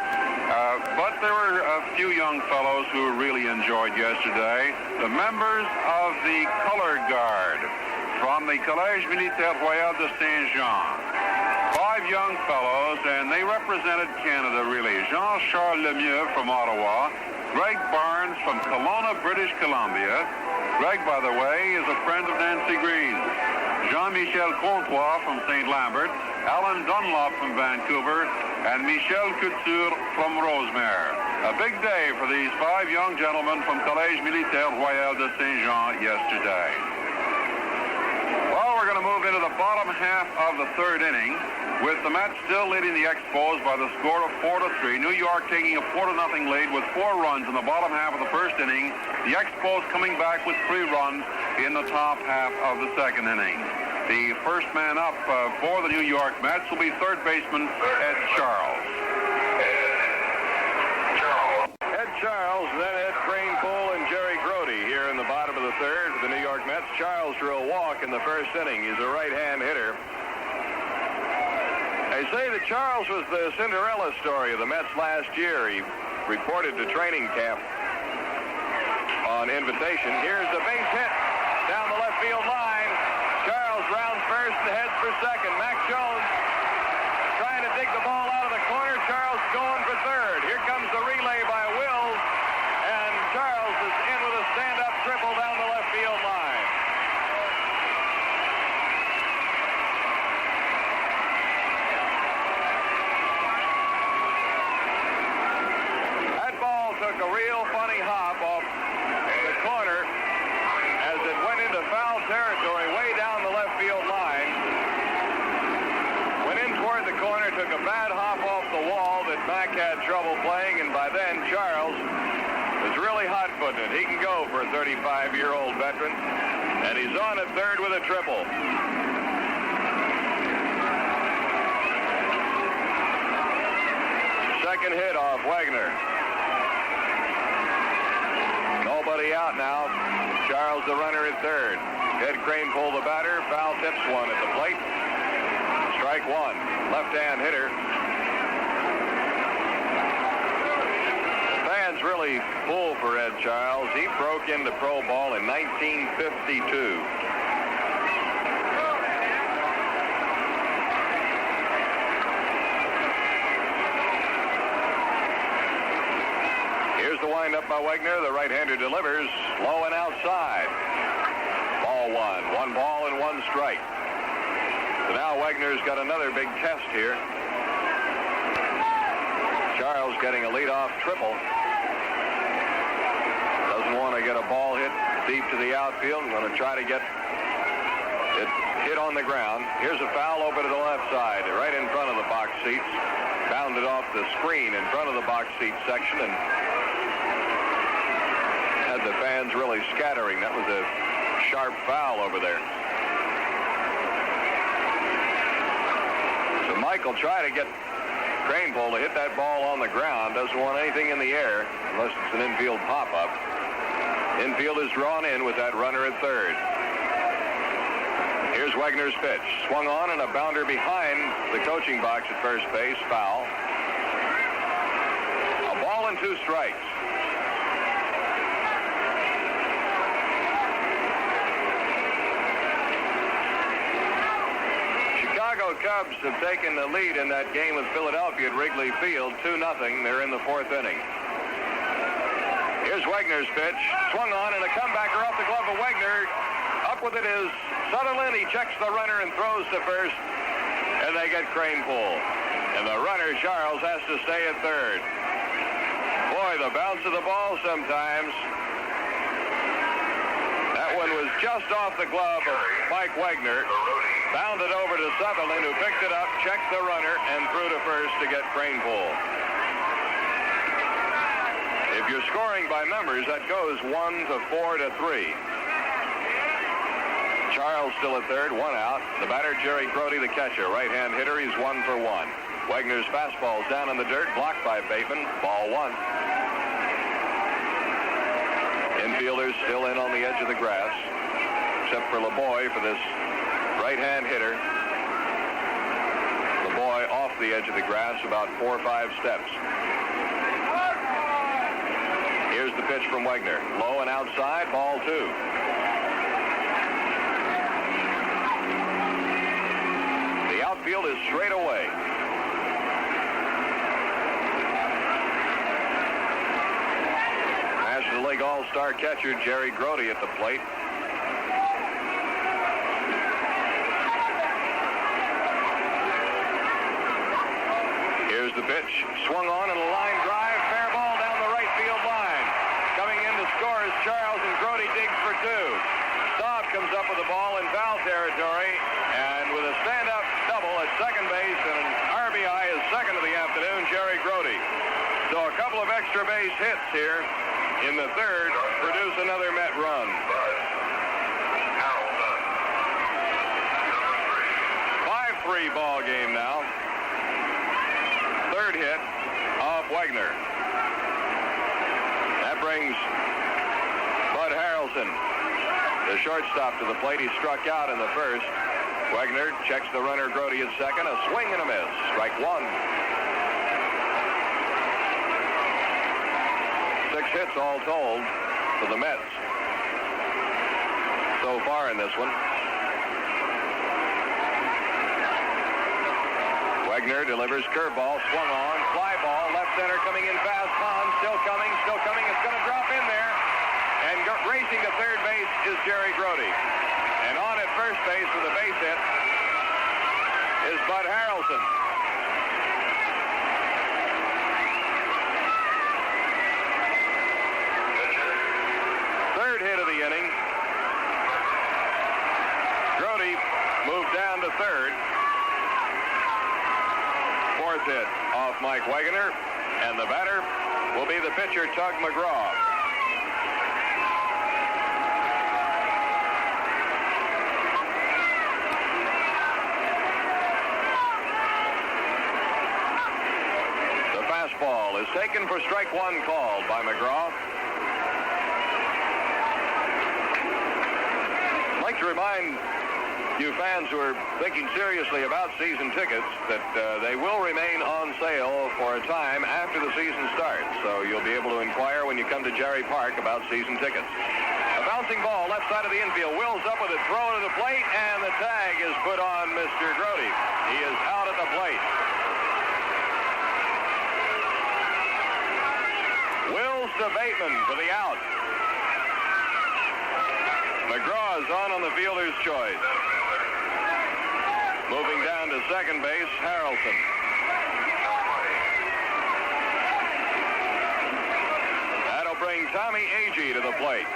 But there were a few young fellows who really enjoyed yesterday. The members of the Color Guard from the Collège Militaire Royal de Saint-Jean. 5 young fellows, and they represented Canada, really. Jean-Charles Lemieux from Ottawa. Greg Barnes from Kelowna, British Columbia. Greg, by the way, is a friend of Nancy Green. Jean-Michel Comtois from St. Lambert. Alan Dunlop from Vancouver. And Michel Couture from Rosemere. A big day for these 5 young gentlemen from Collège Militaire Royal de Saint-Jean yesterday. Well, we're going to move into the bottom half of the third inning, with the Mets still leading the Expos by the score of 4-3. New York taking a 4-0 lead with 4 runs in the bottom half of the first inning. The Expos coming back with 3 runs in the top half of the second inning. The first man up for the New York Mets will be third baseman Ed Charles. Ed Charles, then Ed Kranepool and Jerry Grody here in the bottom of the third for the New York Mets. Charles drew a walk in the first inning. He's a right-hand hitter. They say that Charles was the Cinderella story of the Mets last year. He reported to training camp on invitation. Here's a base hit down the left field line. Charles rounds first and heads for second. Mac Jones trying to dig the ball out of the corner. Charles going for third. Here comes the relay by Wills, and Charles is in with a stand-up triple down the left field line. That ball took a real funny hop off the corner as it went into foul territory way down the left field line. Went in toward the corner, took a bad hop off the wall that Mac had trouble playing, and by then Charles was really hot-footed. He can go for a 35-year-old veteran, and he's on at third with a triple. Second hit off Wagner. Nobody out now. Charles the runner at third. Ed Kranepool the batter. Foul tips one at the plate. Strike one. Left-hand hitter. Fans really full for Ed Charles. He broke into pro ball in 1952. Here's the windup by Wagner. The right-hander delivers low and outside. Ball one. 1 ball and 1 strike. So now Wagner's got another big test here. Charles getting a leadoff triple. Doesn't want to get a ball hit deep to the outfield. Going to try to get it hit on the ground. Here's a foul over to the left side, right in front of the box seats. Bounded off the screen in front of the box seat section and had the fans really scattering. That was a sharp foul over there. So Michael try to get Kranepool to hit that ball on the ground. Doesn't want anything in the air unless it's an infield pop-up. Infield is drawn in with that runner at third. Here's Wagner's pitch. Swung on and a bounder behind the coaching box at first base. Foul. A ball and 2 strikes. Chicago Cubs have taken the lead in that game with Philadelphia at Wrigley Field, 2-0. They're in the 4th inning. Here's Wagner's pitch. Swung on and a comebacker off the glove of Wagner. Up with it is Sutherland. He checks the runner and throws to first. And they get Kranepool. And the runner, Charles, has to stay at third. Boy, the bounce of the ball sometimes just off the glove of Mike Wagner. Bounded over to Sutherland, who picked it up, checked the runner, and threw to first to get Cranepool. If you're scoring by numbers, that goes 1 to 4 to 3. Charles still at third, one out. The batter, Jerry Grody, the catcher. Right-hand hitter, he's 1 for 1. Wagner's fastball's down in the dirt, blocked by Bateman. Ball 1. Infielders still in on the edge of the grass, except for LeBoy for this right-hand hitter. LeBoy off the edge of the grass about 4 or 5 steps. Here's the pitch from Wagner. Low and outside, ball 2. The outfield is straight away. National League All-Star catcher Jerry Grody at the plate. Here's the pitch. Swung on and a line drive. Fair ball down the right field line. Coming in to score is Charles, and Grody digs for 2. Staub comes up with the ball in foul territory, and with a stand-up double at second base and an RBI, his second of the afternoon, Jerry Grody. So a couple of extra base hits here in the third produce another Met run. 5-3 ball game now. Third hit of Wagner. That brings Bud Harrelson, the shortstop, to the plate. He struck out in the first. Wagner checks the runner Grody at second. A swing and a miss. Strike 1. 6 hits all told for the Mets so far in this one. Wagner delivers curveball, swung on, fly ball, left center coming in fast. Pond still coming. It's going to drop in there. And racing to third base is Jerry Grody. And on at first base with a base hit is Bud Harrelson. Third hit of the inning. Grody moved down to third. Fourth hit off Mike Wagner, and the batter will be the pitcher, Tug McGraw. The fastball is taken for strike 1, called by McGraw. I'd like to remind you fans who are thinking seriously about season tickets that they will remain on sale for a time after the season starts. So you'll be able to inquire when you come to Jerry Park about season tickets. A bouncing ball left side of the infield. Wills up with a throw to the plate, and the tag is put on Mr. Grody. He is out at the plate. Wills to Bateman for the out. McGraw is on the fielder's choice. Moving down to second base, Harrelson. That'll bring Tommy Agee to the plate.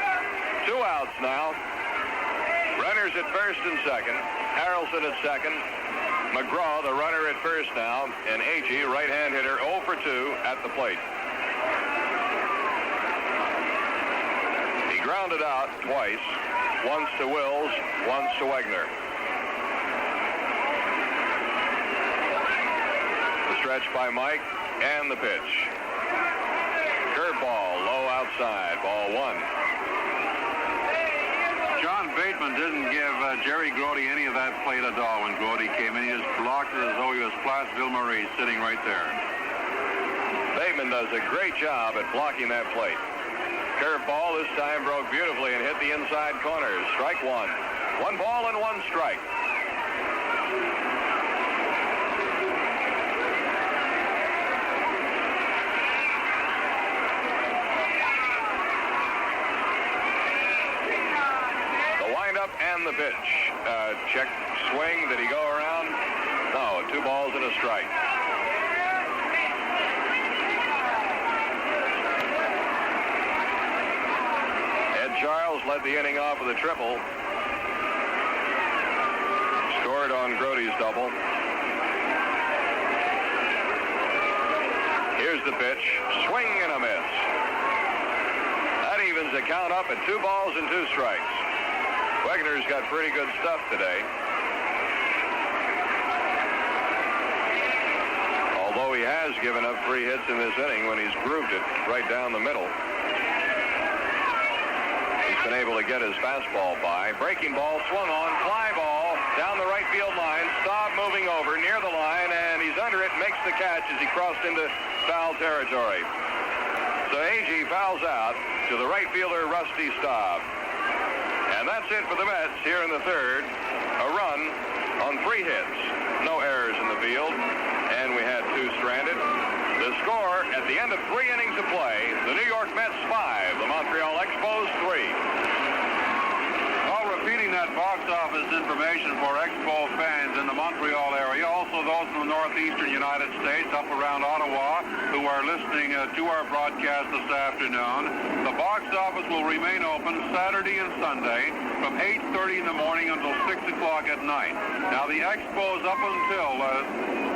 2 outs now. Runners at first and second. Harrelson at second. McGraw, the runner, at first now. And Agee, right-hand hitter, 0 for 2 at the plate. He grounded out twice. Once to Wills, once to Wagner. The stretch by Mike, and the pitch. Curveball, low outside, ball 1. John Bateman didn't give Jerry Grody any of that plate at all when Grody came in. He just blocked it as though he was Placerville Marie sitting right there. Bateman does a great job at blocking that plate. Curveball this time broke beautifully and hit the inside corners. Strike 1. 1 ball and 1 strike. The windup and the pitch. Check swing. Did he go around? No, 2 balls and a strike. Charles Expos led the inning off with a triple. Scored on Grote's double. Here's the pitch. Swing and a miss. That evens the count up at 2 balls and 2 strikes. Wegner's got pretty good stuff today. Although he has given up 3 hits in this inning when he's grooved it right down the middle. He's been able to get his fastball by. Breaking ball swung on. Fly ball down the right field line. Staub moving over near the line, and he's under it. Makes the catch as he crossed into foul territory. So Agee fouls out to the right fielder, Rusty Staub. And that's it for the Mets here in the third. A run on 3 hits. No errors in the field. And we had 2 stranded. The score at the end of 3 innings of play, the New York Mets 5, the Montreal Expos 3. Well, repeating that box office information for Expo fans in the Montreal area, also those from the northeastern United States up around Ottawa who are listening to our broadcast this afternoon. The box office will remain open Saturday and Sunday from 8:30 in the morning until 6 o'clock at night. Now, the Expos up until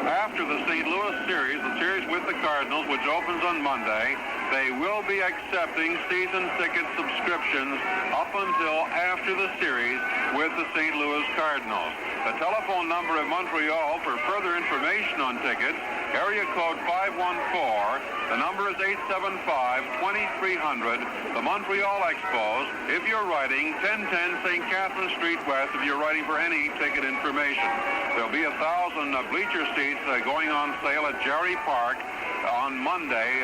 after the St. Louis series, the series with the Cardinals, which opens on Monday, they will be accepting season ticket subscriptions up until after the series with the St. Louis Cardinals. The telephone number of Montreal for further information on tickets, area code 514. The number is 875-2300. The Montreal Expos. If you're writing 1010 St. Catherine Street West, if you're writing for any ticket information. There'll be 1,000 bleacher seats going on sale at Jerry Park on Monday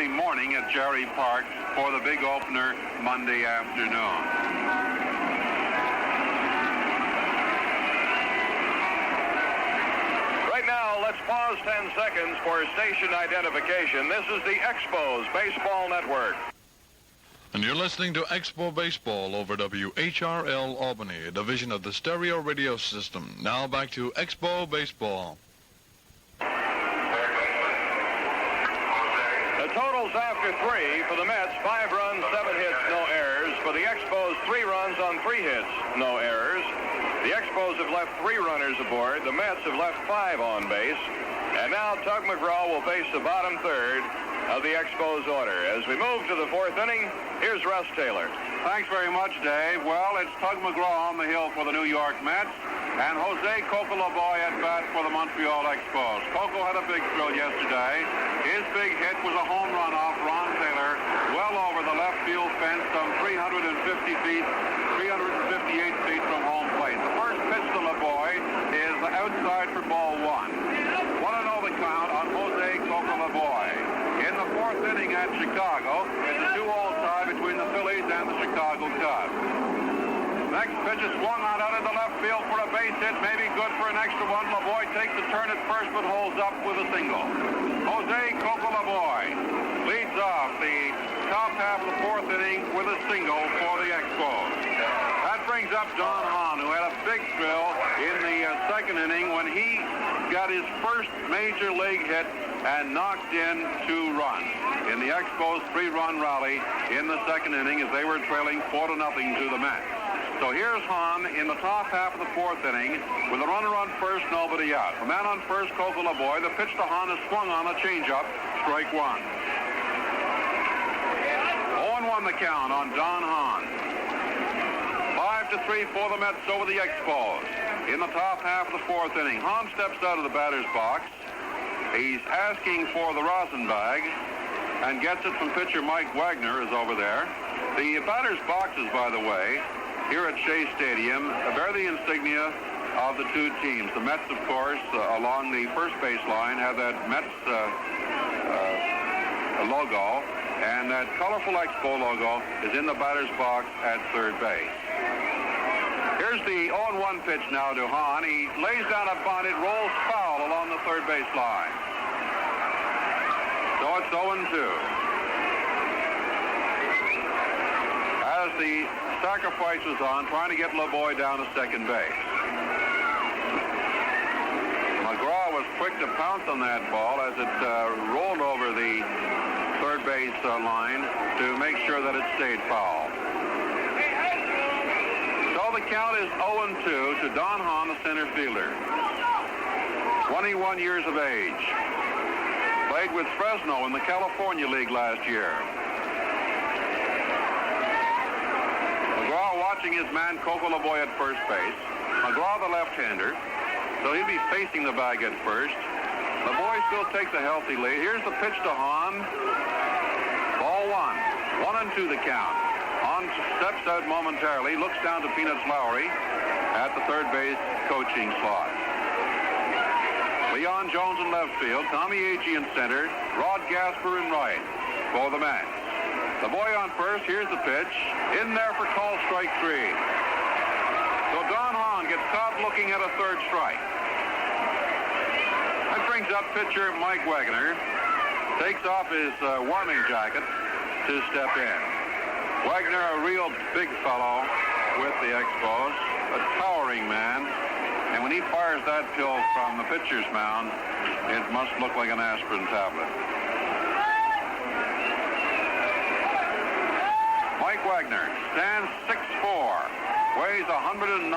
morning at Jerry Park for the big opener Monday afternoon. Right now, let's pause 10 seconds for station identification. This is the Expos Baseball Network. And you're listening to Expo Baseball over WHRL Albany, a division of the stereo radio system. Now back to Expo Baseball. The totals after 3 for the Mets, 5 runs, 7 hits, no errors. For the Expos, 3 runs on 3 hits, no errors. The Expos have left 3 runners aboard. The Mets have left 5 on base. And now Tug McGraw will face the bottom third of the Expos order. As we move to the 4th inning, here's Russ Taylor. Thanks very much, Dave. Well, it's Tug McGraw on the hill for the New York Mets and Jose Coco Laboy at bat for the Montreal Expos. Coco had a big thrill yesterday. His big hit was a home run off Ron Taylor, well over the left field fence, some 358 feet from home plate. The first pitch to Laboy is outside for ball 1. 1-0 the count on Jose Coco Laboy. In the 4th inning at Chicago, it's a 2-all tie between the Phillies and the Chicago Cubs. Next pitch is swung on out into left field for a base hit, maybe good for an extra one. Laboy takes a turn at first, but holds up with a single. Jose Coco Laboy leads off the top half of the 4th inning with a single for the Expos. That brings up Don Hahn, who had a big thrill in the 2nd inning when he got his first major league hit and knocked in 2 runs in the Expos' 3-run rally in the 2nd inning as they were trailing 4-0 to the Mets. So here's Hahn in the top half of the 4th inning with a runner on first, nobody out. The man on first, Coco Laboy. The pitch to Hahn is swung on a changeup, strike 1. 0-1 the count on Don Hahn. 5-3 for the Mets over the Expos. In the top half of the 4th inning, Hahn steps out of the batter's box. He's asking for the rosin bag and gets it from pitcher Mike Wagner is over there. The batter's boxes, by the way, here at Shea Stadium, bear the insignia of the 2 teams. The Mets, of course, along the first baseline have that Mets logo, and that colorful Expo logo is in the batter's box at third base. Here's the 0-1 pitch now to Hahn. He lays down a bunt. It rolls foul along the third base line. So it's 0-2. As the sacrifice was on, trying to get Laboy down to second base. McGraw was quick to pounce on that ball as it rolled over the third base line to make sure that it stayed foul. the count is 0-2 to Don Hahn, the center fielder. 21 years of age. Played with Fresno in the California League last year. McGraw watching his man Coco LeBoy at first base. McGraw the left-hander, so he'll be facing the bag at first. LeBoy still takes a healthy lead. Here's the pitch to Hahn. Ball one. 1-2 the count. Hahn steps out momentarily, looks down to Peanuts Lowry at the third base coaching slot. Leon Jones in left field, Tommy Agee in center, Rod Gasper in right for the Mets. The boy on first, here's the pitch. In there for call strike 3. So Don Hahn gets caught looking at a third strike. That brings up pitcher Mike Wagner. Takes off his warming jacket to step in. Wagner, a real big fellow with the Expos, a towering man. And when he fires that pill from the pitcher's mound, it must look like an aspirin tablet. Mike Wagner stands 6'4", weighs 197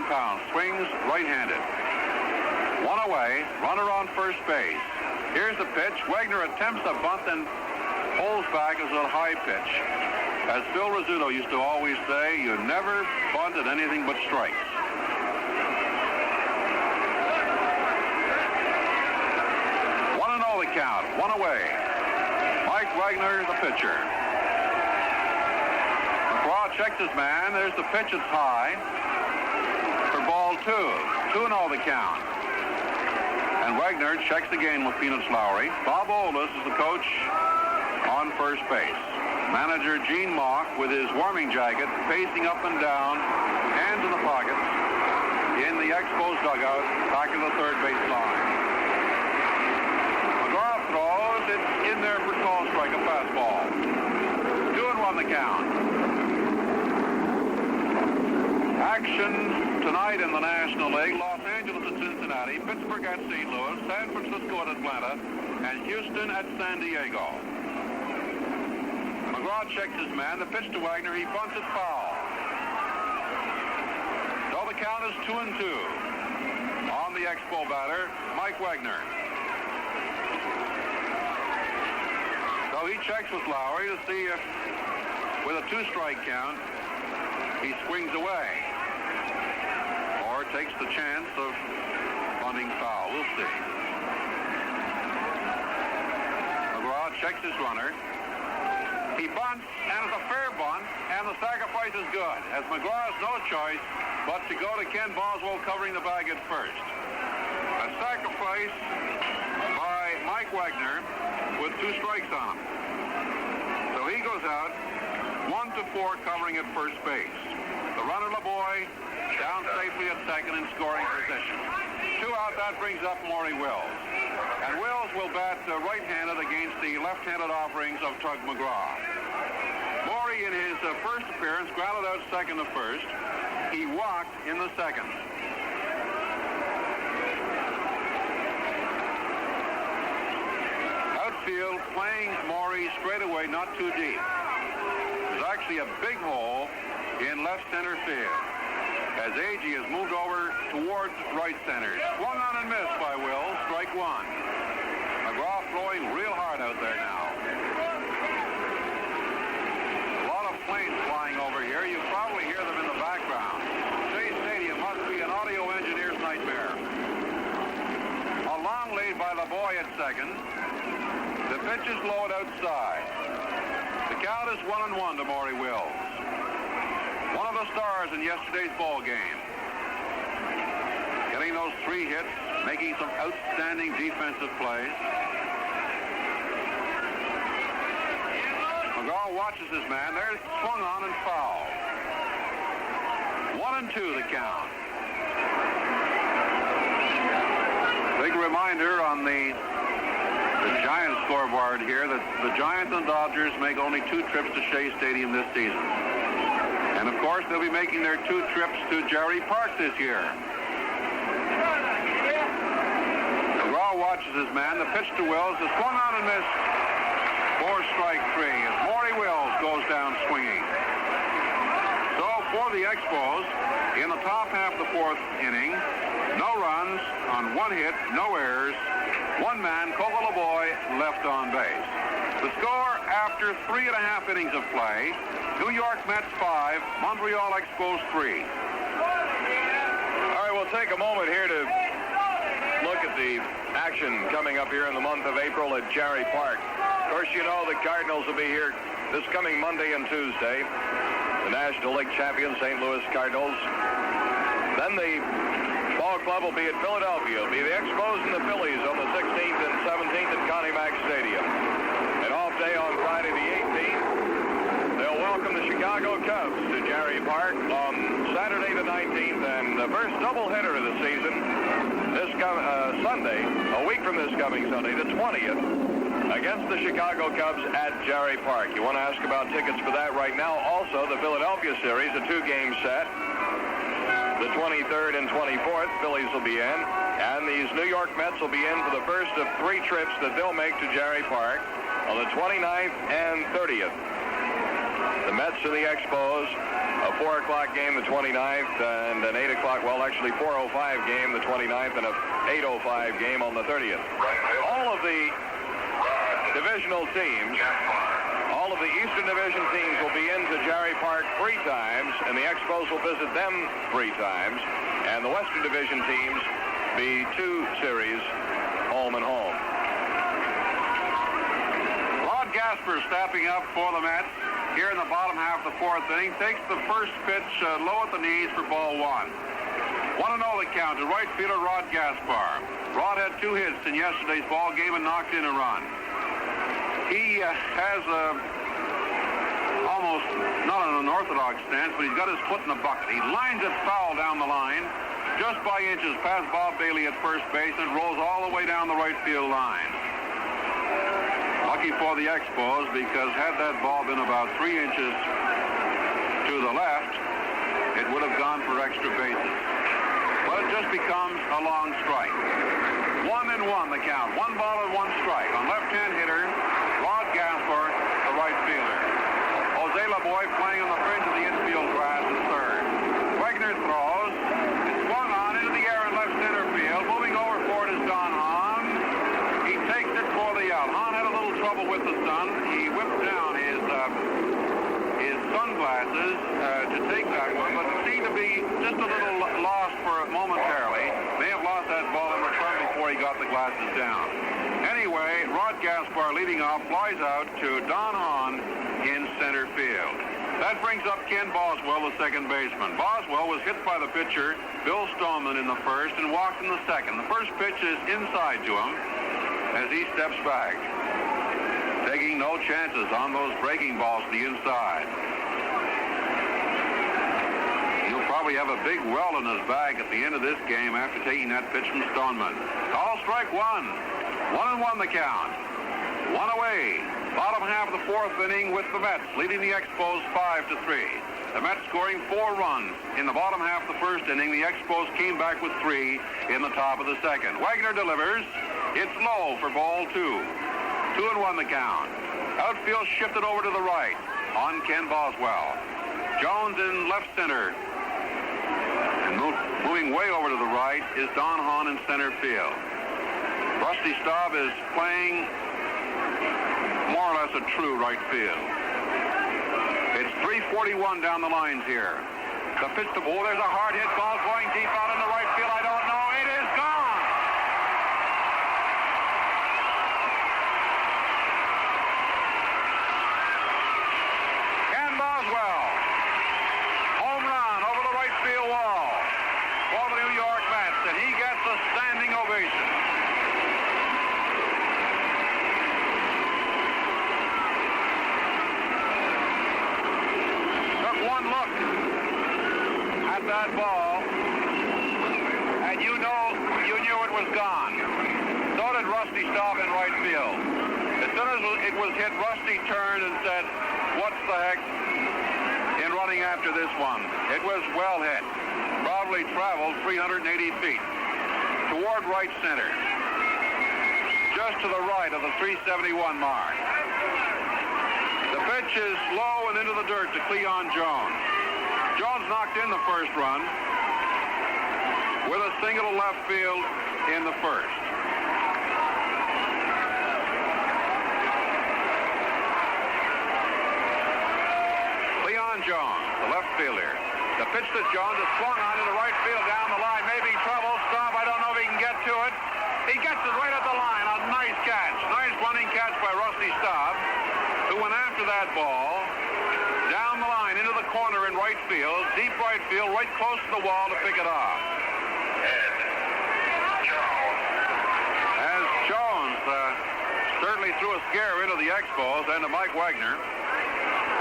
pounds, swings right-handed. One away, runner on first base. Here's the pitch. Wagner attempts a bunt and pulls back as a high pitch. As Phil Rizzuto used to always say, you never bunt at anything but strikes. 1-0 the count, one away. Mike Wagner, the pitcher. McGraw checks his man. There's the pitch. It's high for ball 2. 2-0 the count. And Wagner checks again with Peanuts Lowry. Bob Oldus is the coach on first base. Manager Gene Mauch with his warming jacket pacing up and down, hands in the pockets in the Expos dugout back of the third base line. McGraw throws. It's in there for call strike, a fastball. 2-1 the count. Action tonight in the National League. Los Angeles at Cincinnati, Pittsburgh at St. Louis, San Francisco at Atlanta, and Houston at San Diego. McGraw checks his man. The pitch to Wagner. He bunts it foul. So the count is 2-2 on the Expo batter, Mike Wagner. So he checks with Lowry to see if, with a 2-strike count, he swings away or takes the chance of bunting foul. We'll see. McGraw checks his runner. He bunts, and it's a fair bunt, and the sacrifice is good, as McGraw has no choice but to go to Ken Boswell covering the bag at first. A sacrifice by Mike Wagner with 2 strikes on him. So he goes out 1-4 covering at first base. The runner LeBoy down safely at second in scoring position. 2 out, that brings up Maury Wills. And Wills will bat right-handed against the left-handed offerings of Tug McGraw. Maury, in his first appearance, grounded out second to first. He walked in the second. Outfield playing Maury straight away, not too deep. There's actually a big hole in left center field, as Agee has moved over towards right center. Swung on and missed by Wills. Strike 1. McGraw throwing real hard out there now. A lot of planes flying over here. You probably hear them in the background. Shea Stadium must be an audio engineer's nightmare. A long lead by LeBoy at second. The pitch is low and outside. The count is 1-1 to Maury Wills. One of the stars in yesterday's ball game. Getting those 3 hits, making some outstanding defensive plays. McGraw watches his man. There's swung on and foul. 1-2 the count. Big reminder on the Giants scoreboard here that the Giants and Dodgers make only 2 trips to Shea Stadium this season. And of course, they'll be making their 2 trips to Jerry Park this year. McGraw watches his man. The pitch to Wills is swung on and missed. 4 strike 3 as Maury Wills goes down swinging. So for For the Expos, in the top half of the fourth inning, no runs on one hit, no errors, one man, Coco LeBoy, left on base. The score after 3.5 innings of play, New York Mets 5, Montreal Expos 3. All right, we'll take a moment here to look at the action coming up here in the month of April at Jarry Park. Of course, you know the Cardinals will be here this coming Monday and Tuesday. The National League champion, St. Louis Cardinals. Then the ball club will be at Philadelphia. It'll be the Expos and the Phillies on the 16th and 17th at Connie Mack Stadium. An off day on Friday the 18th. They'll welcome the Chicago Cubs to Jarry Park on Saturday the 19th, and the first doubleheader of the season this Sunday, a week from this coming Sunday, the 20th, against the Chicago Cubs at Jarry Park. You want to ask about tickets for that right now. Also, the Philadelphia series, a 2-game set. The 23rd and 24th, Phillies will be in, and these New York Mets will be in for the first of 3 trips that they'll make to Jarry Park on the 29th and 30th. The Mets and the Expos, a 4 o'clock game the 29th, and an 8 o'clock, well, actually 4:05 game the 29th, and a 8:05 game on the 30th. All of the divisional teams, all of the Eastern Division teams will be into Jarry Park 3 times, and the Expos will visit them 3 times, and the Western Division teams be 2 series, home and home. Rod Gasper stepping up for the Mets here in the bottom half of the fourth inning. Takes the first pitch low at the knees for ball 1. 1-0 the count to right fielder Rod Gaspar. Rod had 2 hits in yesterday's ball game and knocked in a run. He has almost not an unorthodox stance, but he's got his foot in the bucket. He lines it foul down the line, just by inches past Bob Bailey at first base, and rolls all the way down the right field line. Lucky for the Expos, because had that ball been about 3 inches to the left, it would have gone for extra bases. But it just becomes a long strike. 1-1 the count. 1 ball and 1 strike. On left-hand hitter, Rod Gaspar, the right fielder. Jose LeBoy playing on the fringe of the infield grass at third. Wegner throws. It's swung on into the air in left center field. Moving over for it is Don Hahn. He takes it for the out. Hahn had a little trouble with the sun. He whipped down his sunglasses to take that one, but seemed to be just a little lost for momentarily. May have lost that ball in return before he got the glasses down. Anyway, Rod Gaspar leading off flies out to Don Hahn in center field. That brings up Ken Boswell, the second baseman. Boswell was hit by the pitcher, Bill Stoneman, in the first and walked in the second. The first pitch is inside to him as he steps back, taking no chances on those breaking balls to the inside. He'll probably have a big well in his bag at the end of this game after taking that pitch from Stoneman. Call strike 1. 1-1 the count. 1 away. Bottom half of the fourth inning with the Mets leading the Expos 5-3. The Mets scoring 4 runs in the bottom half of the first inning. The Expos came back with 3 in the top of the second. Wagner delivers. It's low for ball 2. 2-1 the count. Outfield shifted over to the right on Ken Boswell. Jones in left center. And moving way over to the right is Don Hahn in center field. Rusty Staub is playing more or less a true right field. It's 3:41 down the lines here. The pitch to ball. There's a hard hit ball going deep out in the right field. I don't know. It is gone. Ken Boswell. Home run over the right field wall for the New York Mets, and he gets a standing ovation. One look at that ball, and you knew it was gone. So did Rusty Staub in right field. As soon as it was hit, Rusty turned and said, "What's the heck in running after this one?" It was well hit. Probably traveled 380 feet toward right center, just to the right of the 371 mark. The pitch is low and into the dirt to Cleon Jones. Jones knocked in the first run with a single to left field in the first. Leon Jones, the left fielder. The pitch to Jones is swung on to the right field down the line. Maybe trouble. Stop. I don't know if he can get to it. He gets it right at the line. A nice catch. Nice running catch by Rusty Staub, who went after that ball down the line into the corner in right field, deep right field, right close to the wall to pick it off. As Jones certainly threw a scare into the Expos and to Mike Wagner.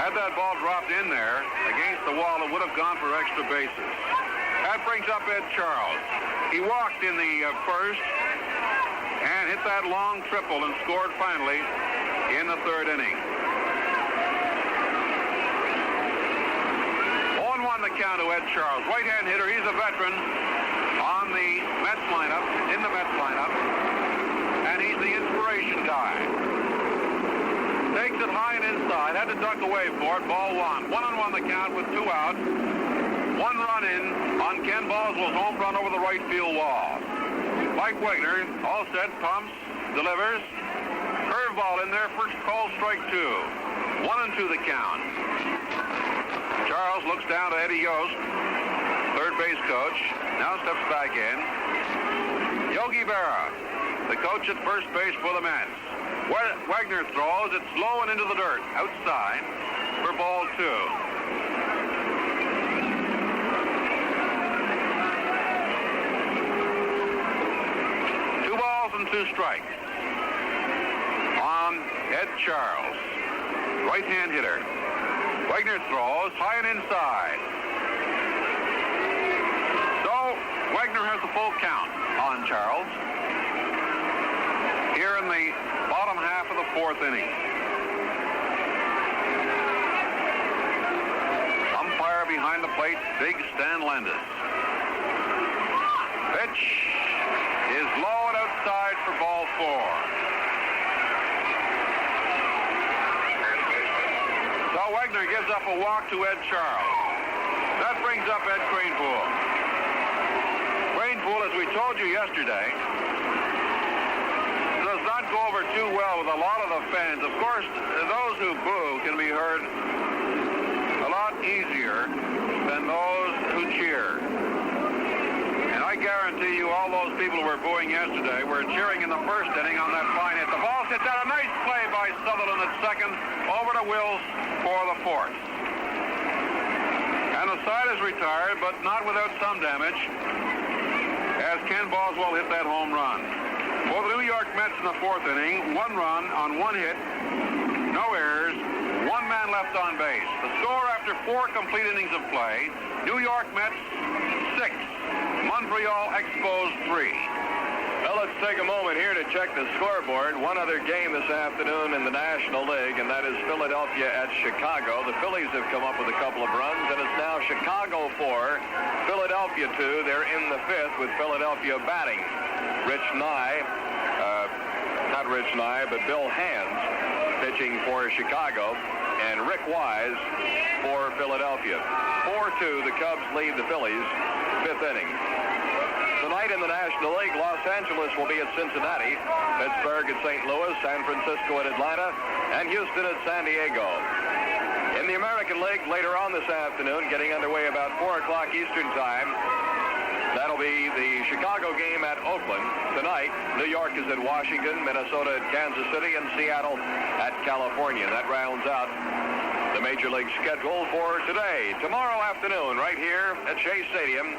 Had that ball dropped in there against the wall, it would have gone for extra bases. That brings up Ed Charles. He walked in the first and hit that long triple and scored finally in the third inning. 0-1 the count to Ed Charles. Right-hand hitter. He's a veteran on the Mets lineup, in the Mets lineup, and he's the inspiration guy. Takes it high and inside. Had to duck away for it. Ball one. 1-1 the count with 2 out. 1 run in on Ken Boswell's home run over the right field wall. Mike Wagner, all set, pumps, delivers. Curveball in there for call strike 2. 1-2 the count. Charles looks down to Eddie Yost, third base coach. Now steps back in. Yogi Berra, the coach at first base for the Mets. Wagner throws. It's low and into the dirt. Outside for ball 2. Two balls and 2 strikes on Ed Charles, right-hand hitter. Wagner throws high and inside. So Wagner has the full count on Charles here in the bottom half of the 4th inning. Umpire behind the plate, Big Stan Landis. Pitch is low and outside for ball 4. So Wagner gives up a walk to Ed Charles. That brings up Ed Kranepool. Kranepool, as we told you yesterday, does not go over too well with a lot of the fans. Of course, those who boo can be heard a lot easier than those who cheer. And I guarantee you all those people who were booing yesterday were cheering in the first inning on that fine hit. The ball hit down. A nice play by Sutherland at second, over to Wills for the 4th. And the side is retired, but not without some damage, as Ken Boswell hit that home run. For the New York Mets in the 4th inning, 1 run on 1 hit, no errors, 1 man left on base. The score after 4 complete innings of play, New York Mets 6, Montreal Expos 3. Well, let's take a moment here to check the scoreboard. One other game this afternoon in the National League, and that is Philadelphia at Chicago. The Phillies have come up with a couple of runs, and it's now Chicago 4, Philadelphia 2. They're in the 5th with Philadelphia batting. Not Rich Nye, but Bill Hands pitching for Chicago, and Rick Wise for Philadelphia. 4-2, the Cubs lead the Phillies, 5th inning. Tonight in the National League, Los Angeles will be at Cincinnati, Pittsburgh at St. Louis, San Francisco at Atlanta, and Houston at San Diego. In the American League, later on this afternoon, getting underway about 4 o'clock Eastern Time, that'll be the Chicago game at Oakland. Tonight, New York is at Washington, Minnesota at Kansas City, and Seattle at California. That rounds out the Major League schedule for today. Tomorrow afternoon, right here at Shea Stadium,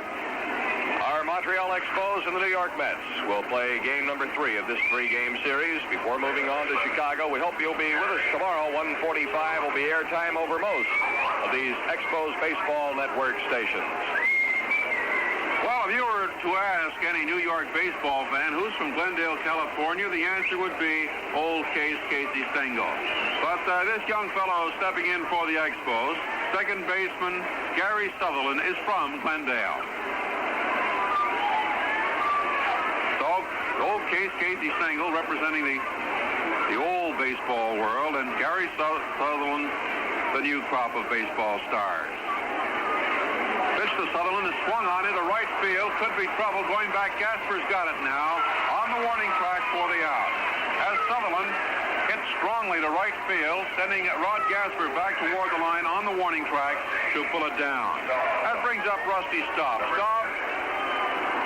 our Montreal Expos and the New York Mets will play game number 3 of this 3-game series before moving on to Chicago. We hope you'll be with us tomorrow. 1:45 will be airtime over most of these Expos Baseball Network stations. Well, if you were to ask any New York baseball fan who's from Glendale, California, the answer would be old Casey Stengel. But this young fellow stepping in for the Expos, second baseman Gary Sutherland, is from Glendale. So, old Casey Stengel representing the old baseball world, and Gary Sutherland, the new crop of baseball stars. Pitch to Sutherland is swung on into right field. Could be trouble. Going back, Gasper's got it now. On the warning track for the out. As Sutherland hits strongly to right field, sending Rod Gasper back toward the line on the warning track to pull it down. That brings up Rusty Staub. Staub,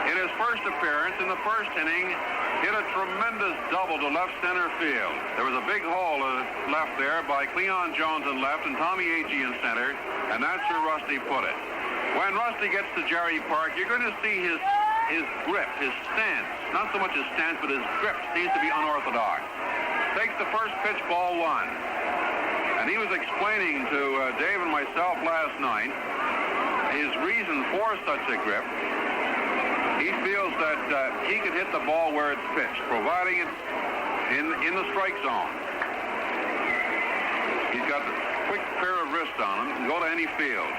in his first appearance in the first inning, hit a tremendous double to left center field. There was a big hole left there by Cleon Jones in left and Tommy Agee in center, and that's where Rusty put it. When Rusty gets to Jerry Park, you're going to see his grip, his stance. Not so much his stance, but his grip seems to be unorthodox. Takes the first pitch, ball one. And he was explaining to Dave and myself last night his reason for such a grip. He feels that he can hit the ball where it's pitched, providing it's in the strike zone. He's got a quick pair of wrists on him, can go to any field.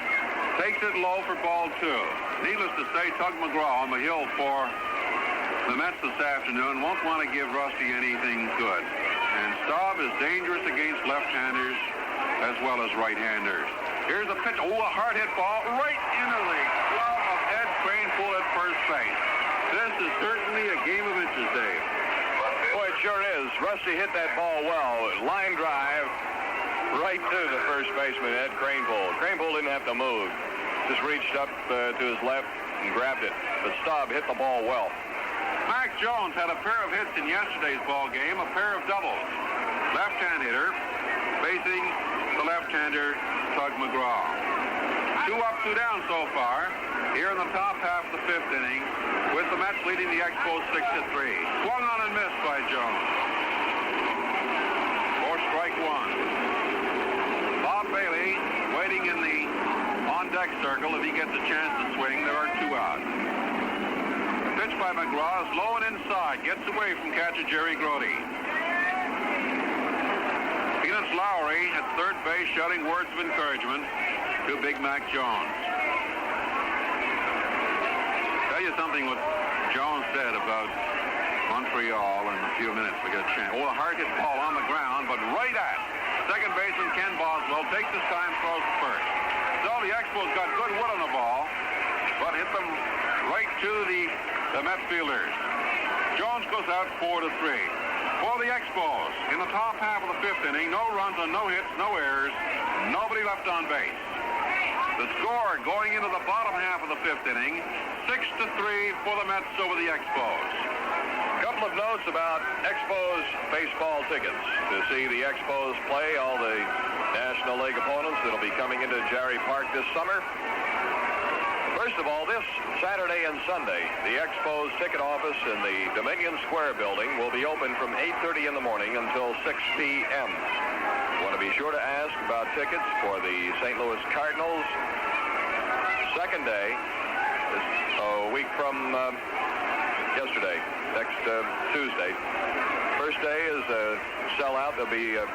Takes it low for ball two. Needless to say, Tug McGraw on the hill for the Mets this afternoon won't want to give Rusty anything good. And Staub is dangerous against left-handers as well as right-handers. Here's a pitch. Oh, a hard hit ball right into the glove of Ed Cranepool at first base. This is certainly a game of inches, Dave. Boy, it sure is. Rusty hit that ball well. Line drive right to the first baseman, Ed Cranepool. Cranepool didn't have to move. Just reached up to his left and grabbed it. But Staub hit the ball well. Mac Jones had a pair of hits in yesterday's ball game, a pair of doubles. Left-hand hitter facing the left-hander, Tug McGraw. 2 up, 2 down so far here in the top half of the fifth inning, with the Mets leading the Expos 6-3. Swung on and missed by Jones. For strike one. Bob Bailey waiting in the on-deck circle. If he gets a chance to swing, there are 2 out. Pitch by McGraw is low and inside. Gets away from catcher Jerry Grody. Peanuts Lowry at third base shouting words of encouragement to Big Mac Jones. Tell you something what Jones said about Montreal in a few minutes. We got a chance. Oh, a hard hit ball on the ground, but right at second baseman Ken Boswell. Takes his time, throws to first. So the Expos got good wood on the ball, but hit them right to the Mets fielders. Jones goes out 4-3. For the Expos, in the top half of the fifth inning, no runs and no hits, no errors, nobody left on base. The score going into the bottom half of the fifth inning, 6-3 for the Mets over the Expos. A couple of notes about Expos baseball tickets. To see the Expos play all the National League opponents that'll be coming into Jerry Park this summer. First of all, this Saturday and Sunday, the Expos ticket office in the Dominion Square building will be open from 8:30 in the morning until 6 p.m. Want to be sure to ask about tickets for the St. Louis Cardinals. Second day, a week from yesterday, next Tuesday. First day is a sellout. There'll be the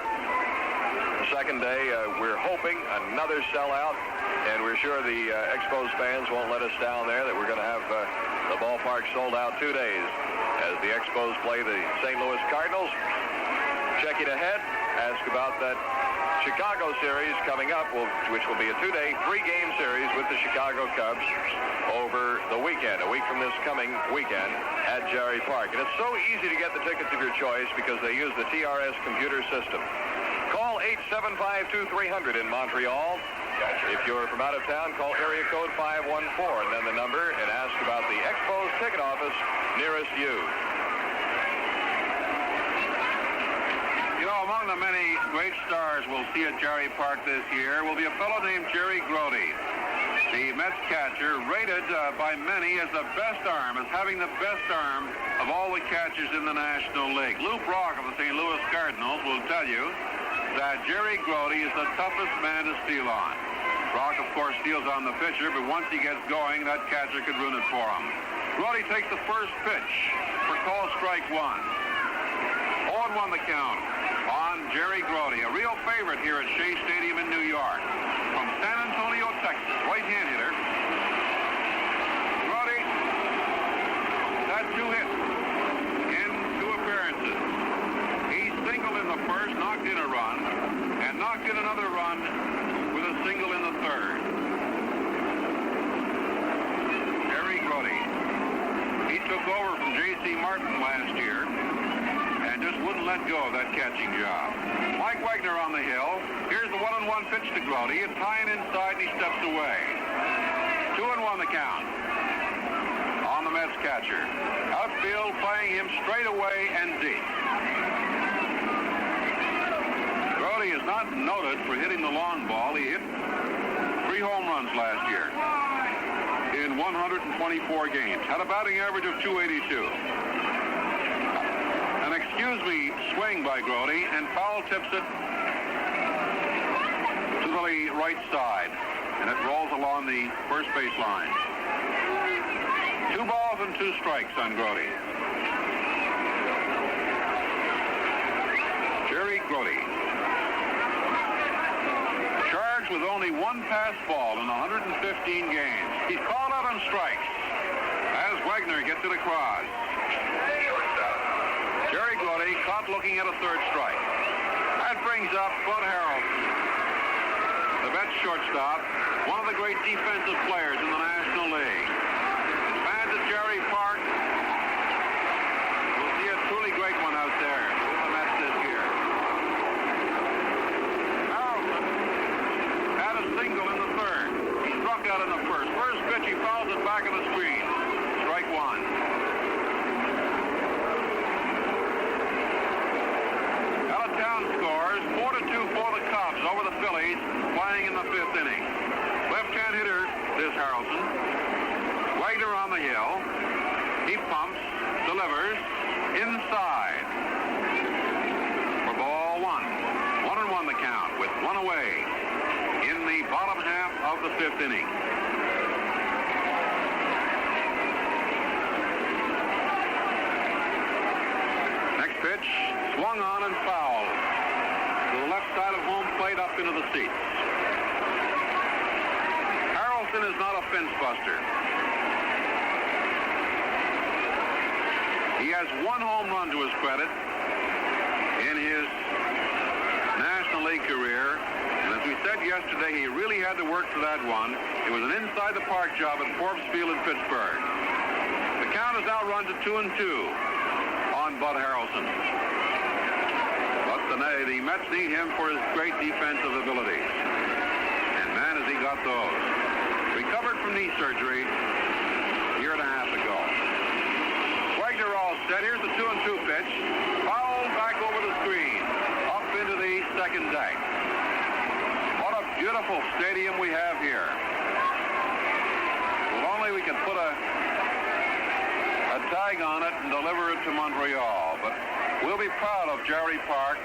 second day, we're hoping another sellout. And we're sure the Expos fans won't let us down there, that we're going to have the ballpark sold out 2 days as the Expos play the St. Louis Cardinals. Checking ahead, ask about that Chicago series coming up, which will be a 2-day, 3-game series with the Chicago Cubs over the weekend, a week from this coming weekend at Jerry Park. And it's so easy to get the tickets of your choice because they use the TRS computer system. Call 875-2300 in Montreal. If you're from out of town, call area code 514 and then the number and ask about the Expos ticket office nearest you. You know, among the many great stars we'll see at Jerry Park this year will be a fellow named Jerry Grody, the Mets catcher, rated by many as the best arm, as having the best arm of all the catchers in the National League. Lou Brock of the St. Louis Cardinals will tell you that Jerry Grody is the toughest man to steal on. Brock, of course, steals on the pitcher, but once he gets going, that catcher could ruin it for him. Grody takes the first pitch for call strike one. 0-1 the count on Jerry Grody, a real favorite here at Shea Stadium in New York. From San Antonio, Texas, right-hand hitter. Grody had 2 hits in 2 appearances. He singled in the first, knocked in a run, and knocked in another run with a single in the third. over from J.C. Martin last year and just wouldn't let go of that catching job. Mike Wagner on the hill. Here's the 1-1 pitch to Grody. It's high and inside, and he steps away. 2-1 the count on the Mets catcher. Outfield playing him straight away and deep. Grody is not noted for hitting the long ball. He hit 3 home runs last year in 124 games. Had a batting average of .282. An excuse me swing by Grody, and foul tips it to the right side, and it rolls along the first base line. 2 balls and 2 strikes on Grody. Jerry Grody, charged with only 1 pass ball in 115 games. He's called out on strikes as Wagner gets it across. Jerry Grody caught looking at a 3rd strike. That brings up Bud Harrelson, the Mets shortstop, one of the great defensive players in the National League. Fans at Jerry Park will see a truly great one out there with the Mets this year. Harrelson had a single in the 3rd. He struck out in the 1st. First pitch, he fouls it back on the screen. Strike 1. Town scores 4-2 for the Cubs over the Phillies, playing in the 5th inning. Left-hand hitter is Harrelson. Wagner on the hill. He pumps, delivers, inside for ball 1. 1-1 the count with 1 away in the bottom half of the 5th inning. Next pitch, swung on and fouled to the left side of home plate up into the seats. Harrelson is not a fence buster. He has 1 home run to his credit in his National League career. And as we said yesterday, he really had to work for that one. It was an inside the park job at Forbes Field in Pittsburgh. The count is now run to 2-2 on Bud Harrelson. But the Mets need him for his great defensive abilities. And man, has he got those. Recovered from knee surgery a year and a half ago. Wagner all set. Here's the 2-2 pitch. Fouled back over the screen. Up into the 2nd deck. What a beautiful stadium we have here. If only we could put a tag on it and deliver it to Montreal. But we'll be proud of Jerry Park,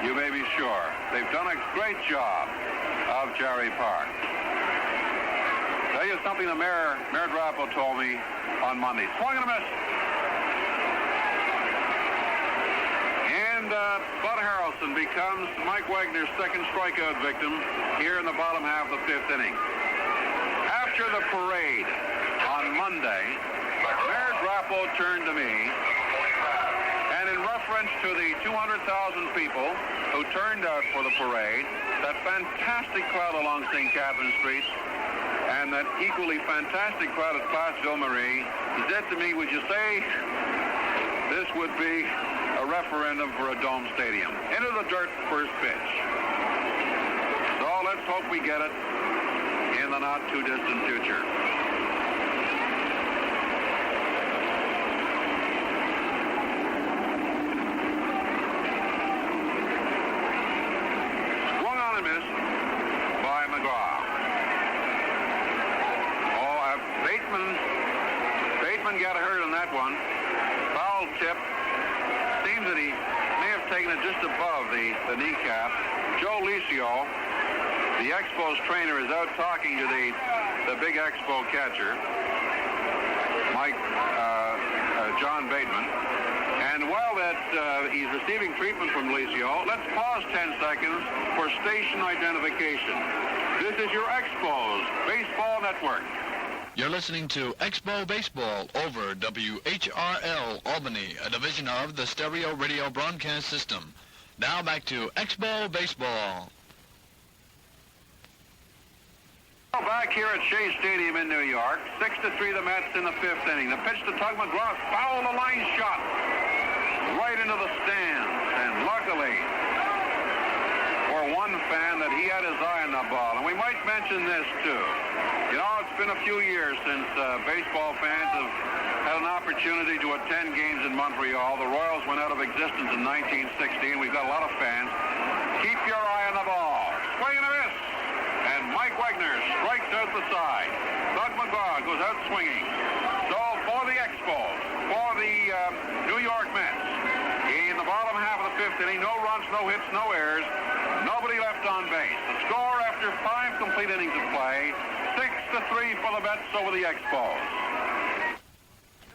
you may be sure. They've done a great job of Jerry Park. Tell you something the Mayor Drapo told me on Monday. Swung and a miss. And Bud Harrelson becomes Mike Wagner's 2nd strikeout victim here in the bottom half of the 5th inning. After the parade on Monday, Mayor Drapo turned to me, and in reference to the 200,000 people who turned out for the parade, that fantastic crowd along St. Catherine Street, and that equally fantastic crowd at Place Ville Marie, he said to me, would you say this would be a referendum for a dome stadium? Into the dirt, first pitch. So let's hope we get it in the not-too-distant future. Got hurt on that one. Foul tip. Seems that he may have taken it just above the kneecap. Joe Licio, the Expos trainer, is out talking to the big Expo catcher, John Bateman. And while he's receiving treatment from Licio, let's pause 10 seconds for station identification. This is your Expos Baseball Network. You're listening to Expo Baseball over WHRL Albany, a division of the Stereo Radio Broadcast System. Now back to Expo Baseball. Back here at Shea Stadium in New York, 6-3 the Mets in the fifth inning. The pitch to Tug McGraw, foul the line shot right into the stands. And luckily for one fan that he had his eye on the ball. And we might mention this too. You know, it's been a few years since baseball fans have had an opportunity to attend games in Montreal. The Royals went out of existence in 1916. We've got a lot of fans. Keep your eye on the ball. Swing and a miss. And Mike Wagner strikes out the side. Tug McGraw goes out swinging. So for the Expos, for the New York Mets, in the bottom half of the fifth inning, no runs, no hits, no errors, nobody left on base. The score after 5 complete innings of play, 6-3 for the Mets over the Expos.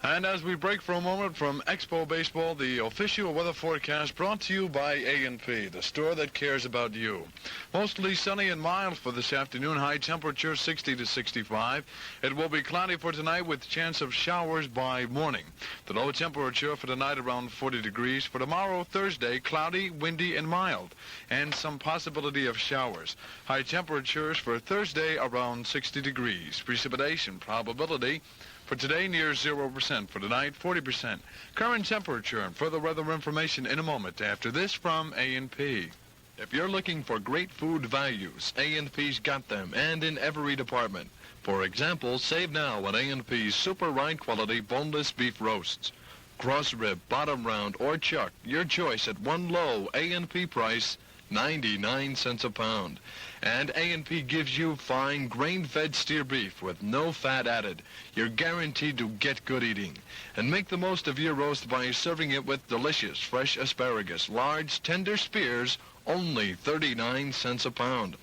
And as we break for a moment from Expo Baseball, the official weather forecast brought to you by A&P, the store that cares about you. Mostly sunny and mild for this afternoon. High temperature 60 to 65. It will be cloudy for tonight with chance of showers by morning. The low temperature for tonight around 40 degrees. For tomorrow, Thursday, cloudy, windy, and mild, and some possibility of showers. High temperatures for Thursday around 60 degrees. Precipitation probability for today, near 0%. For tonight, 40%. Current temperature and further weather information in a moment after this from A&P. If you're looking for great food values, A&P's got them, and in every department. For example, save now on A&P's super ride quality boneless beef roasts. Cross rib, bottom round, or chuck, your choice at one low A&P price, 99 cents a pound. And A&P gives you fine grain-fed steer beef with no fat added. You're guaranteed to get good eating. And make the most of your roast by serving it with delicious fresh asparagus, large, tender spears, only 39 cents a pound.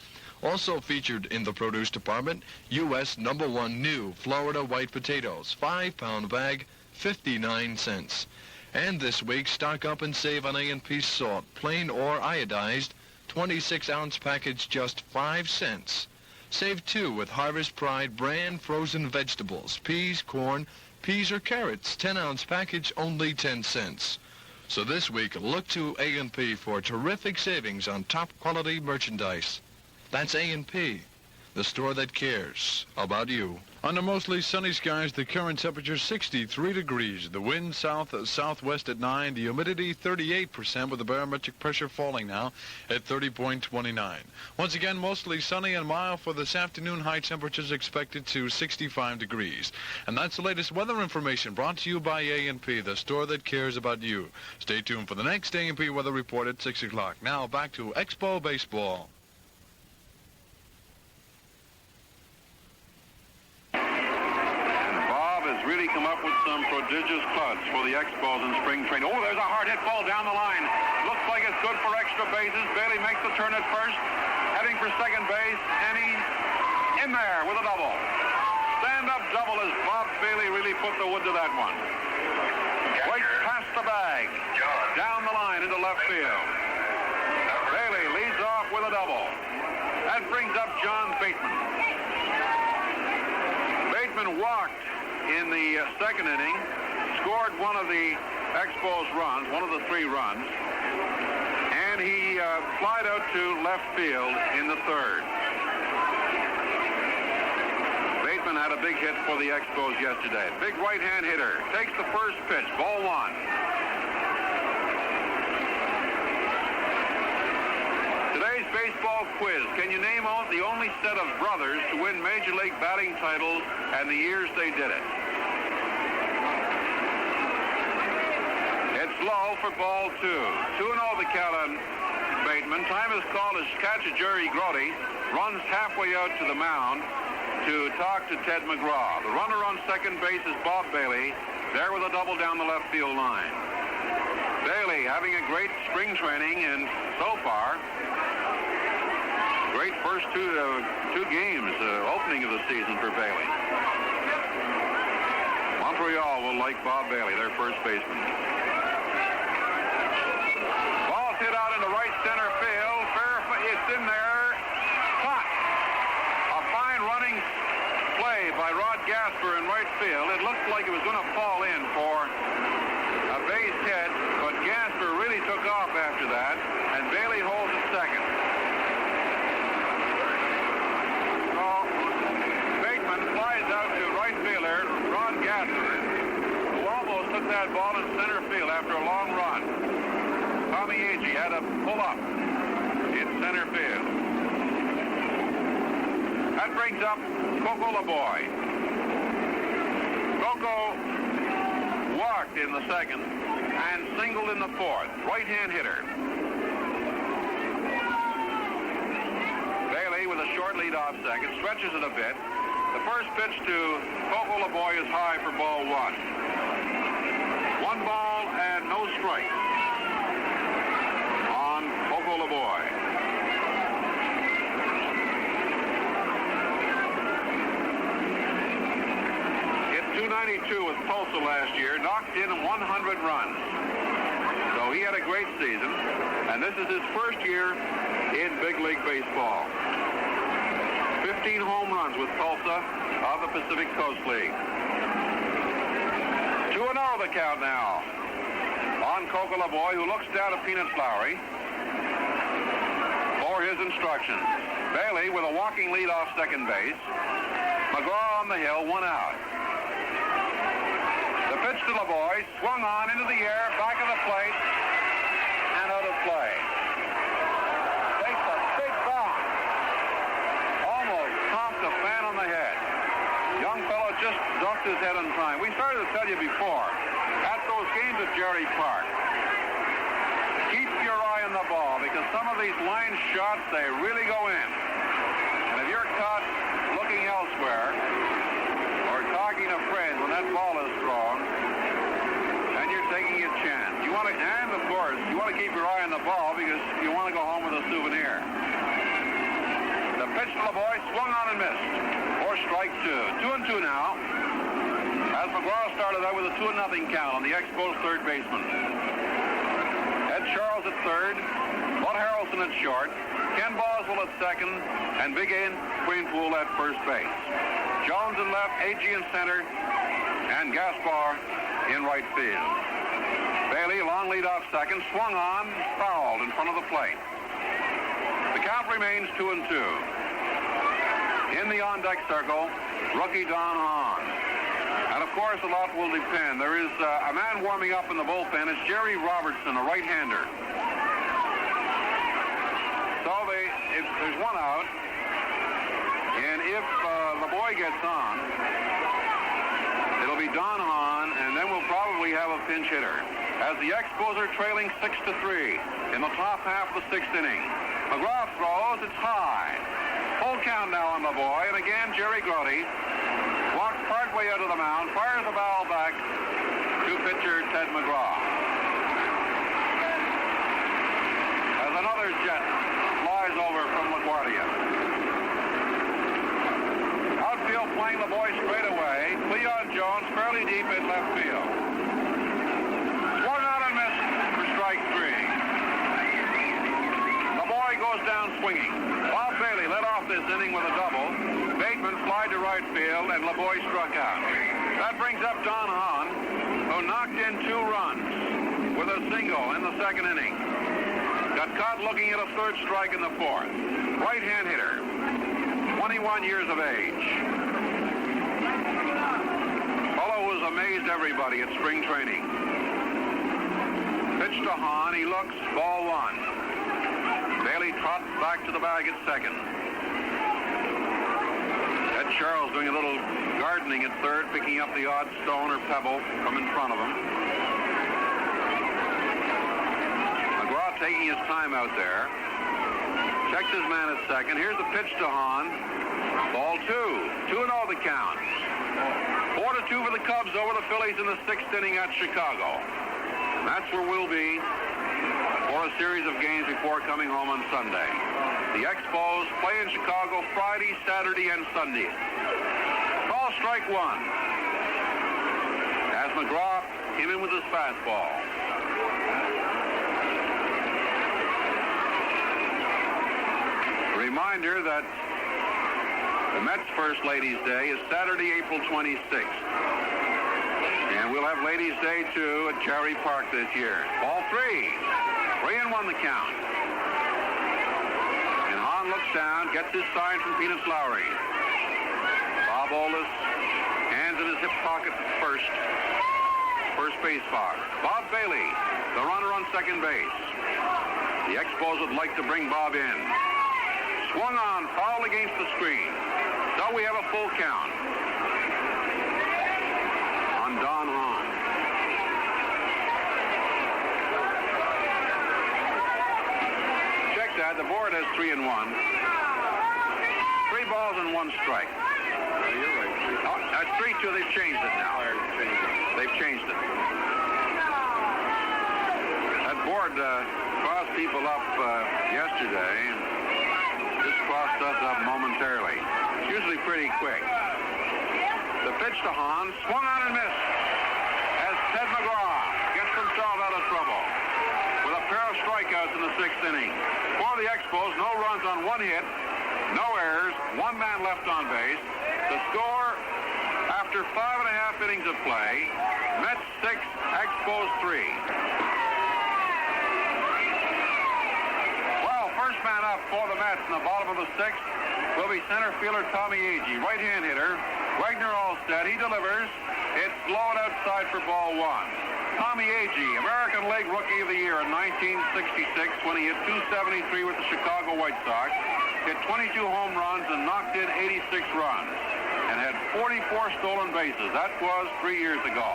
Also featured in the produce department, U.S. #1 new Florida white potatoes, 5-pound bag, 59 cents. And this week, stock up and save on A&P salt, plain or iodized, 26-ounce package, just 5 cents. Save too with Harvest Pride brand frozen vegetables, peas, corn, peas or carrots, 10-ounce package, only 10 cents. So this week, look to A&P for terrific savings on top quality merchandise. That's A&P, the store that cares about you. Under mostly sunny skies, the current temperature 63 degrees. The wind south-southwest at 9. The humidity 38% with the barometric pressure falling now at 30.29. Once again, mostly sunny and mild for this afternoon. High temperatures expected to 65 degrees. And that's the latest weather information brought to you by A&P, the store that cares about you. Stay tuned for the next A&P weather report at 6 o'clock. Now back to Expo Baseball. Really come up with some prodigious cuts for the Expos in spring training. Oh, there's a hard hit ball down the line. Looks like it's good for extra bases. Bailey makes the turn at first, heading for second base, and he's in there with a double. Stand-up double as Bob Bailey really put the wood to that one. Right past the bag, down the line into left field. Bailey leads off with a double. That brings up John Bateman. Bateman walked in the second inning, scored one of the Expos runs, one of the 3 runs, and he flied out to left field in the third. Bateman had a big hit for the Expos yesterday. Big right-hand hitter. Takes the first pitch, ball 1. Today's baseball quiz. Can you name the only set of brothers to win Major League batting titles and the years they did it? It's low for ball 2. 2-0 the count on Bateman. Time is called as catcher Jerry Grody runs halfway out to the mound to talk to Ted McGraw. The runner on second base is Bob Bailey, there with a double down the left field line. Bailey having a great spring training, and so far, great first two games, opening of the season for Bailey. Montreal will like Bob Bailey, their first baseman. Ball's hit out into right center field. It's in there. Caught. A fine running play by Rod Gasper in right field. It looked like it was going to fall in for a base hit, but Gasper really took off after that, and Bailey holds it second. hit that ball in center field after a long run. Tommy Agee had to pull up in center field. That brings up Coco LeBoy. Coco walked in the second and singled in the fourth. Right-hand hitter. Bailey with a short lead off second, stretches it a bit. The first pitch to Coco LeBoy is high for ball one. 1 ball and no strikes on Coco LeBoy. Hit .292 with Tulsa last year, knocked in 100 runs. So he had a great season, and this is his first year in Big League Baseball. 15 home runs with Tulsa of the Pacific Coast League. 2-0 the count now on Coco LeBoy, who looks down at Peanuts Lowry for his instructions. Bailey with a walking lead off second base. McGraw on the hill, 1 out. The pitch to LeBoy, swung on into the air, back of the plate, and out of play. Takes a big bounce. Almost topped a fan on the head. Young fellow just ducked his head on time. We started to tell you before, at those games at Jerry Park, keep your eye on the ball, because some of these line shots, they really go in. And if you're caught looking elsewhere or talking to friends when that ball is strong, then you're taking a chance. You want to, and of course, you want to keep your eye on the ball because you want to go home with a souvenir. The pitch to LeBoy, swung on and missed. For strike 2. 2-2 now. As McGraw started out with a 2-0 count on the Expos third baseman. Ed Charles at third, Bud Harrelson at short, Ken Boswell at second, and Big Ian Greenpool at first base. Jones in left, Agee in center, and Gaspar in right field. Bailey, long lead off second, swung on, fouled in front of the plate. The count remains 2-2. In the on-deck circle, rookie Don Hahn. And, of course, a lot will depend. There is a man warming up in the bullpen. It's Jerry Robertson, a right-hander. So if there's 1 out, and if LeBoy gets on, it'll be Don Hahn, and then we'll probably have a pinch hitter. As the Expos are trailing 6-3 in the top half of the 6th inning. McGraw throws, it's high. Full count now on LeBoy, and again Jerry Grote walks partway out of the mound, fires the ball back to pitcher Ted McGraw. As another jet flies over from LaGuardia. Outfield playing LeBoy straight away. Cleon Jones fairly deep in left field. Swung out and missed for strike 3. LeBoy goes down swinging. Bob Bailey led off this inning with a double. Bateman flied to right field, and LeBoy struck out. That brings up Don Hahn, who knocked in 2 runs with a single in the 2nd inning. Got caught looking at a third strike in the 4th. Right-hand hitter, 21 years of age. Fellow who's amazed everybody at spring training. Pitch to Hahn, he looks, ball 1. Bailey trots back to the bag at second. Ed Charles doing a little gardening at third, picking up the odd stone or pebble from in front of him. McGraw taking his time out there. Checks his man at second. Here's the pitch to Hahn. Ball 2. 2-0 the count. 4-2 for the Cubs over the Phillies in the 6th inning at Chicago. And that's where we'll be for a series of games before coming home on Sunday. The Expos play in Chicago Friday, Saturday, and Sunday. Ball strike 1. As McGraw came in with his fastball. Reminder that the Mets' first Ladies' Day is Saturday, April 26th. And we'll have Ladies' Day, too, at Jerry Park this year. Ball 3. 3-1 the count. And Hahn looks down, gets his sign from Peanuts Lowry. Bob Oldus, hands in his hip pocket first. first base box. Bob Bailey, the runner on second base. The Expos would like to bring Bob in. Swung on, foul against the screen. So we have a full count on Don Hahn. Check that. The board has 3 and 1. 3 balls and 1 strike. You're right. Oh, that's 3-2. They've changed it now. They've changed it. That board crossed people up yesterday. Just crossed us up momentarily. It's usually pretty quick. The pitch to Hahn, swung on and missed. As Tug McGraw gets himself out of trouble with a pair of strikeouts in the 6th inning. For the Expos, no runs on 1 hit, no errors, 1 man left on base. The score after 5.5 innings of play, Mets 6, Expos 3. Well, first man up for the Mets in the bottom of the 6th will be center fielder Tommy Agee, right-hand hitter. Wagner Allsted, he delivers. It's low and outside for ball 1. Tommy Agee, American League Rookie of the Year in 1966 when he hit .273 with the Chicago White Sox, hit 22 home runs and knocked in 86 runs, and had 44 stolen bases. That was 3 years ago.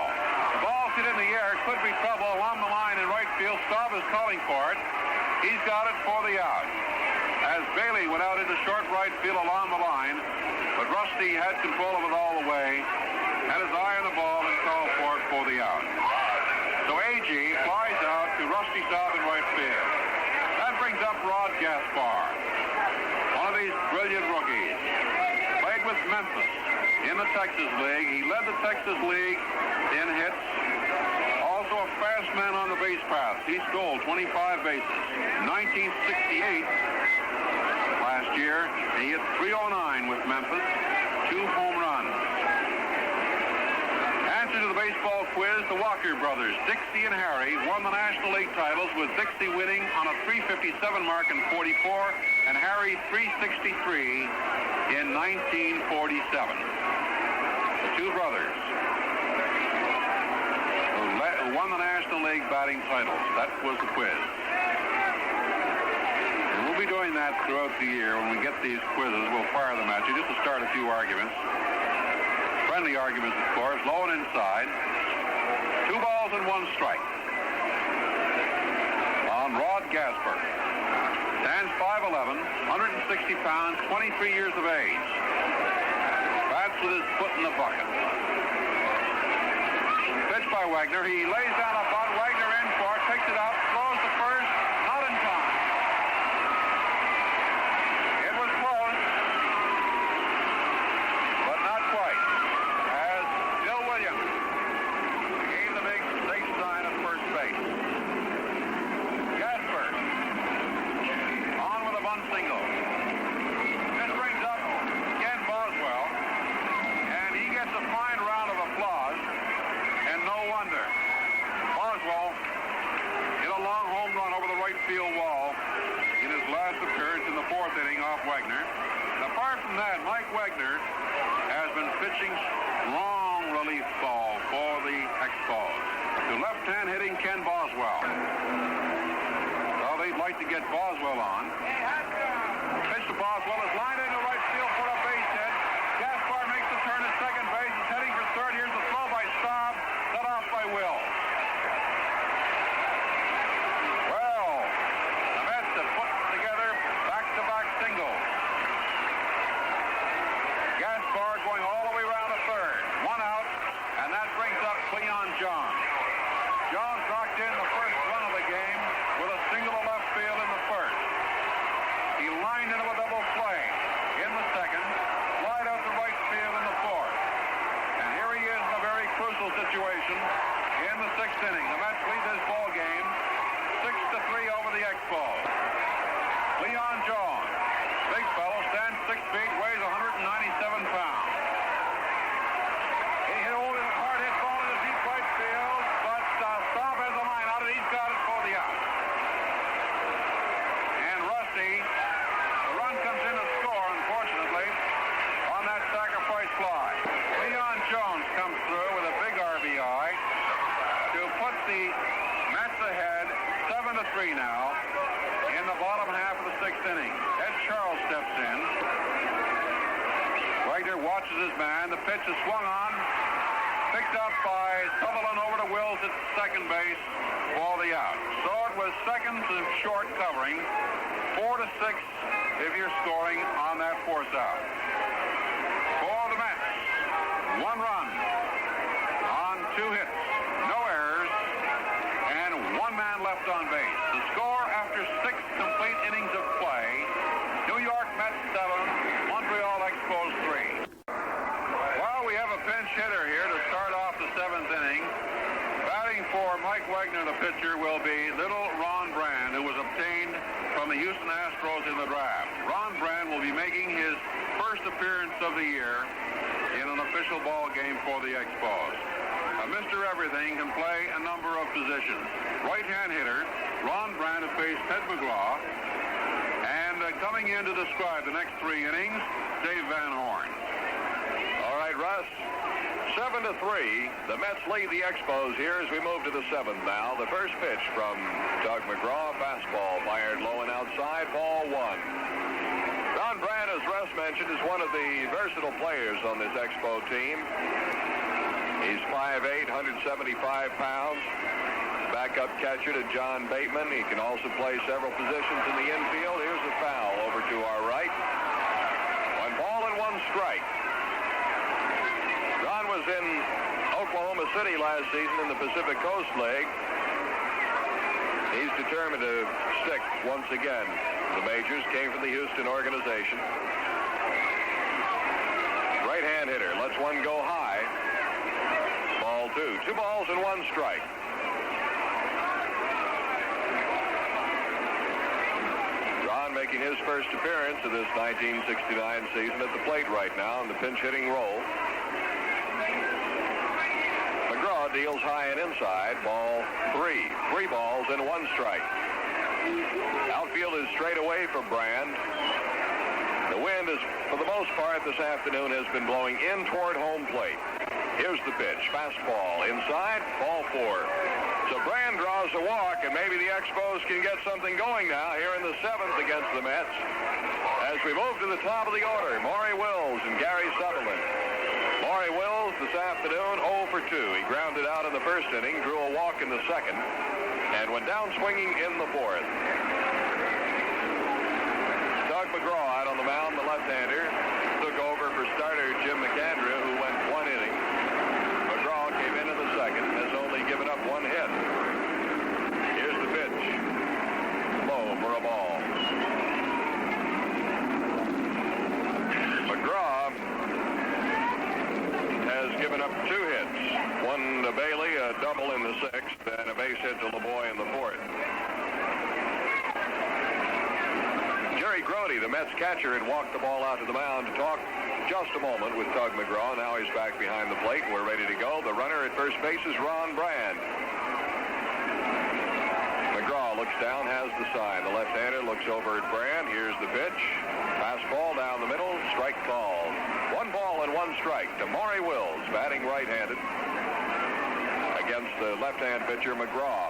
The ball's hit in the air. It could be trouble along the line in right field. Staub is calling for it. He's got it for the out. As Bailey went out into short right field along the line, but Rusty had control of it all the way, had his eye on the ball and called for it for the out. So Agee flies out to Rusty Staub in right field. That brings up Rod Gaspar, one of these brilliant rookies. Played with Memphis in the Texas League. He led the Texas League in hits. Also a fast man on the base path. He stole 25 bases. In 1968, last year, he hit .309 with Memphis, 2 home runs. Answer to the baseball quiz, the Walker brothers, Dixie and Harry, won the National League titles with Dixie winning on a .357 mark in '44 and Harry .363 in 1947. The 2 brothers who won the National League batting titles. That was the quiz. And we'll be doing that throughout the year. When we get these quizzes, we'll fire them at you just to start a few arguments. Friendly arguments, of course, low and inside. 2 balls and 1 strike. On Rod Gaspar. Stands 5'11", 160 pounds, 23 years of age. Bats with his foot in the bucket. Pitch by Wagner. He lays down a bunt. Wagner in for it, picks it up, throws the first, not in time. It was close, but not quite. As Bill Williams gave the big safe sign at first base. Gaspar on with a bunt single. This brings up Ken Boswell, and he gets a fine round of applause, and no wonder. Boswell hit a long home run over the right field wall in his last appearance in the 4th inning off Wagner. And apart from that, Mike Wagner has been pitching strong relief ball for the Expos to left-hand hitting Ken Boswell. Well, they'd like to get Boswell on. Pitch to Boswell is lined into right field for a base hit. Gaspar makes the turn at second base. He's heading for third. Here's the throw by Staub, cut off by Will. Well, the Mets have put together back-to-back singles. Gaspar going all the way around to third. 1 out, and that brings up Cleon Jones. Jones knocked in the first run of the game with a single to left field in the first. He lined into a double play in the second, flied out to right field in the fourth. And here he is in a very crucial situation in the 6th inning. The Mets lead this ball game 6-3 over the Expos. Leon Jones, big fellow, stands 6 feet, weighs 197 pounds. He hit a hard hit ball into deep right field, but Staub has a line out, and he's got it for the out. And Rusty, the run comes in to score, unfortunately, on that sacrifice fly. Leon Jones comes through with a big RBI. watches his man. The pitch is swung on. Picked up by Sutherland over to Wills at second base for the out. So it was seconds and short covering. 4-6 if you're scoring on that force out. For the Mets, 1 run on 2 hits, no errors, and 1 man left on base. The score after 6 complete innings of play, New York Mets 7, Montreal Expos 3. Well, we have a pinch hitter here to start off the 7th inning. Batting for Mike Wagner, the pitcher, will be little Ron Brand, who was obtained from the Houston Astros in the draft. Ron Brand will be making his first appearance of the year in an official ball game for the Expos. Mr. Everything can play a number of positions. Right-hand hitter, Ron Brand has faced Tug McGraw. And coming in to describe the next 3 innings, Dave Van Horn. All right, Russ. 7-3. The Mets lead the Expos here as we move to the 7th now. The first pitch from Tug McGraw, fastball fired low and outside, ball 1. Ron Brand, as Russ mentioned, is one of the versatile players on this Expo team. He's 5'8", 175 pounds. Backup catcher to John Bateman. He can also play several positions in the infield. Here's a foul over to our right. 1 ball and 1 strike. Ron was in Oklahoma City last season in the Pacific Coast League. He's determined to stick once again. The majors came from the Houston organization. Right-hand hitter lets one go high. Ball 2. 2 balls and 1 strike. Ron making his first appearance of this 1969 season at the plate right now in the pinch hitting role. McGraw deals high and inside. Ball 3. 3 balls and 1 strike. Outfield is straight away for Brand. The wind is, for the most part this afternoon, has been blowing in toward home plate. Here's the pitch. Fastball inside. Ball 4. So Brand draws a walk, and maybe the Expos can get something going now here in the 7th against the Mets. As we move to the top of the order, Maury Wills and Gary Sutherland. Maury Wills this afternoon 0 for 2. He grounded out in the first inning, drew a walk in the second, and went down swinging in the 4th. Tug McGraw out on the mound, the left-hander, took over for starter Jim McAndrew, who went 1 inning. McGraw came in the second, has only given up 1 hit. Here's the pitch. Low for a ball. McGraw has given up 2 hits. 1 to Bailey, a double in the 6th, and a base hit to LeBoy in the 4th. Jerry Grody, the Mets catcher, had walked the ball out to the mound to talk just a moment with Tug McGraw. Now he's back behind the plate. We're ready to go. The runner at first base is Ron Brand. McGraw looks down, has the sign. The left-hander looks over at Brand. Here's the pitch. Fastball down the middle. Strike called. 1 ball and 1 strike to Maury Wills, batting right-handed against the left-hand pitcher McGraw.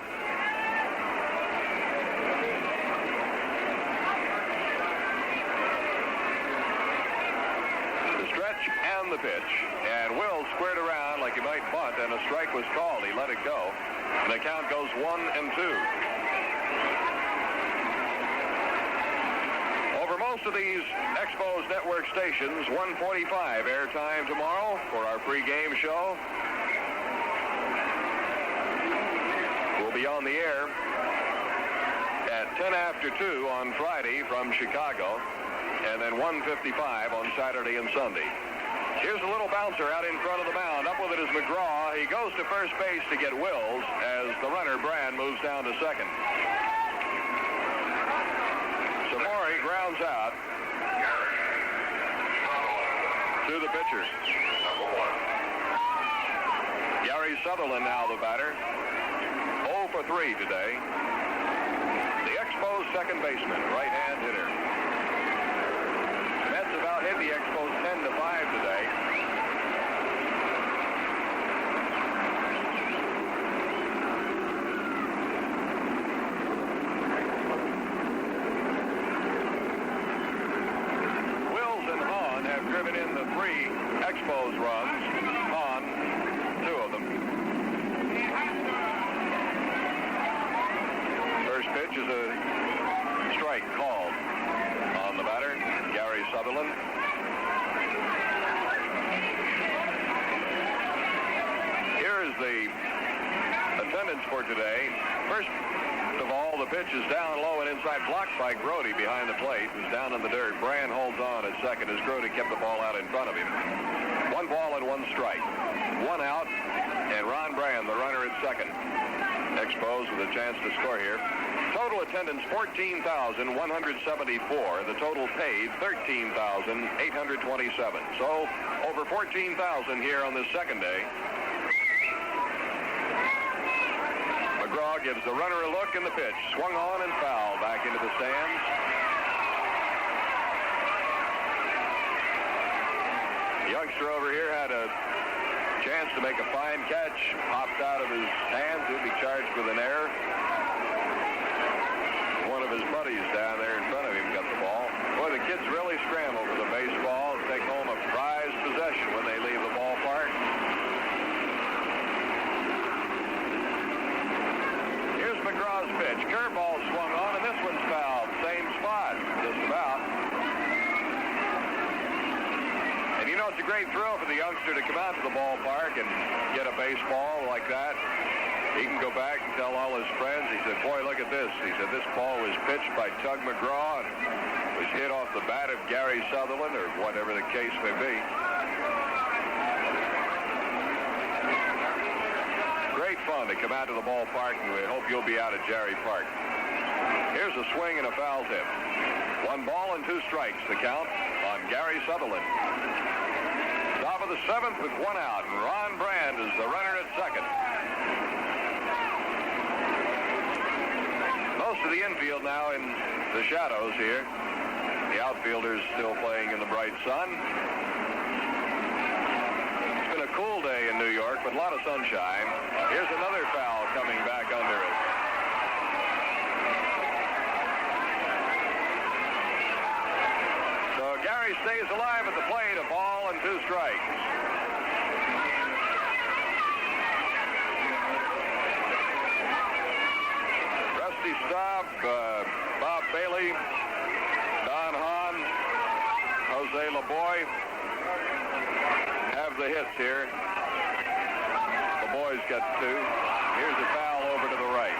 And the pitch, and Will squared around like he might bunt, and a strike was called. He let it go, and the count goes 1-2. Over most of these Expos network stations, 1:45 airtime tomorrow for our pregame show. We'll be on the air at 10 after 2 on Friday from Chicago, and then 1:55 on Saturday and Sunday. Here's a little bouncer out in front of the mound. Up with it is McGraw. He goes to first base to get Wills as the runner, Brand, moves down to second. So Maury grounds out to the pitcher. Gary Sutherland now the batter. 0 for 3 today. The Expos second baseman, right-hand hitter. Mets have out hit the Expos 10-5 today. Wills and Hahn have driven in the 3 3 Expos runs on 2 of them. First pitch is a strike called on the batter, Gary Sutherland. Here is the attendance for today. First of all, the pitch is down low and inside, blocked by Grody behind the plate. It was down in the dirt. Brand holds on at second as Grody kept the ball out in front of him. 1 ball and 1 strike. 1 out, and Ron Brand, the runner at second. Expos with a chance to score here. Total attendance 14,174. The total paid 13,827. So over 14,000 here on this second day. McGraw gives the runner a look, and the pitch swung on and fouled back into the stands. The youngster over here had a chance to make a fine catch, popped out of his hands. He'll be charged with an error. One of his buddies down there in front of him got the ball. Boy, the kids really scramble for the baseball and take home a prized possession when they leave the ballpark. Here's McGraw's pitch. Curveball swung on, and this one's fouled. Same spot, just about. And you know, it's a great thrill for the youngster to come out to the ballpark and get a baseball like that. He can go back and tell all his friends. He said, boy, look at this. He said, this ball was pitched by Tug McGraw and was hit off the bat of Gary Sutherland, or whatever the case may be. Great fun to come out to the ballpark, and we hope you'll be out at Jerry Park. Here's a swing and a foul tip. 1 ball and 2 strikes, the count on Gary Sutherland. Top of the 7th with 1 out, and Ron Brand is the runner at second. Most of the infield now in the shadows here. The outfielders still playing in the bright sun. It's been a cool day in New York, but a lot of sunshine. Here's another foul coming back under it. So Gary stays alive at the plate, a ball and 2 strikes. Rusty Staub, Bob Bailey, Don Hahn, Jose LeBoy have the hits here. LeBoy's got 2. Here's a foul over to the right.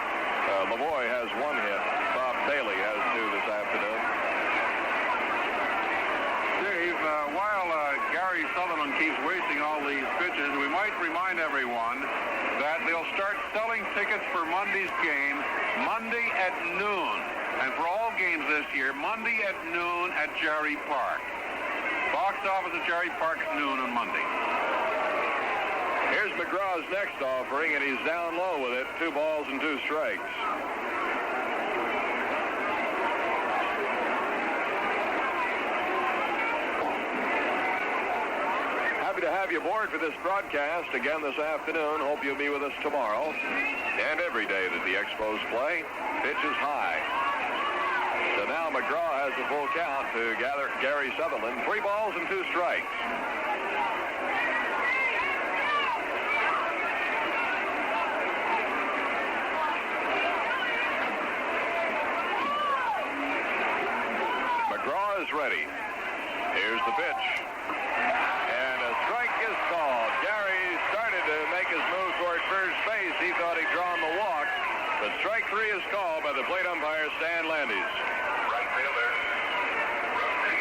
LeBoy has 1 hit. Bob Bailey has 2 this afternoon. Dave, while Gary Sutherland keeps wasting all these pitches, we might remind everyone that they'll start selling tickets for Monday's game Monday at noon. And for all games this year, Monday at noon at Jerry Park. Box office at Jerry Park at noon on Monday. Here's McGraw's next offering, and he's down low with it. 2 balls and 2 strikes. Happy to have you aboard for this broadcast again this afternoon. Hope you'll be with us tomorrow and every day that the Expos play. Pitch is high. So now McGraw has the full count to gather Gary Sutherland. 3 balls and 2 strikes. McGraw is ready. Here's the pitch. And a strike is called. Gary started to make his move toward first base. He thought he'd drawn the walk. But strike 3 is called by the plate umpire, Stan Landis. Right fielder, Rusty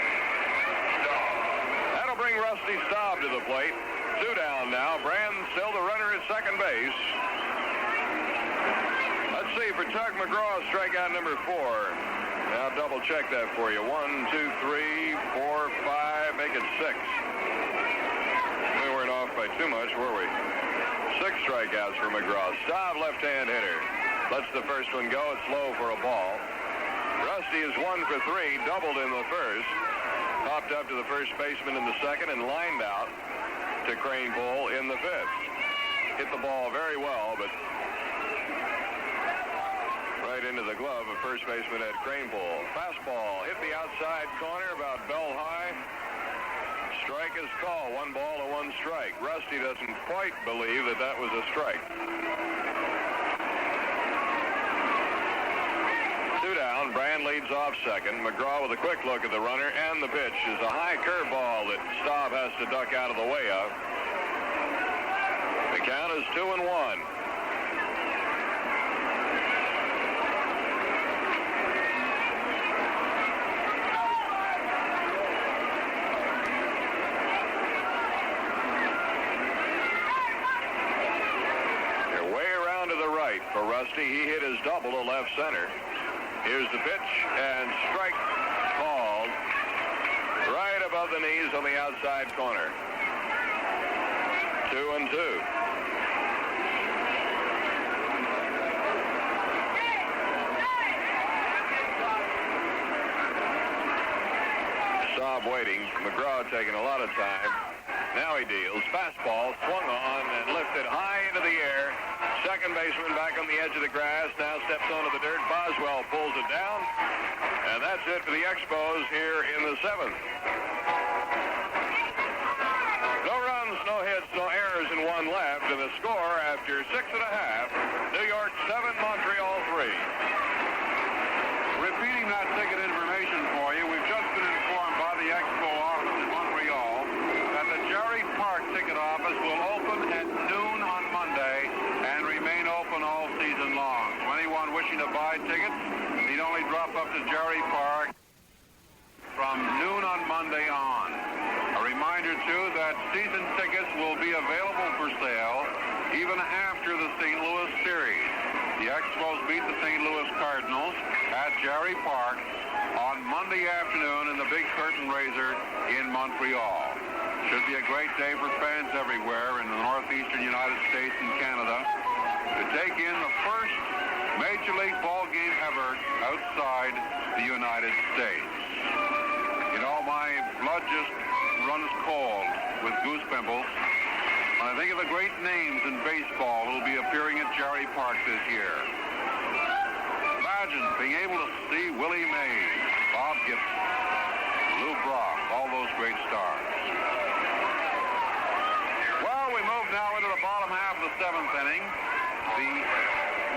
Staub. That'll bring Rusty Staub to the plate. 2 down now. Brand still the runner at second base. Let's see, for Tug McGraw, strikeout number 4. Now double check that for you. 1, 2, 3, 4, 5, make it 6. We weren't off by too much, were we? 6 strikeouts for McGraw. Staub, left-hand hitter. Lets the first one go. It's low for a ball. Rusty is 1 for 3, doubled in the first. Popped up to the first baseman in the second and lined out to Crane Bull in the 5th. Hit the ball very well, but right into the glove of first baseman Ed Crane Bull. Fastball hit the outside corner about bell high. Strike is called. 1 ball and 1 strike. Rusty doesn't quite believe that that was a strike. 2 down. Brand leads off second. McGraw with a quick look at the runner, and the pitch is a high curveball that Staub has to duck out of the way of. The count is 2-1. For Rusty, he hit his double to left center. Here's the pitch, and strike called right above the knees on the outside corner. 2-2. Staub waiting. McGraw taking a lot of time. Now he deals. Fastball swung on and lifted high into the air. Second baseman back on the edge of the grass. Now steps onto the dirt. Boswell pulls it down. And that's it for the Expos here in the 7th. No runs, no hits, no errors, and 1 left. And the score after 6 1/2. New York 7, Montreal 3. Repeating that ticket information for you, we've just been informed by the Expo office in Montreal that the Jerry Park ticket office will open at noon on Monday and remain open all season long. So anyone wishing to buy tickets need only drop up to Jerry Park from noon on Monday on. A reminder, too, that season tickets will be available for sale even after the St. Louis series. The Expos beat the St. Louis Cardinals at Jerry Park on Monday afternoon in the Big Curtain Raiser in Montreal. Should be a great day for fans everywhere in the northeastern United States and Canada to take in the first Major League ball game ever outside the United States. You know, my blood just runs cold with goose pimples when I think of the great names in baseball who will be appearing at Jerry Park this year. Imagine being able to see Willie Mays, Bob Gibson, Lou Brock, all those great stars. Well, we move now into the bottom half of the 7th inning. The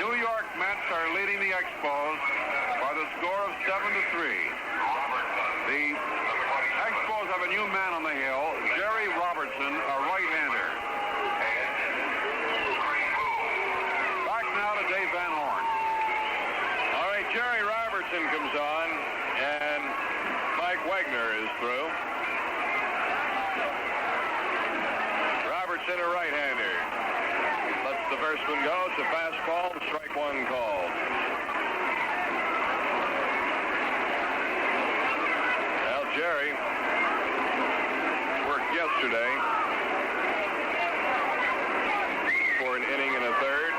New York Mets are leading the Expos by the score of 7-3. The Expos have a new man on the hill, Jerry Robertson, a right-hander. Back now to Dave Van Horn. All right, Jerry Robertson comes on, and Mike Wagner is through. Robertson, a right-hander. Lets the first one go. It's a fastball, strike 1 called. Well, Jerry worked yesterday for an inning and a third.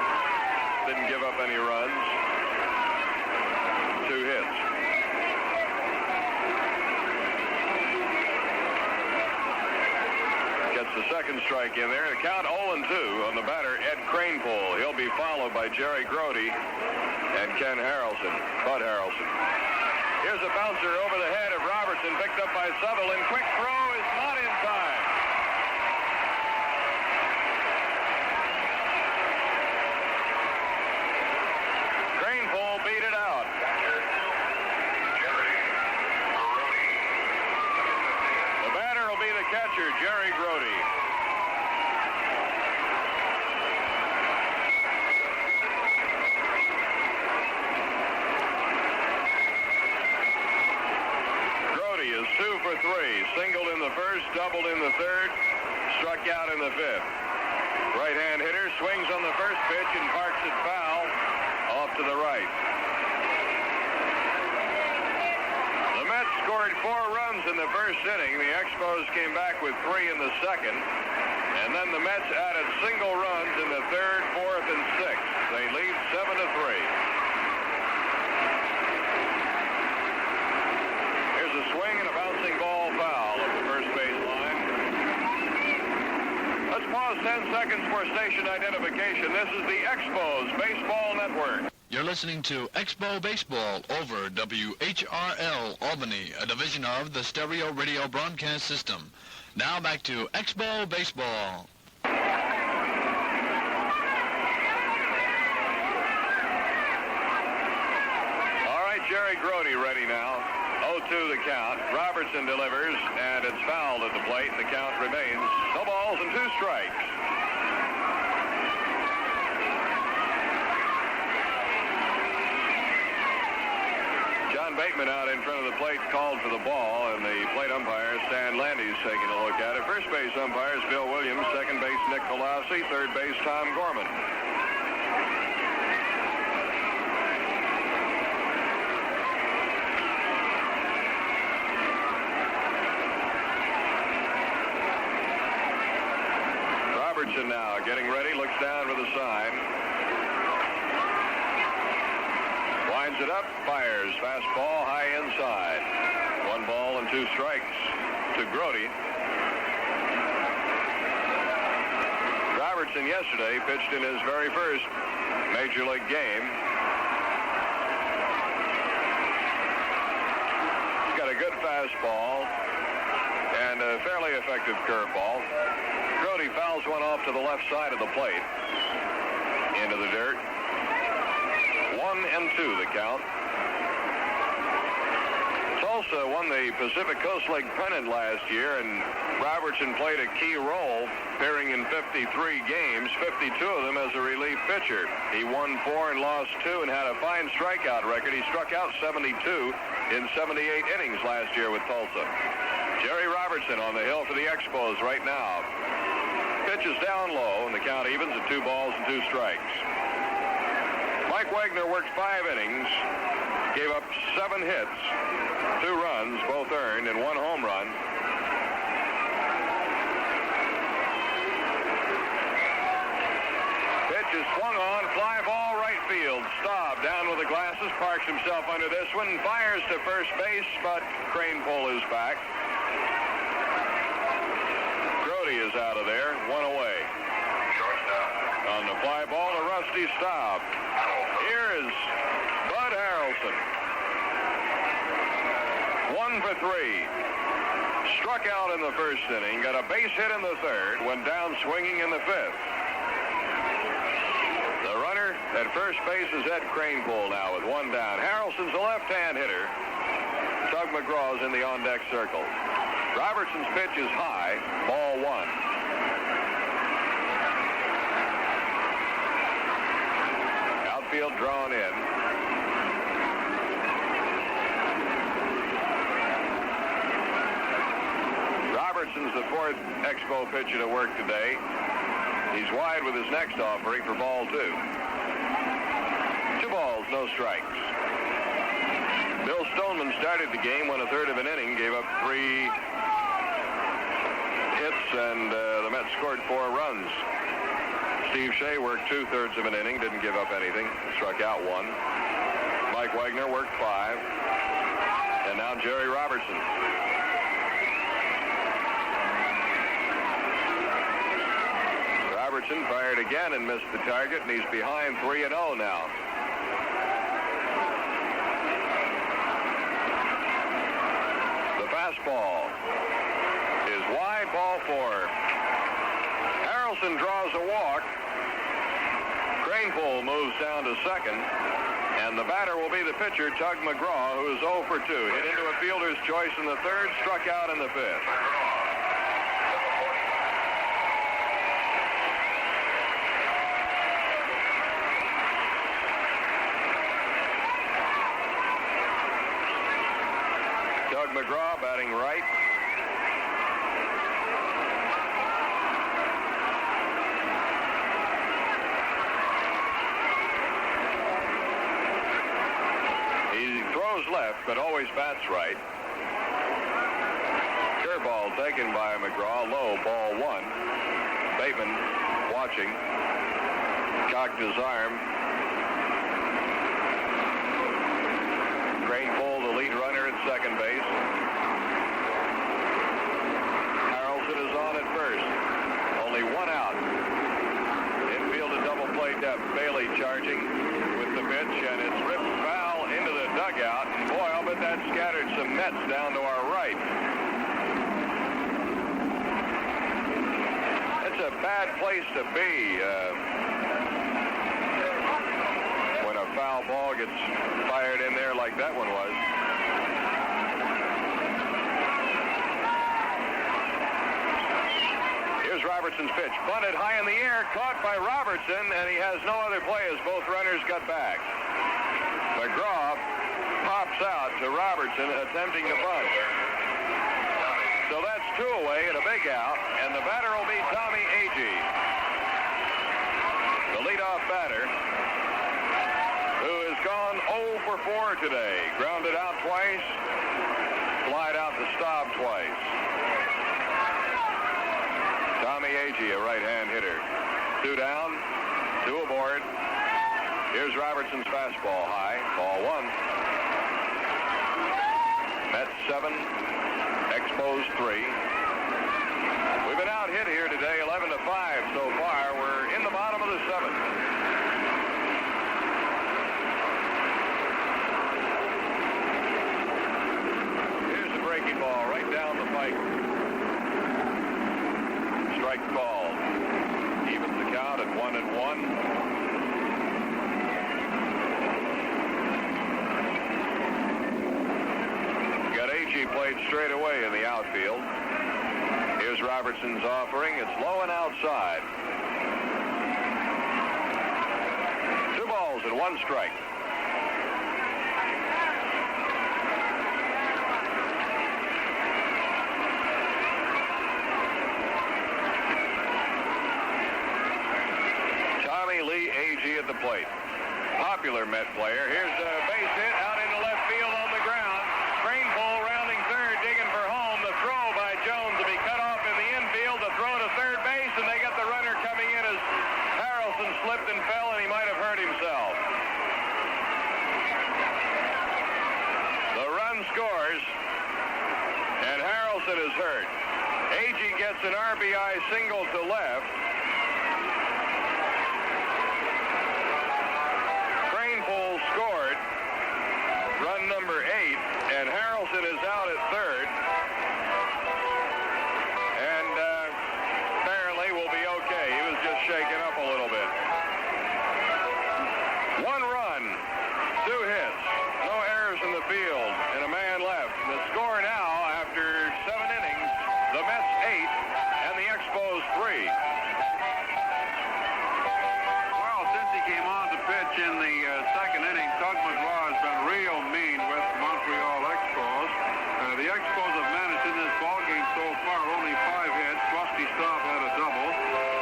Didn't give up any runs. 2 hits. Gets the second strike in there. The count 0-2 on the batter, Ed Cranepool. He'll be followed by Jerry Grody and Ken Harrelson, Bud Harrelson. Here's a bouncer over the head of Robertson, picked up by Sutherland. Quick throw is not in time. Cranepool beat it out. The batter will be the catcher, Jerry Grody. Grody is 2 for 3. Singled in the first, doubled in the third, struck out in the 5th. Right-hand hitter swings on the first pitch and parks it foul off to the right. The Mets scored 4 runs in the first inning. The Expos came back with 3 in the second. And then the Mets added single runs in the 3rd, 4th, and 6th. They lead 7-3. Here's a swing and a bouncing ball foul at the first base line. Let's pause 10 seconds for station identification. This is the Expos Baseball Network. You're listening to Expo Baseball over WHRL Albany, a division of the Stereo Radio Broadcast System. Now back to Expo Baseball. All right, Jerry Grody ready now. 0-2 the count. Robertson delivers, and it's fouled at the plate. The count remains no balls and 2 strikes. John Bateman out in front of the plate called for the ball, and the plate umpire, Stan Landy's taking a look at it. First base umpires, Bill Williams. Second base, Nick Colossi. Third base, Tom Gorman. Robertson now getting ready, looks down for the sign. Winds it up, fires. Fastball high inside. 1 ball and 2 strikes to Grody. Robertson yesterday pitched in his very first Major League game. He's got a good fastball and a fairly effective curveball. Grody fouls one off to the left side of the plate. Into the dirt. 1-2 the count. Tulsa won the Pacific Coast League pennant last year, and Robertson played a key role, appearing in 53 games, 52 of them as a relief pitcher. He won 4 and lost 2 and had a fine strikeout record. He struck out 72 in 78 innings last year with Tulsa. Jerry Robertson on the hill for the Expos right now. Pitch is down low, and the count evens at 2 balls and 2 strikes. Mike Wagner worked 5 innings, gave up 7 hits, 2 runs, both earned, and 1 home run. Pitch is swung on, fly ball right field. Staub down with the glasses, parks himself under this one, fires to first base, but Cranepole is back. Grody is out of there, 1 away. On the fly ball to Rusty Staub. Here is Bud Harrelson. 1 for 3. Struck out in the first inning, got a base hit in the third, went down swinging in the 5th. The runner at first base is Ed Cranepole now with 1 down. Harrelson's a left-hand hitter. Tug McGraw is in the on-deck circle. Robertson's pitch is high, ball 1. Outfield drawn in. Robertson's the 4th Expo pitcher to work today. He's wide with his next offering for ball 2. 2 balls, no strikes. Bill Stoneman started the game, went 1/3 of an inning, gave up 3 hits, and the Mets scored 4 runs. Steve Shea worked 2/3 of an inning, didn't give up anything, struck out 1. Mike Wagner worked 5. And now Jerry Robertson. Robertson fired again and missed the target, and he's behind 3-0 now. The fastball is wide, ball 4. Harrelson draws a walk. Cranepole moves down to second, and the batter will be the pitcher, Tug McGraw, who is 0 for 2. Hit into a fielder's choice in the 3rd, struck out in the 5th. Tug McGraw batting right. Left, but always bats right. Curveball taken by McGraw, low, ball 1. Bateman watching, cocked his arm. Cranepole, the lead runner at second base. Harrelson is on at first. Only 1 out. Infield a double play depth. Bailey charging with the pitch, and it's ripped foul into the dugout. And boy, I'll bet that scattered some Mets down to our right. bad place to be when a foul ball gets fired in there like that one was. Here's Robertson's pitch. Bunted high in the air, caught by Robertson, and he has no other play as both runners got back. McGraw pops out to Robertson, attempting to bunt. So that's 2 away and a big out, and the batter will be Tommy Agee, the leadoff batter, who has gone 0 for 4 today. Grounded out twice, flied out to Staub twice. Tommy Agee, a right-hand hitter. 2 down, 2 aboard. Here's Robertson's fastball high, ball 1. Mets 7, Expos 3. We've been out hit here today, 11-5 so far. We're in the bottom of the 7th. Here's a breaking ball right down the pike. Strike called. Evens the count at 1-1. Played straight away in the outfield. Here's Robertson's offering. It's low and outside. 2 balls and 1 strike. Tommy Lee Agee at the plate. Popular Met player. Here's a base hit out into left field on the ground. Craneful rounding third, digging for home. The throw by Jones to be cut off in the infield. The throw to third base, and they got the runner coming in as Harrelson slipped and fell, and he might have hurt himself. The run scores, and Harrelson is hurt. Agee gets an RBI single to left. Craneful scored. Run number 8, and Harrelson is out at third. And apparently will be okay. He was just shaken up a little bit. 1 run, 2 hits, no errors in the field, and a man left. The score now, after 7 innings, the Mets 8 and the Expos 3. Well, since he came on to pitch in the second inning, Tug McGraw has been real mean with Montreal Expos. The Expos have managed in this ballgame so far only 5 hits. Rusty Staub had a double.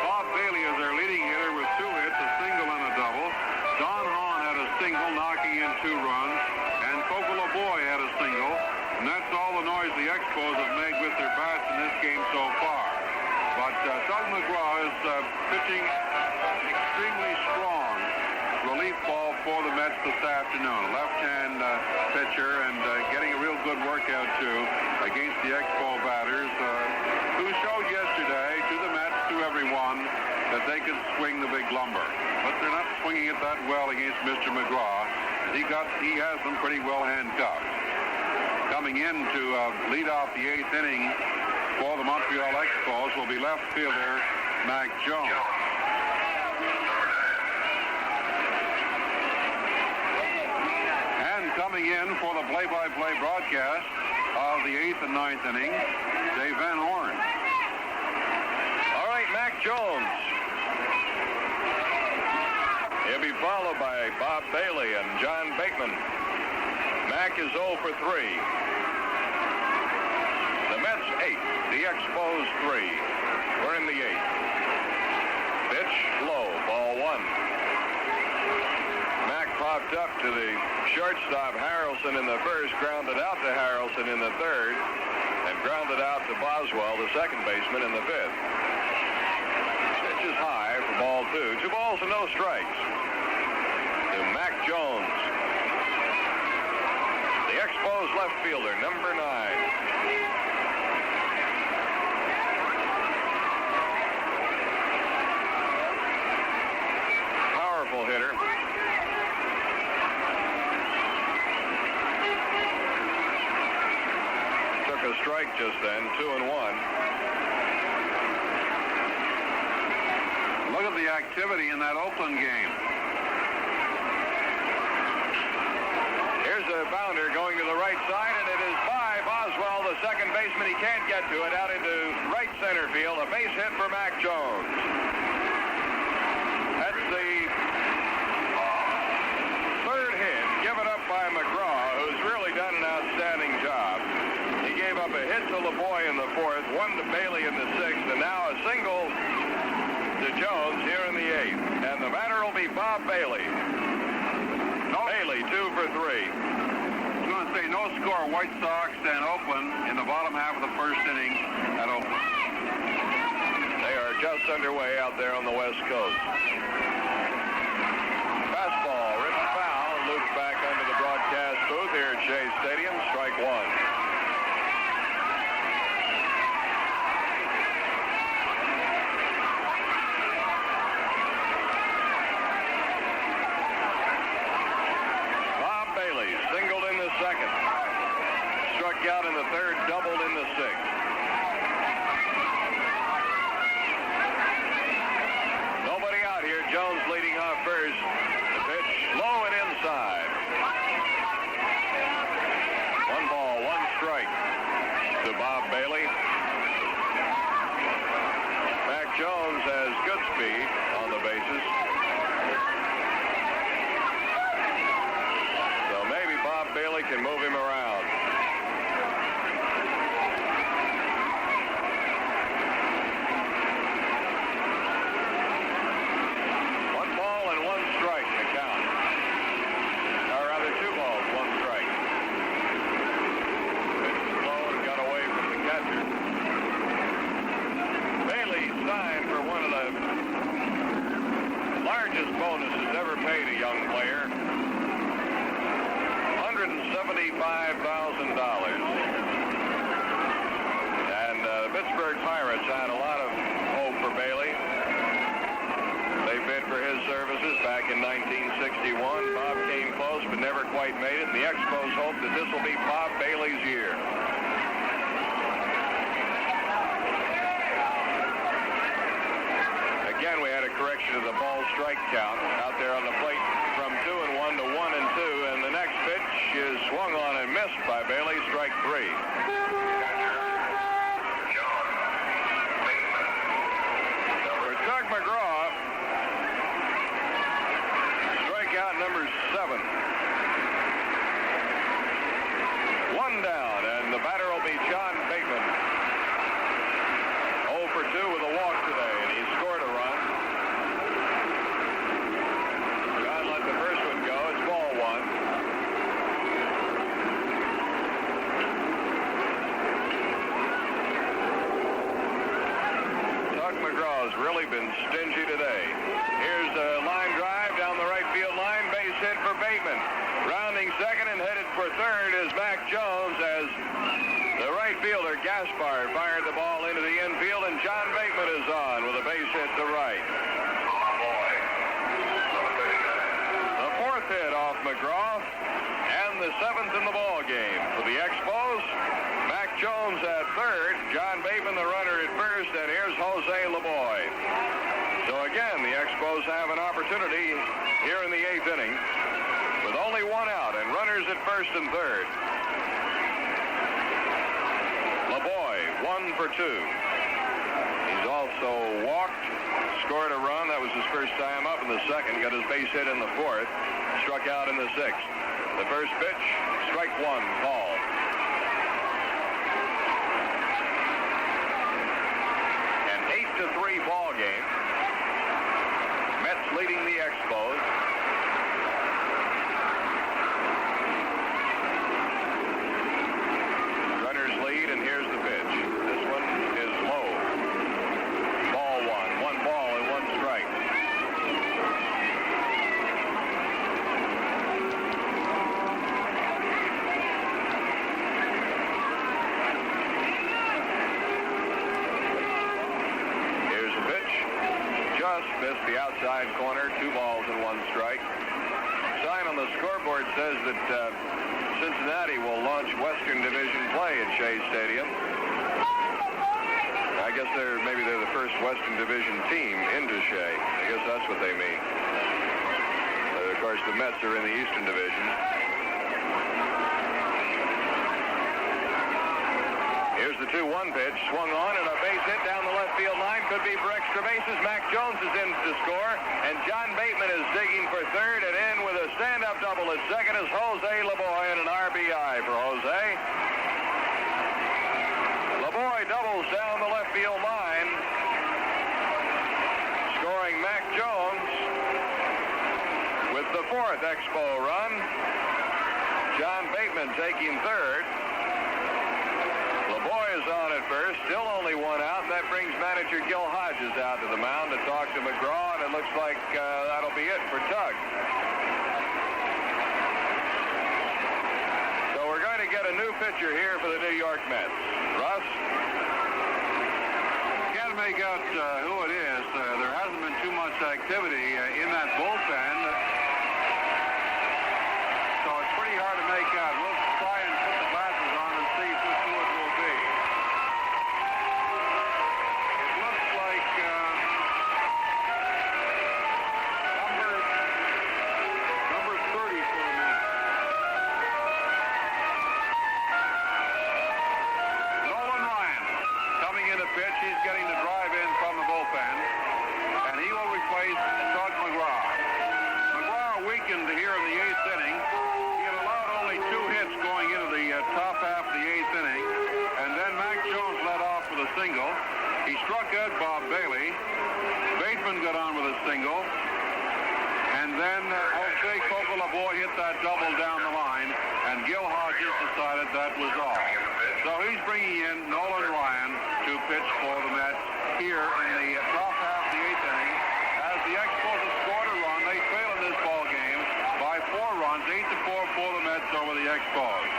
Bob Bailey is their leading hitter with 2 hits, a single and a double. Don Hahn had a single, knocking in 2 runs. And Coco LeBoy had a single. And that's all the noise the Expos have made with their bats in this game so far. But Tug McGraw is pitching extremely strong. Relief ball for the Mets this afternoon. Left-hand pitcher and getting a real good workout, too, against the Expo batters, who showed yesterday to the Mets, to everyone, that they could swing the big lumber. But they're not swinging it that well against Mr. McGraw. He has them pretty well handcuffed. Coming in to lead off the 8th inning for the Montreal Expos will be left fielder Mac Jones. Coming in for the play-by-play broadcast of the 8th and 9th innings, Dave Van Horn. All right, Mac Jones. He'll be followed by Bob Bailey and John Bateman. Mac is 0 for 3. The Mets 8, the Expos 3. We're in the 8th. Pitch low, ball 1. Mac popped up to the shortstop Harrelson in the first, grounded out to Harrelson in the third, and grounded out to Boswell, the second baseman, in the 5th. Pitch is high for ball 2. 2 balls and no strikes to Mac Jones. The Expos left fielder, number 9. Hitter. Took a strike just then, 2-1. activity in that Oakland game. Here's a bounder going to the right side, and it is by Boswell, the second baseman. He can't get to it. Out into right center field. A base hit for Mac Jones. That's the third hit given up by McGraw, who's really done an outstanding job. He gave up a hit to LeBoy in the fourth, one to Bailey in the sixth, and now a single to Jones here in the eighth. And the batter will be Bob Bailey. Bailey, 2 for 3. I was going to say no score, White Sox and Oakland in the bottom half of the first inning at Oakland. They are just underway out there on the West Coast. Fastball, ripped foul, looped back under the broadcast booth here at Shea Stadium. Strike one. Singled in the second. Struck out in the third, doubled in the sixth. Nobody out here. Jones leading off first. The pitch low and inside. 1 ball, 1 strike to Bob Bailey. Mac Jones has good speed on the bases. Bailey can move him around. One ball and 1 strike to count. Or rather 2 balls, 1 strike. Pitch low and got away from the catcher. Bailey signed for one of the largest bonuses ever paid a young player. $175,000. And the Pittsburgh Pirates had a lot of hope for Bailey. They bid for his services back in 1961. Bob came close but never quite made it. And the Expos hope that this will be Bob Bailey's year. Again, we had a correction of the ball strike count out there on the plate from 2-1 to 1-2, and the next pitch is swung on and missed by Bailey, strike 3. For Tug McGraw, strikeout number 7. 1 down, and the batter will be John Bateman. 0 for 2 with a walk today, and he scored a run. John let the first one go. It's ball 1. Tug McGraw's really been stingy today. Here's a line drive down the right field line. Base hit for Bateman. Rounding second and headed for third is Mac Jones as the right fielder, Gaspard, fired the ball into the infield, and John Bateman is on with a base hit to right. The 4th hit off McGraw, and the 7th in the ball game for the Expos. Mac Jones at third, John Bateman the runner at first, and here's Jose LeBoy. So again, the Expos have an opportunity here in the 8th inning with only 1 out and runners at first and third. LeBoy, 1 for 2. He's also walked, scored a run. That was his first time up in the second. Got his base hit in the fourth. Struck out in the sixth. The first pitch, strike 1, called. An 8-3 ball game. Mets leading the Expos. Lead, and here's the pitch. This one is low. Ball 1. 1 ball and 1 strike. Here's the pitch. Just missed the outside corner. 2 balls and 1 strike. Sign on the scoreboard says that Cincinnati will launch Western Division play at Shea Stadium. I guess maybe they're the first first Western Division team into Shea. I guess that's what they mean. Of course, the Mets are in the Eastern Division. Here's the 2-1 pitch. Swung on and a base hit down the left field line. Could be for extra bases. Mac Jones is in to score. And John Bateman is digging for third. And in with a stand-up double at second is Jose Lavoy and an RBI for Jose. Lavoy doubles down the left field line. Scoring Mac Jones with the fourth Expo run. John Bateman taking third. Lavoy is on at first, still only one out, and that brings manager Gil Hodges out to the mound to talk to McGraw, and it looks like that'll be it for Tug. So we're going to get a new pitcher here for the New York Mets. Russ? Can't make out who it is. There hasn't been too much activity in that bullpen. So it's pretty hard to make out. We'll try and put the glasses on and see who it will be. It looks like number 30 for the Mets. Nolan Ryan coming in to pitch. He's getting the drive in from the bullpen. And he will replace Tug McGraw. McGraw weakened here in the 8th inning. He had allowed only 2 hits going into the top half of the 8th inning. And then Mac Jones led off with a single. He struck out Bob Bailey. Bateman got on with a single. And then Jose Lavoy hit that double down the line. And Gil Hodges decided that was all. So he's bringing in Nolan Ryan to pitch for the Mets here in the top half of the 8th inning. As the Expos have scored a run, they trail in this ball game by 4 runs, 8-4 for the Mets over the Expos.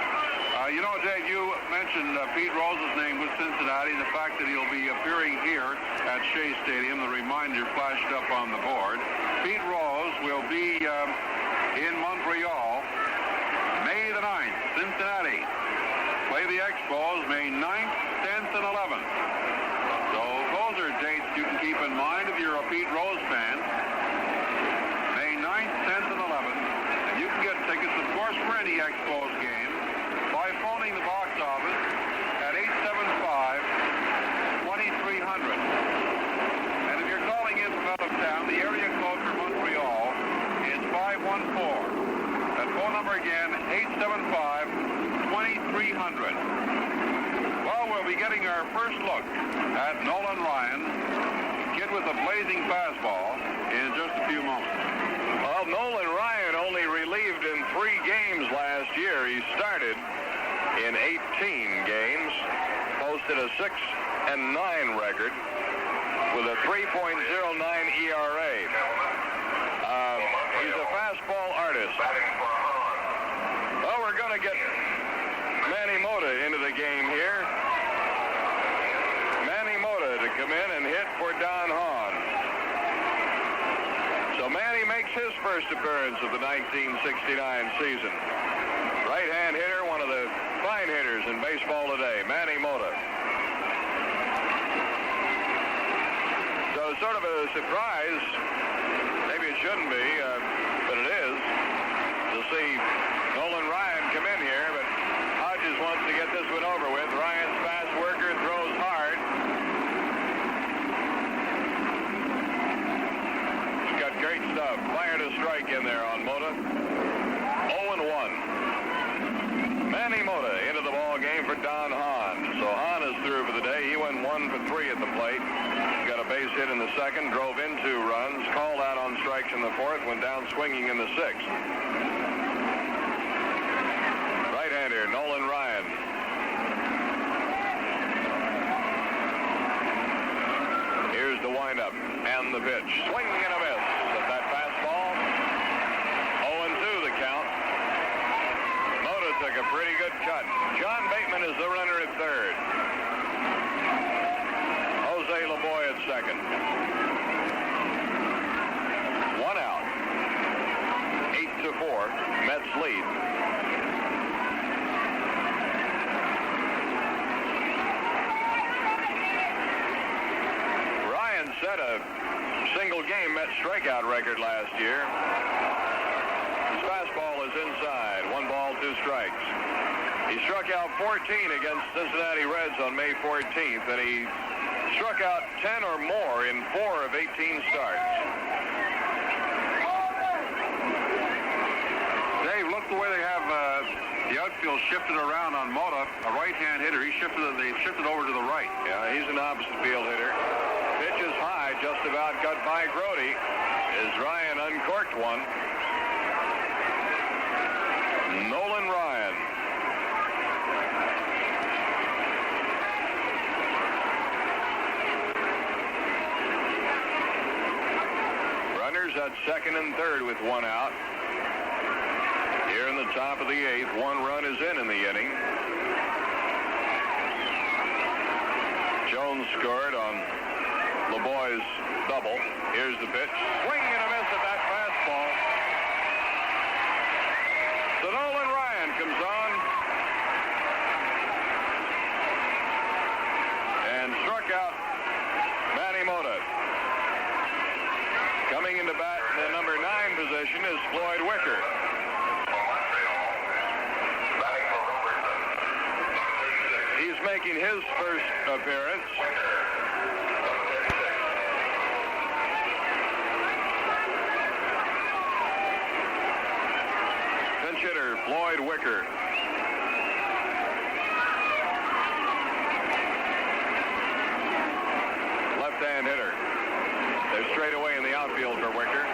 You know, Dave, you mentioned Pete Rose's name with Cincinnati, the fact that he'll be appearing here at Shea Stadium. The reminder flashed up on the board. Pete Rose will be in Montreal May the 9th. Cincinnati play the Expos May 9th, 10th, and 11th. So those are dates you can keep in mind if you're a Pete Rose fan. May 9th, 10th, and 11th. And you can get tickets, of course, for any Expos game by phoning the box office at 875-2300. And if you're calling in from out of town, the area code for Montreal is 514. That phone number again, 875-2300. Well, we'll be getting our first look at Nolan Ryan, kid with a blazing fastball, in just a few moments. Well, Nolan Ryan only relieved in 3 games last year. He started in 18 games, posted a 6-9 record with a 3.09 ERA. He's a fastball artist. Well, we're going to get Manny Mota into the game here. Manny Mota to come in and hit for Don Hahn. So Manny makes his first appearance of the 1969 season. Right-hand hitter, one of the fine hitters in baseball today, Manny Mota. So sort of a surprise, maybe it shouldn't be, but it is, to see Nolan Ryan come in here, but Hodges wants to get this one over with. Ryan's fast worker, throws hard. He's got great stuff. Fired a strike in there on Mota. 0-1. Manny Mota into the ball game for Don Hahn. So Hahn is through for the day. He went 1 for 3 at the plate. Got a base hit in the second, drove in 2 runs, called out on strikes in the fourth, went down swinging in the sixth. Right-hander Nolan Ryan. Here's the windup and the pitch. Swing and a miss at that fastball. 0-2 the count. Mota took a pretty good cut. John Bateman is the runner at third. Jose Lavoy at second. 1 out. 8-4. Mets lead. set a single-game Met strikeout record last year. His fastball is inside. 1 ball, 2 strikes. He struck out 14 against Cincinnati Reds on May 14th, and he struck out 10 or more in 4 of 18 starts. Dave, look the way they have the outfield shifted around on Mota, a right-hand hitter. They shifted over to the right. Yeah, he's an opposite field hitter. Pitch is high, just about cut by Grody. As Ryan uncorked one. Nolan Ryan. Runners at second and third with 1 out. Here in the top of the 8th, 1 run is in the inning. Jones scored on LeBoy's double. Here's the pitch. Swing and a miss at that fastball. So Nolan Ryan comes on and struck out Manny Mota. Coming into bat in the number 9 position is Floyd Wicker. He's making his first appearance. Pinch hitter Floyd Wicker. Left-hand hitter. They're straight away in the outfield for Wicker.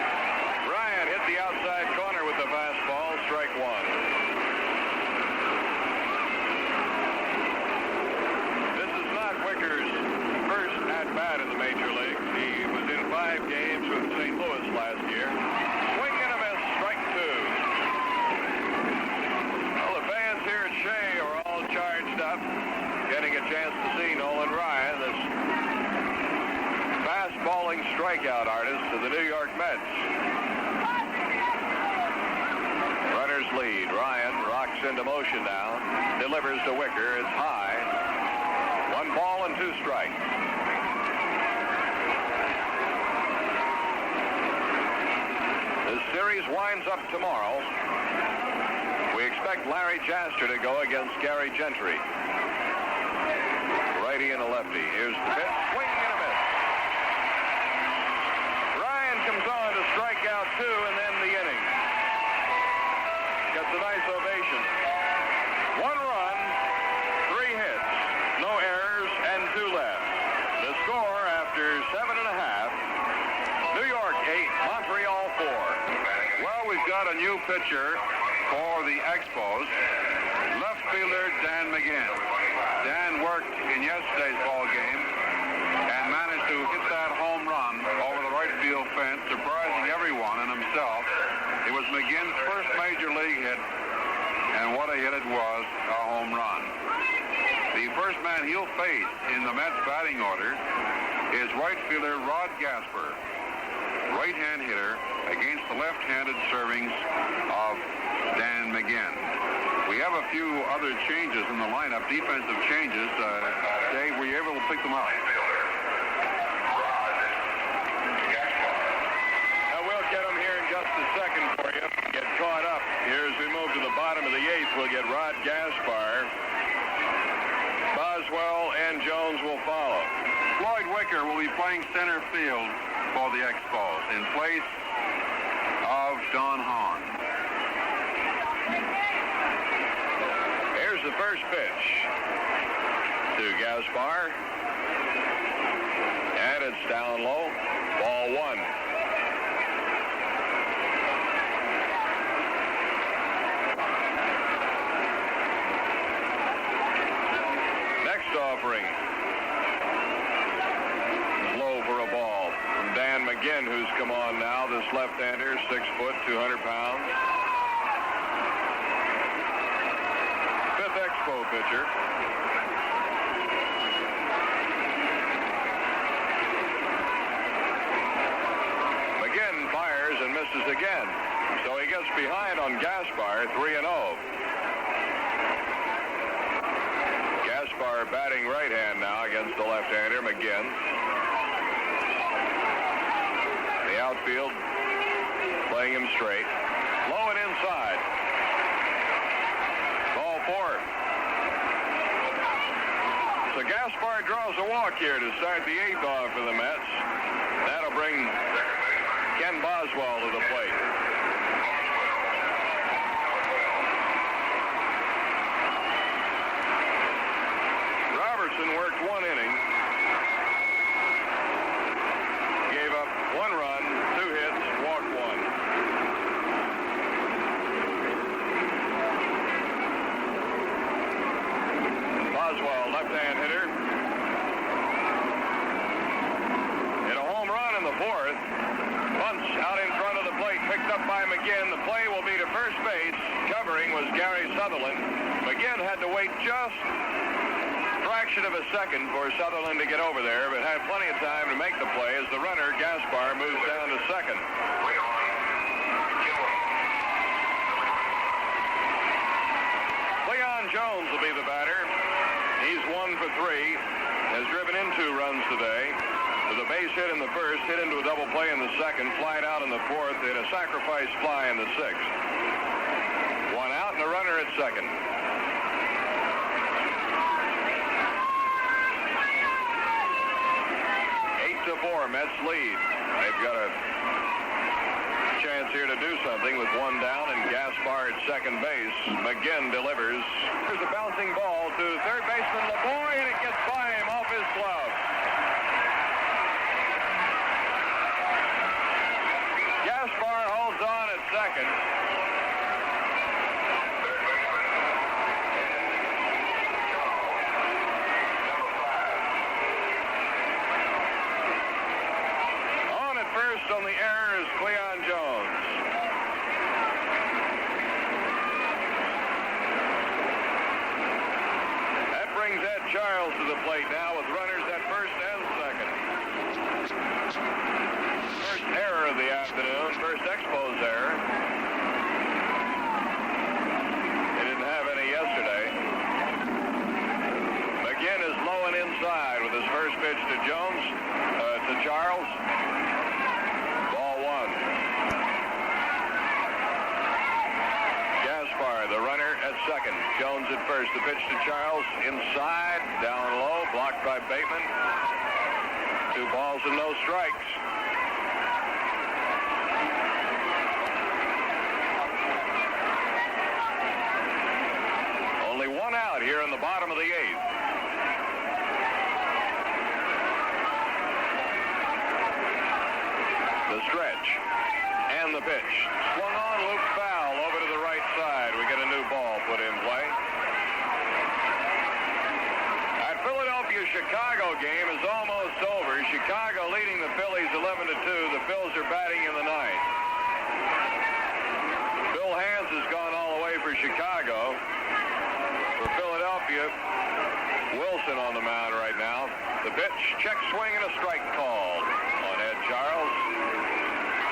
Ryan hit the outside corner with the fastball. Strike 1. Wicker's first at-bat in the major leagues. He was in 5 games with St. Louis last year. Swing and a miss, strike 2. Well, the fans here at Shea are all charged up, getting a chance to see Nolan Ryan, this fast-balling strikeout artist of the New York Mets. Runners lead. Ryan rocks into motion now, delivers to Wicker. It's high. 1 ball and 2 strikes. This series winds up tomorrow. We expect Larry Jaster to go against Gary Gentry. Righty and a lefty. Here's the pitch. Swing and a miss. Ryan comes on to strike out 2 and then the inning. Gets a nice ovation. 1 run, 3 hits. No errors and 2 left. The score after 7½. New York 8, Montreal 4. Well, we've got a new pitcher for the Expos, left fielder Dan McGinn. Dan worked in yesterday's ball game and managed to hit that home run over the right field fence, surprising everyone and himself. It was McGinn's first major league hit, and what a hit it was, a home run. The first man he'll face in the Mets batting order is right fielder Rod Gasper, right-hand hitter against the left-handed servings of Dan McGinn. We have a few other changes in the lineup, defensive changes. Dave, were you able to pick them up? Now we'll get them here in just a second for you. Get caught up here as we move to the bottom of the 8th. We'll get Rod Gaspar. Boswell and Jones will follow. Floyd Wicker will be playing center field for the Expos in place of Don Hahn. Here's the first pitch to Gaspar. And it's down low. Ball 1. Offering. Low for a ball from Dan McGinn, who's come on now. This left-hander, 6 foot, 200 pounds. 5th Expo pitcher. McGinn fires and misses again. So he gets behind on Gaspar, 3-0. Gaspar batting right hand now against the left-hander, McGinn. field, playing him straight. Low and inside. Ball 4. So Gaspar draws a walk here to start the 8th off for the Mets. That'll bring Ken Boswell to the plate. Robertson worked 1 inning. Gave up 1 run, 2 hits, walked 1. Boswell, left-hand hitter. Hit a home run in the 4th. Bunch out in front of the plate, picked up by McGinn. The play will be to first base. Covering was Gary Sutherland. McGinn had to wait just a fraction of a second for Sutherland to get over there, but had plenty of time to make the play as the runner, Gaspar, moves down to second. Leon Jones will be the batter. He's 1 for 3. Has driven in 2 runs today. With a base hit in the 1st, hit into a double play in the 2nd, flied out in the 4th, hit a sacrifice fly in the 6th. 1 out and a runner at second. 8-4, Mets lead. They've got a chance here to do something with 1 down and Gaspar at second base. McGinn delivers. There's a bouncing ball to third baseman LeBoy, and it gets by him off his glove. Gaspar holds on at second. On at first on the error is Cleon Jones. That brings Ed Charles to the plate now with runners at first and second. First error of the afternoon, first Expos error. They didn't have any yesterday. McGinn is low and inside with his first pitch to Jones, to Charles. Ball 1. Gaspar, the runner at second. Jones at first. The pitch to Charles, inside, down low, blocked by Bateman. 2 balls and no strikes. Only 1 out here in the bottom of the 8th. The stretch and the pitch. Swung on, loop foul over to the right side. We get a new ball put in play. That Philadelphia-Chicago game is almost over. Chicago leading the Phillies 11-2. The Phils are batting in the 9th. Bill Hands has gone all the way for Chicago. For Philadelphia, Wilson on the mound right now. The pitch, check swing, and a strike called on Ed Charles.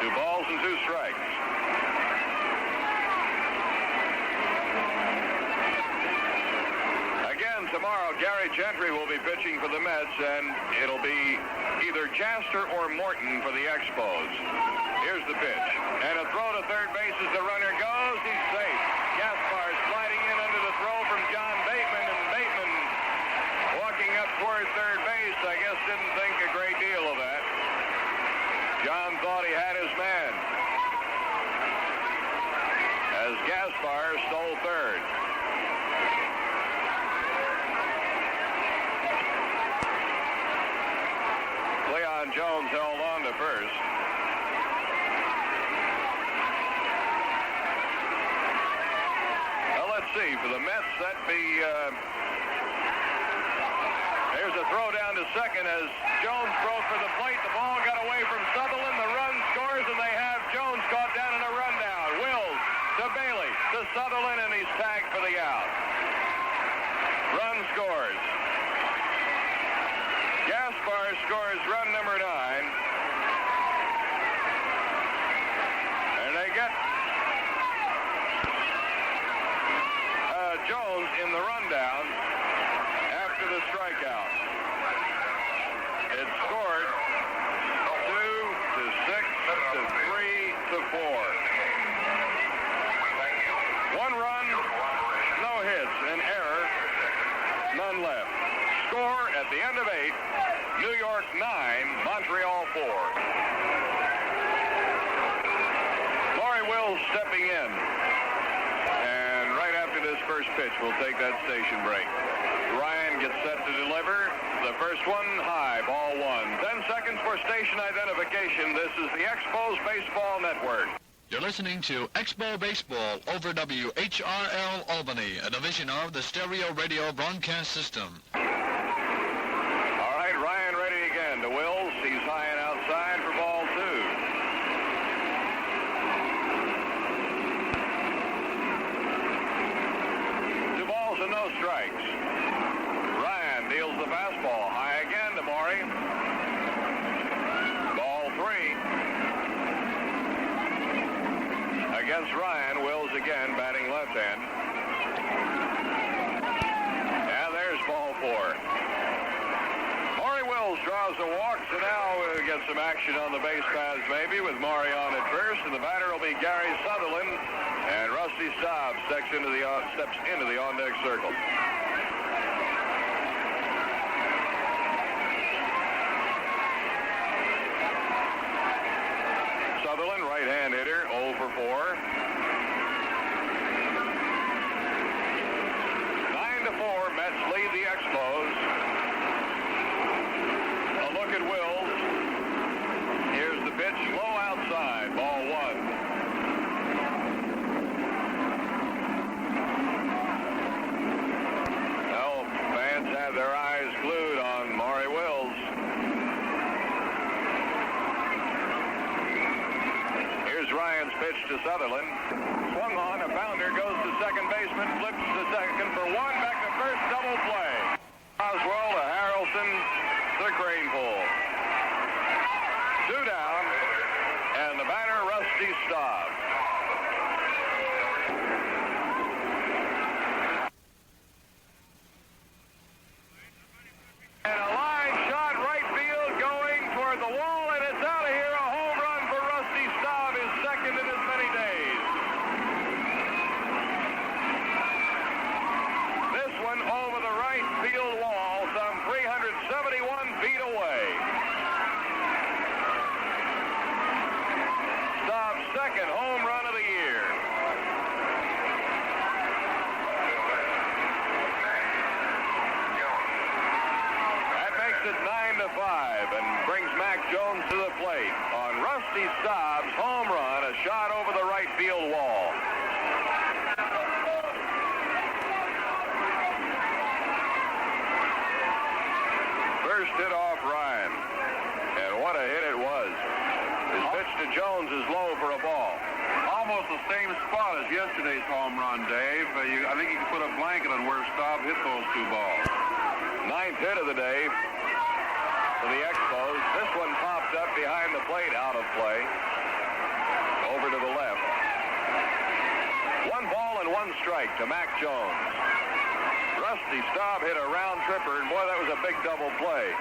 2 balls and 2 strikes. Again, tomorrow, Gary Gentry will be pitching for the Mets, and it'll be either Jaster or Morton for the Expos. Here's the pitch. And a throw to third base as the runner goes. He's safe. Gaspar sliding in under the throw from John Bateman, and Bateman walking up toward third base. I guess didn't think a great deal of that. John thought he had his man as Gaspar stole third. Leon Jones held on to first. Well, let's see. For the Mets, that'd be... There's a throw down to second as Jones broke for the plate. The ball got away from Sutherland. The run scores, and they have Jones caught down in a rundown. Wills to Bailey to Sutherland, and he's tagged for the out. Run scores. Gaspar scores run number 9. And they get Jones in the rundown after the strikeout. It scored 2-6 to 4. Laurie Wills stepping in. And right after this first pitch, we'll take that station break. Ryan gets set to deliver. The first one, high, ball 1. 10 seconds for station identification. This is the Expos Baseball Network. You're listening to Expo Baseball over WHRL Albany, a division of the Stereo Radio Broadcast System. All right, Ryan ready again to Wills. He's high and outside for ball 2. 2 balls and no strikes. Ryan deals the fastball high again to Maury. Ball 3. Against Ryan, Wills again batting left hand. And there's ball 4. Maury Wills draws a walk, so now we'll get some action on the base paths maybe with Maury on at first, and the batter will be Gary Sutherland, and Rusty Staub steps into the on-deck circle. Sutherland, right-hand hitter, 0 for 4. 9-4, Mets lead the Expos. A look at Wills. Here's the pitch, low outside, ball 1. Well, fans have their eyes glued on Maury Wills. Here's Ryan's pitch to Sutherland. Swung on, a bounder, goes to second baseman, flips to second for 1, back to first, double play. Oswald to Harrelson to Cranepool. 2 down, and the batter, Rusty Staub. And a line shot right field going toward the wall, and it's out of here. A home run for Rusty Staub, his second in as many days. This one over the right field wall, some 371 feet away. Staub's second home run of the year. That makes it 9-5 and brings Mac Jones to the plate on Rusty Staub's home run, a shot over the right field wall. First hit off Ryan, and what a hit it was. His pitch to Jones is low for a ball. Almost the same spot as yesterday's home run, Dave. I think you can put a blanket on where Staub hit those 2 balls. 9th hit of the day for the Expos. This one popped up behind the plate, out of play. Over to the left. 1 ball and 1 strike to Mac Jones. Rusty Staub hit a round tripper, and boy, that was a big double play.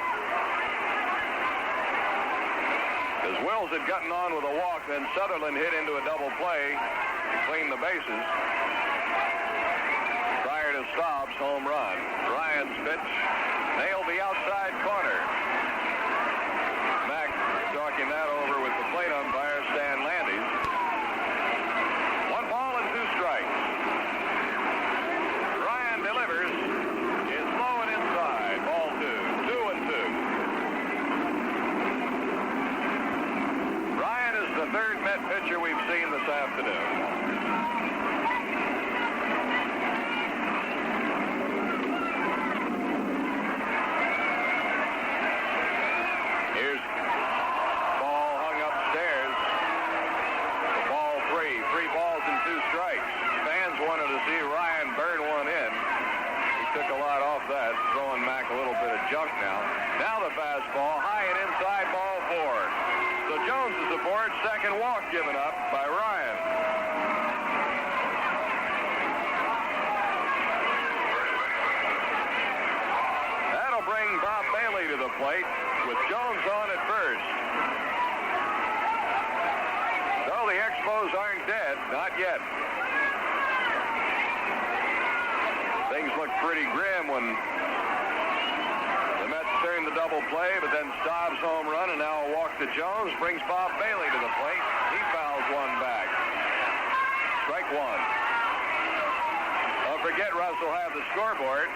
As Wills had gotten on with a walk, then Sutherland hit into a double play, cleaned the bases. Prior to Staub's home run. Ryan's pitch nailed the outside corner. Mac talking that over with the plate umpire, Stan Landis. 1 ball and 2 strikes. Ryan delivers. Is low and inside. Ball 2. 2-2. Ryan is the 3rd Met pitcher we've seen this afternoon. Here's ball hung upstairs. Ball 3. 3 balls and 2 strikes. Fans wanted to see Ryan burn one in. He took a lot off that, throwing Mac a little bit of junk now. Now the fastball, high and inside, ball 4. So Jones is aboard, second walk given up by Ryan. That'll bring Bob Bailey to the plate with Jones on at first. So the Expos aren't dead, not yet. Things looked pretty grim when the Mets turned the double play, but then Staub's home run, and now a walk to Jones brings Bob Bailey to the plate. He fouls one back. Strike one. Don't forget, Russ will have the scoreboard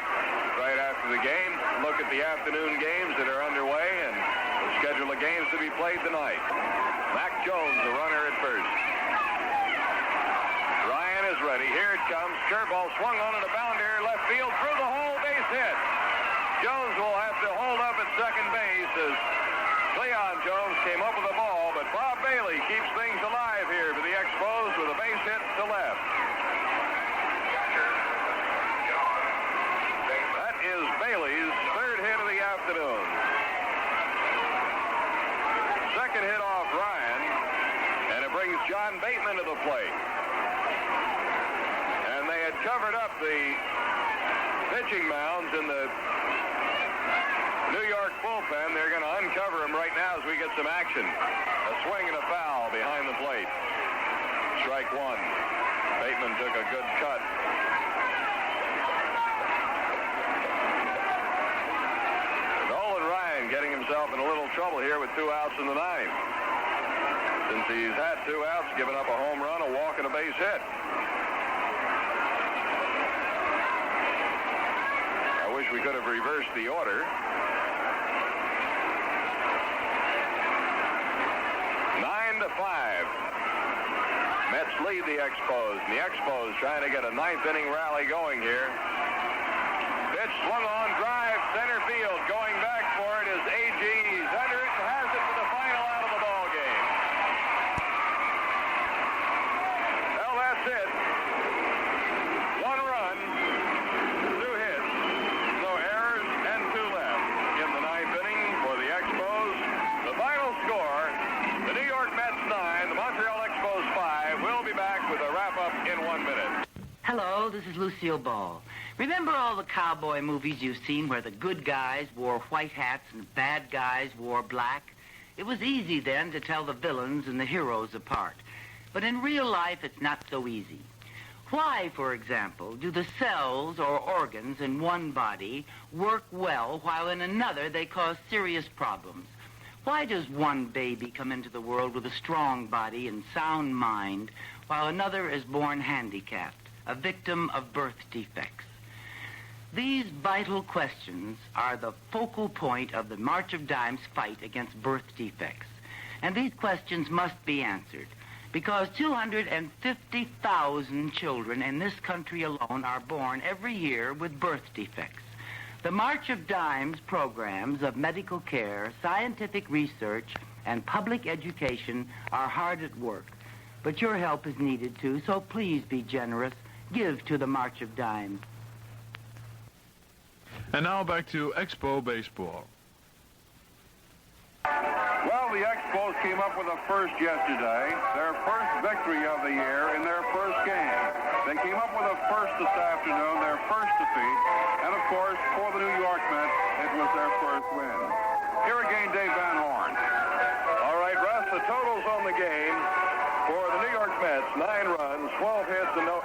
right after the game. Look at the afternoon games that are underway and the schedule of games to be played tonight. Mac Jones, the runner at first. Ryan is ready. Here it comes. Curveball swung on at a bounder. Left field through the hole. Base hit. Jones will have to hold up at second base as Cleon Jones came up with the ball, but Bob Bailey keeps things alive here for the Expos with a base hit to left. That is Bailey's third hit of the afternoon. Second hit off Ryan, and it brings John Bateman to the plate. And they had covered up the pitching mounds in the New York bullpen. They're going to uncover him right now as we get some action. A swing and a foul behind the plate. Strike one. Bateman took a good cut. Nolan Ryan getting himself in a little trouble here with 2 outs in the ninth. Since he's had 2 outs, given up a home run, a walk, and a base hit. I wish we could have reversed the order. 9-5. Mets lead the Expos, and the Expos trying to get a ninth-inning rally going here. Pitch swung on, drive, center field. Going back for it is A.G. He's under it and has it for the final out of the ball game. Well, that's it. 1 run, 2 hits, no errors, and 2 left in the ninth inning for the Expos. The final score, the New York Mets 9, the Montreal Expos 5. We'll be back with a wrap-up in 1 minute. Hello, this is Lucille Ball. Remember all the cowboy movies you've seen where the good guys wore white hats and bad guys wore black? It was easy then to tell the villains and the heroes apart. But in real life, it's not so easy. Why, for example, do the cells or organs in one body work well while in another they cause serious problems? Why does one baby come into the world with a strong body and sound mind while another is born handicapped, a victim of birth defects? These vital questions are the focal point of the March of Dimes fight against birth defects. And these questions must be answered because 250,000 children in this country alone are born every year with birth defects. The March of Dimes programs of medical care, scientific research, and public education are hard at work. But your help is needed too, so please be generous. Give to the March of Dimes. And now back to Expo Baseball. Well, the Expos came up with a first yesterday, their first victory of the year in their first game. They came up with a first this afternoon, their first defeat, and of course, for the New York Mets, it was their first win. Here again, Dave Van Horn. All right, Russ, the totals on the game for the New York Mets, 9 runs, 12 hits, and no